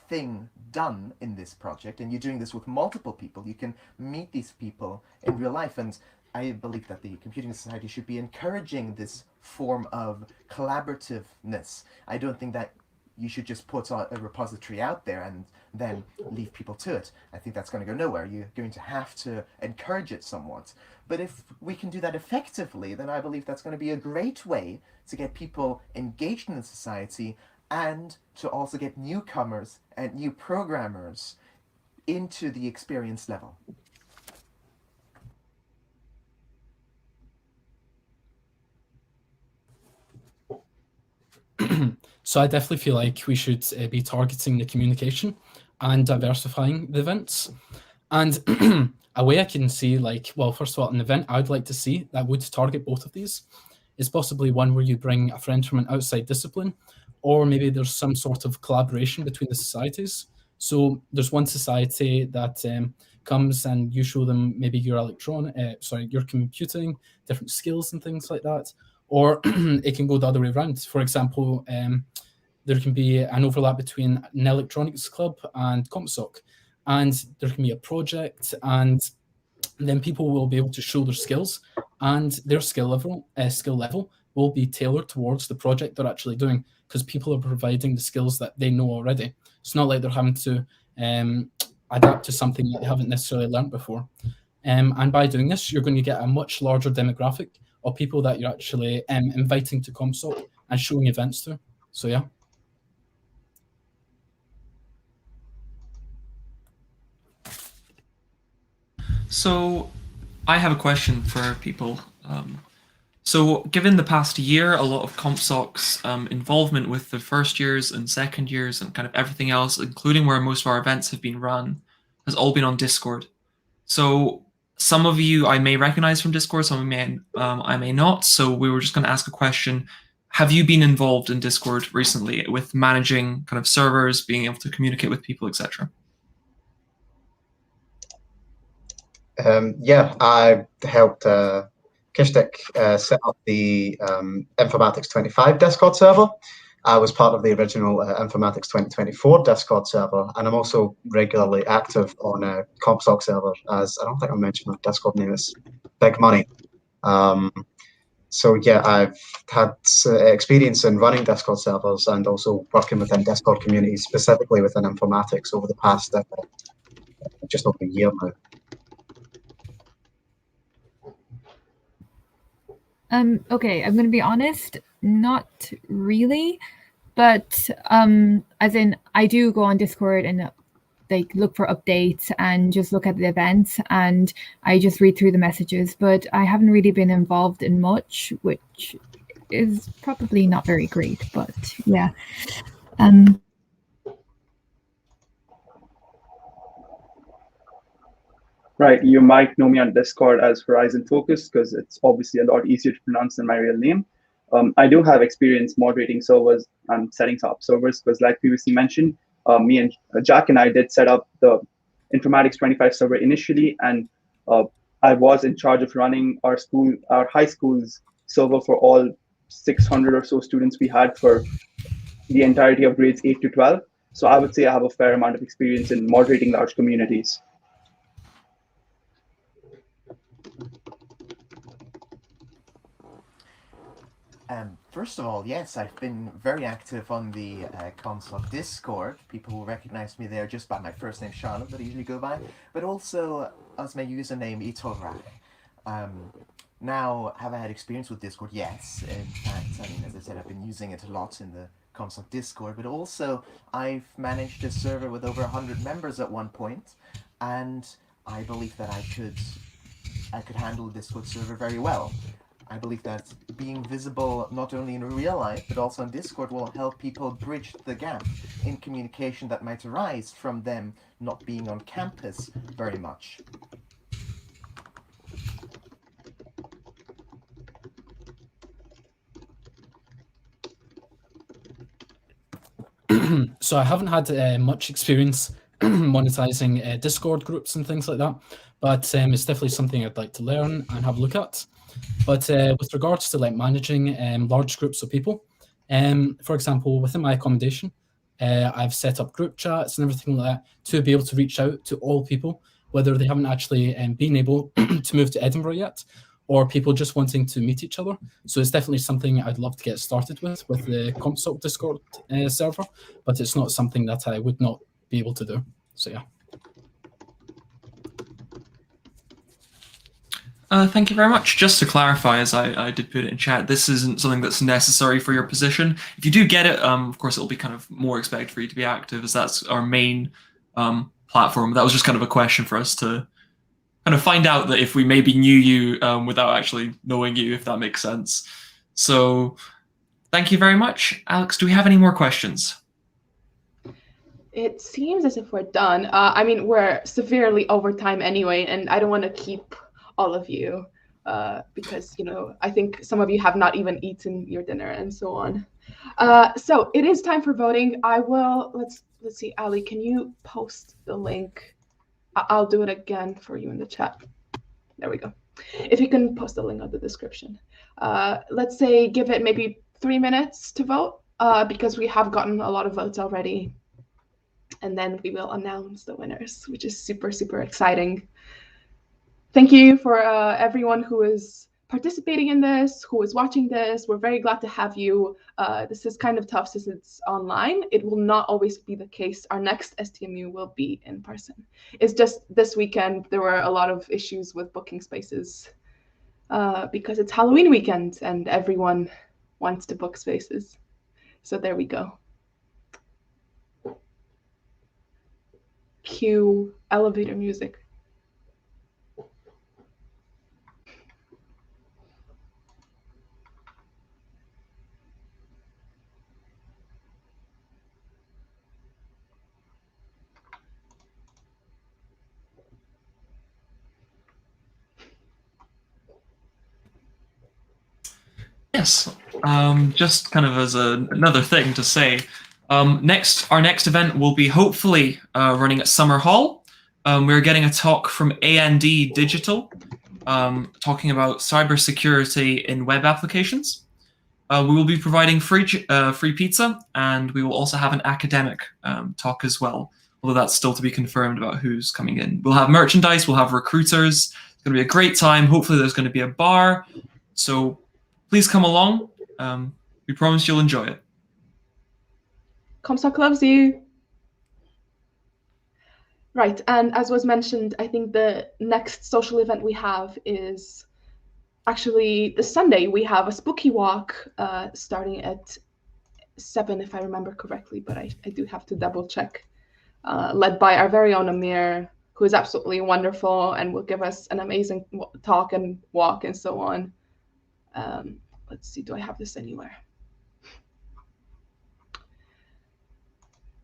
thing done in this project, and you're doing this with multiple people, you can meet these people in real life. And I believe that the Computing Society should be encouraging this form of collaborativeness. I don't think that you should just put a repository out there and then leave people to it. I think that's going to go nowhere. You're going to have to encourage it somewhat. But if we can do that effectively, then I believe that's going to be a great way to get people engaged in the society and to also get newcomers and new programmers into the experience level. So I definitely feel like we should be targeting the communication and diversifying the events. And a way I can see, like, well, first of all, an event I would like to see that would target both of these is possibly one where you bring a friend from an outside discipline, or maybe there's some sort of collaboration between the societies. So there's one society that comes and you show them maybe your your computing, different skills and things like that. Or it can go the other way around. For example, there can be an overlap between an electronics club and CompSoc, and there can be a project, and then people will be able to show their skills, and their skill level will be tailored towards the project they're actually doing, because people are providing the skills that they know already. It's not like they're having to adapt to something that they haven't necessarily learned before. And by doing this, you're going to get a much larger demographic of people that you're actually inviting to CompSoc and showing events to. So yeah. So I have a question for people. So given the past year, a lot of CompSoc's involvement with the first years and second years and kind of everything else, including where most of our events have been run, has all been on Discord. So some of you I may recognize from Discord, some of you I may not. So we were just going to ask a question. Have you been involved in Discord recently with managing kind of servers, being able to communicate with people, etc.? Yeah, I helped Kishtik set up the Informatics 25 Discord server. I was part of the original Informatics 2024 Discord server, and I'm also regularly active on a CompSoc server, as I don't think I mentioned my Discord name is Big Money. So yeah, I've had experience in running Discord servers and also working within Discord communities, specifically within informatics, over the past just over a year now. Okay, I'm going to be honest, not really, but as in I do go on Discord and like look for updates and just look at the events, and I just read through the messages, but I haven't really been involved in much, which is probably not very great, but yeah. Right, you might know me on Discord as Horizon Focus because it's obviously a lot easier to pronounce than my real name. I do have experience moderating servers and setting up servers because, like previously mentioned, me and Jack and I did set up the Informatics 25 server initially, and I was in charge of running our high school's server for all 600 or so students we had for the entirety of grades 8 to 12. So I would say I have a fair amount of experience in moderating large communities. First of all, yes, I've been very active on the CompSoc Discord. People will recognize me there just by my first name, Charlotte, that I usually go by, but also as my username, Iterators. Now, have I had experience with Discord? Yes. In fact, I mean, as I said, I've been using it a lot in the CompSoc Discord, but also I've managed a server with over 100 members at one point, and I believe that I could handle a Discord server very well. I believe that being visible not only in real life, but also on Discord will help people bridge the gap in communication that might arise from them not being on campus very much. So I haven't had much experience monetizing Discord groups and things like that, but it's definitely something I'd like to learn and have a look at. But with regards to like managing large groups of people, for example, within my accommodation, I've set up group chats and everything like that to be able to reach out to all people, whether they haven't actually been able to move to Edinburgh yet, or people just wanting to meet each other. So it's definitely something I'd love to get started with the CompSoc Discord server, but it's not something that I would not be able to do. So yeah. Thank you very much. Just to clarify, as I did put it in chat, this isn't something that's necessary for your position. If you do get it, of course, it'll be kind of more expected for you to be active, as that's our main platform. That was just kind of a question for us to kind of find out that if we maybe knew you without actually knowing you, if that makes sense. So thank you very much. Alex, do we have any more questions? It seems as if we're done. I mean, we're severely over time anyway, and I don't want to keep all of you because, you know, I think some of you have not even eaten your dinner and so on. So it is time for voting. I will, let's see, Ali, can you post the link? I'll do it again for you in the chat. There we go. If you can post the link on the description. Let's say give it maybe 3 minutes to vote because we have gotten a lot of votes already. And then we will announce the winners, which is super, super exciting. Thank you for everyone who is participating in this, who is watching this. We're very glad to have you. This is kind of tough since it's online. It will not always be the case. Our next STMU will be in person. It's just this weekend, there were a lot of issues with booking spaces because it's Halloween weekend and everyone wants to book spaces. So there we go. Cue elevator music. Yes, just kind of as another thing to say, our next event will be hopefully running at Summer Hall. We're getting a talk from A&D Digital, talking about cybersecurity in web applications. We will be providing free pizza, and we will also have an academic talk as well, although that's still to be confirmed about who's coming in. We'll have merchandise, we'll have recruiters. It's going to be a great time. Hopefully there's going to be a bar. So please come along. We promise you'll enjoy it. CompSoc loves you. Right, and as was mentioned, I think the next social event we have is actually this Sunday. We have a spooky walk starting at 7, if I remember correctly, but I do have to double check. Led by our very own Amir, who is absolutely wonderful and will give us an amazing talk and walk and so on. Let's see, do I have this anywhere?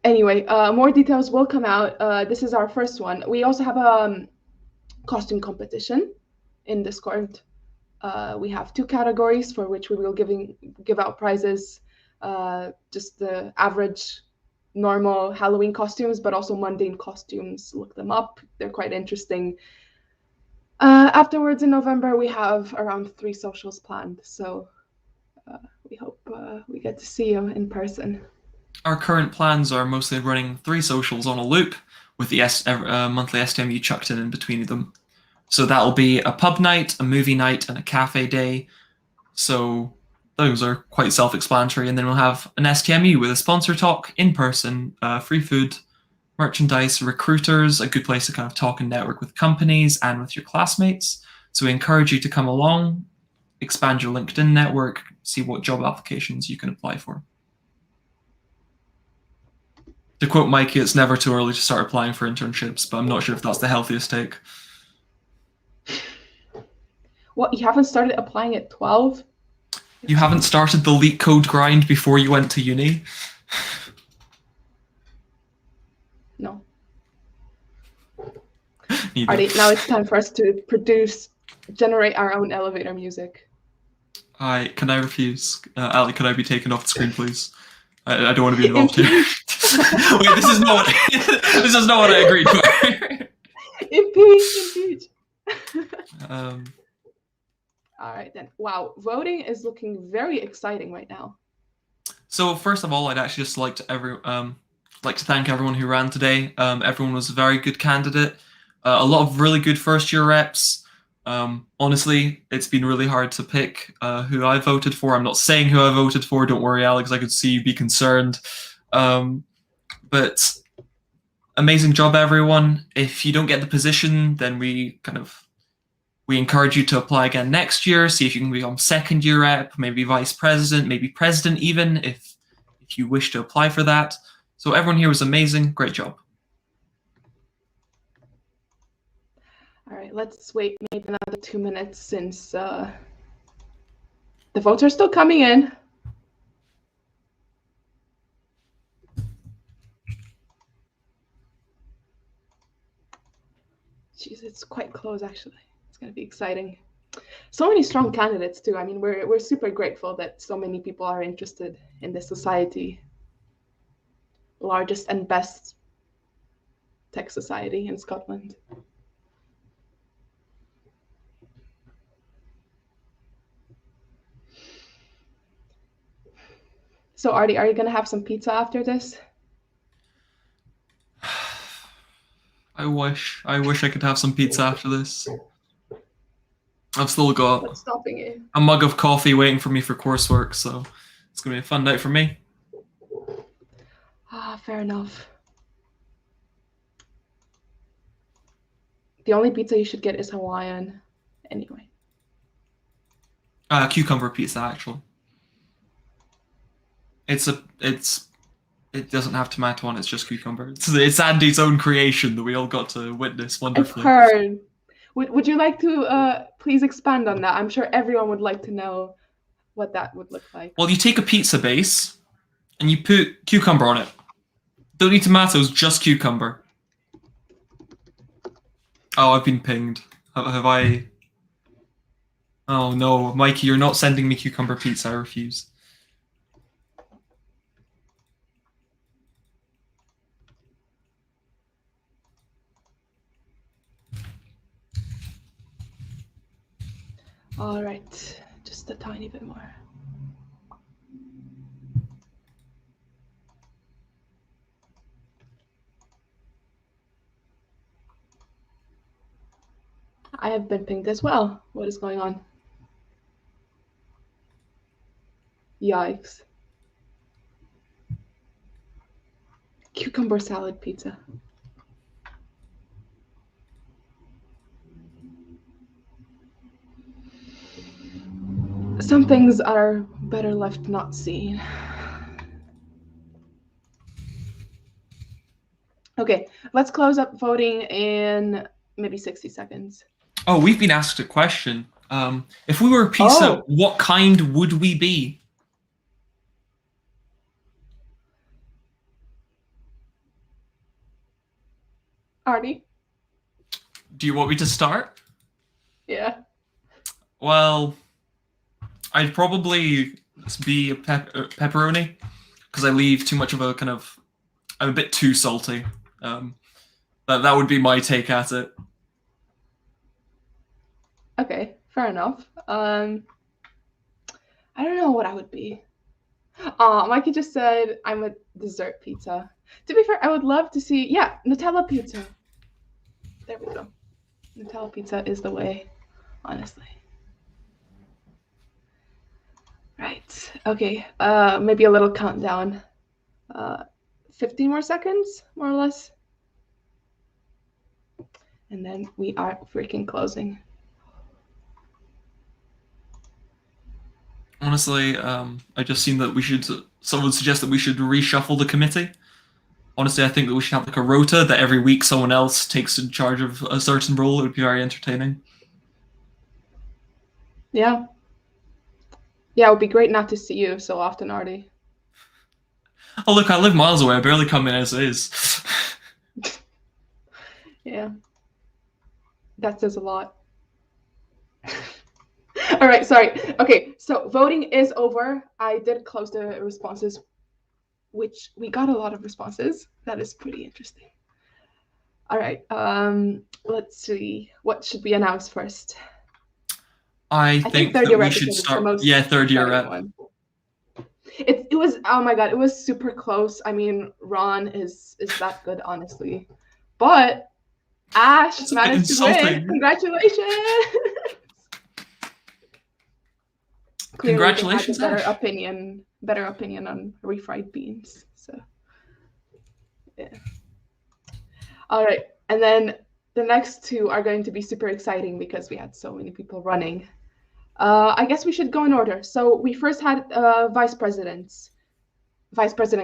Anyway, more details will come out. This is our first one. We also have a costume competition in Discord. We have 2 categories for which we will give out prizes. Just the average, normal Halloween costumes, but also mundane costumes. Look them up. They're quite interesting. Afterwards in November, we have around 3 socials planned. So we hope we get to see you in person. Our current plans are mostly running 3 socials on a loop with the monthly STMU chucked in between them. So that'll be a pub night, a movie night, and a cafe day. So those are quite self-explanatory. And then we'll have an STMU with a sponsor talk in person, free food, merchandise, recruiters, a good place to kind of talk and network with companies and with your classmates. So we encourage you to come along, expand your LinkedIn network, see what job applications you can apply for. To quote Mikey, it's never too early to start applying for internships, but I'm not sure if that's the healthiest take. What, you haven't started applying at 12? You haven't started the leak code grind before you went to uni? No. Neither. Now it's time for us to generate our own elevator music. Can I refuse? Ali, could I be taken off the screen, please? I don't want to be involved here. Wait, this is not what I agreed to. Impeach. All right then. Wow, voting is looking very exciting right now. So first of all, I'd actually just like to I'd like to thank everyone who ran today. Everyone was a very good candidate. A lot of really good first-year reps. Honestly, it's been really hard to pick who I voted for. I'm not saying who I voted for. Don't worry, Alex. I could see you be concerned. But amazing job, everyone. If you don't get the position, then we encourage you to apply again next year. See if you can become second-year rep, maybe vice president, maybe president even, if you wish to apply for that. So everyone here was amazing. Great job. All right, let's wait maybe another 2 minutes since the votes are still coming in. Jeez, it's quite close actually. It's going to be exciting. So many strong candidates too. I mean, we're super grateful that so many people are interested in this society. Largest and best tech society in Scotland. So Artie, are you going to have some pizza after this? I wish I could have some pizza after this. I've still got What's stopping you? a mug of coffee waiting for me for coursework, so it's going to be a fun night for me. Ah, fair enough. The only pizza you should get is Hawaiian anyway. Cucumber pizza, actually. It doesn't have tomato on it, it's just cucumber. It's Andy's own creation that we all got to witness wonderfully. I've heard. Would you like to please expand on that? I'm sure everyone would like to know what that would look like. Well, you take a pizza base and you put cucumber on it. Don't need tomatoes, just cucumber. Oh, I've been pinged. Have I? Oh no, Mikey, you're not sending me cucumber pizza. I refuse. All right, just a tiny bit more. I have been pinged as well. What is going on? Yikes. Cucumber salad pizza. Some things are better left not seen. Okay, let's close up voting in maybe 60 seconds. Oh, we've been asked a question. If we were a pizza, what kind would we be? Artie? Do you want me to start? Yeah. Well, I'd probably be a pepperoni, because I leave too much of a kind of... I'm a bit too salty. That would be my take at it. Okay, fair enough. I don't know what I would be. Mikey just said I'm a dessert pizza. To be fair, I would love to see, yeah, Nutella pizza. There we go. Nutella pizza is the way, honestly. Right, okay, maybe a little countdown. 15 more seconds, more or less. And then we are freaking closing. Honestly, I just seen that someone suggest that we should reshuffle the committee. Honestly, I think that we should have like a rota that every week someone else takes in charge of a certain role. It would be very entertaining. Yeah. Yeah, it would be great not to see you so often, Artie. Oh, look, I live miles away. I barely come in as is. Yeah. That says a lot. All right, sorry. Okay, so voting is over. I did close the responses, which we got a lot of responses. That is pretty interesting. All right, let's see. What should we announce first? I think that we should start. Yeah, third year rep. It was, oh my god, it was super close. I mean, Ron is that good, honestly. But Ash managed to win. Congratulations! Clearly, Congratulations, they had a Ash. better opinion on refried beans. So, yeah. All right, and then the next two are going to be super exciting because we had so many people running. I guess we should go in order. So we first had vice president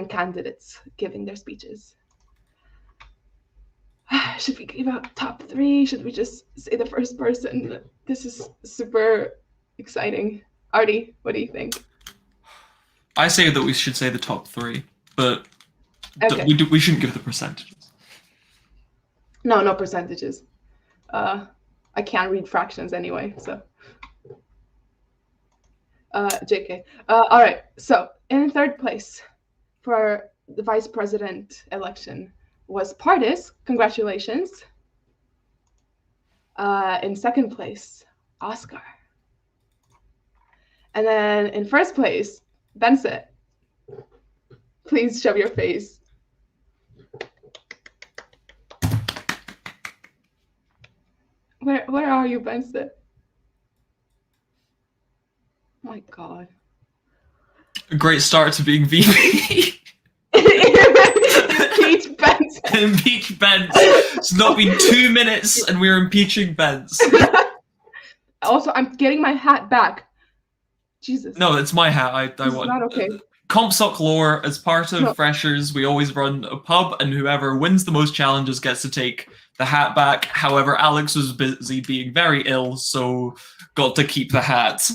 candidates giving their speeches. Should we give out top three? Should we just say the first person? This is super exciting. Artie, what do you think? I say that we should say the top three, but Okay. we shouldn't give the percentages. No percentages. I can't read fractions anyway, so. JK. All right, so in third place for the vice president election was Pardis. Congratulations. In second place, Oscar. And then in first place, Benson. Please show your face. Where are you, Benson? Oh my god. A great start to being VP. Impeach Benson. Impeach Benz. It's not been 2 minutes and we're impeaching Benz. Also, I'm getting my hat back. Jesus. No, it's my hat. I This is want. not okay. CompSoc lore, as part of No. Freshers, we always run a pub, and whoever wins the most challenges gets to take the hat back. However, Alex was busy being very ill, so got to keep the hat.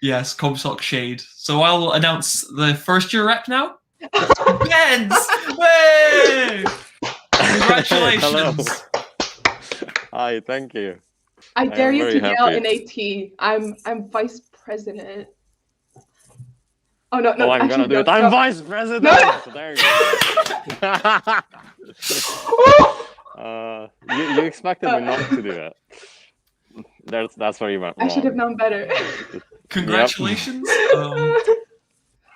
Yes, CompSoc shade. So I'll announce the first year rep now. Benz! Way! Congratulations! Hello. Hi, thank you. I dare am you very to yell happy. in AT. I'm vice president. Oh no, Oh, I'm actually, gonna do no, it. I'm no. vice president. No. So there you go. You expected me not to do it. That's where you went wrong. I should have known better. Congratulations.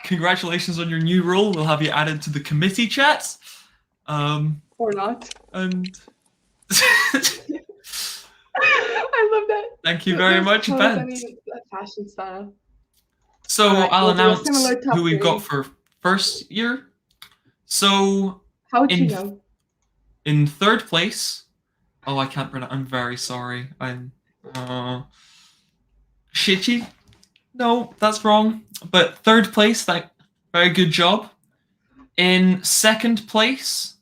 Congratulations on your new role. We'll have you added to the committee chat. Or not. And I love that. thank you very much, I Ben. mean, that fashion style. So Alright, I'll we'll do a announce similar top who we've three. got for first year. So How would you in know? in third place, oh, I can't pronounce. I'm very sorry. I'm Shitty. No, that's wrong. But third place, very good job. In second place,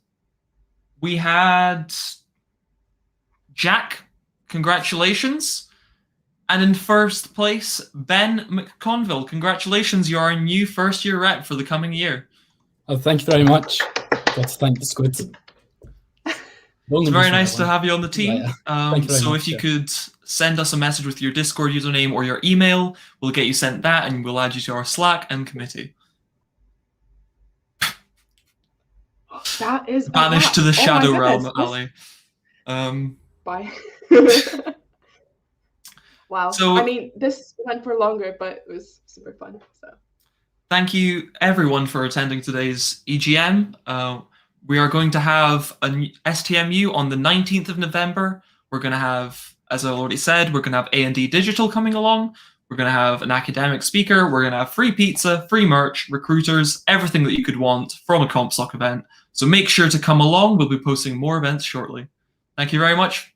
we had Jack. Congratulations. And in first place, Ben McConville. Congratulations, you're our new first year rep for the coming year. Oh, thank you very much. Got to thank the squid. It's very nice to have you on the team. Thank you very So much, if you yeah. could send us a message with your Discord username or your email, we'll get you sent that and we'll add you to our Slack and committee. That is a Banished lot. to the Oh my Shadow goodness, Realm, this- Ali. Bye. Wow. So- I mean, this went for longer, but it was super fun. So Thank you, everyone, for attending today's EGM. We are going to have an STMU on the 19th of November. We're going to have, as I already said, we're going to have A&D Digital coming along. We're going to have an academic speaker. We're going to have free pizza, free merch, recruiters, everything that you could want from a CompSoc event. So make sure to come along. We'll be posting more events shortly. Thank you very much.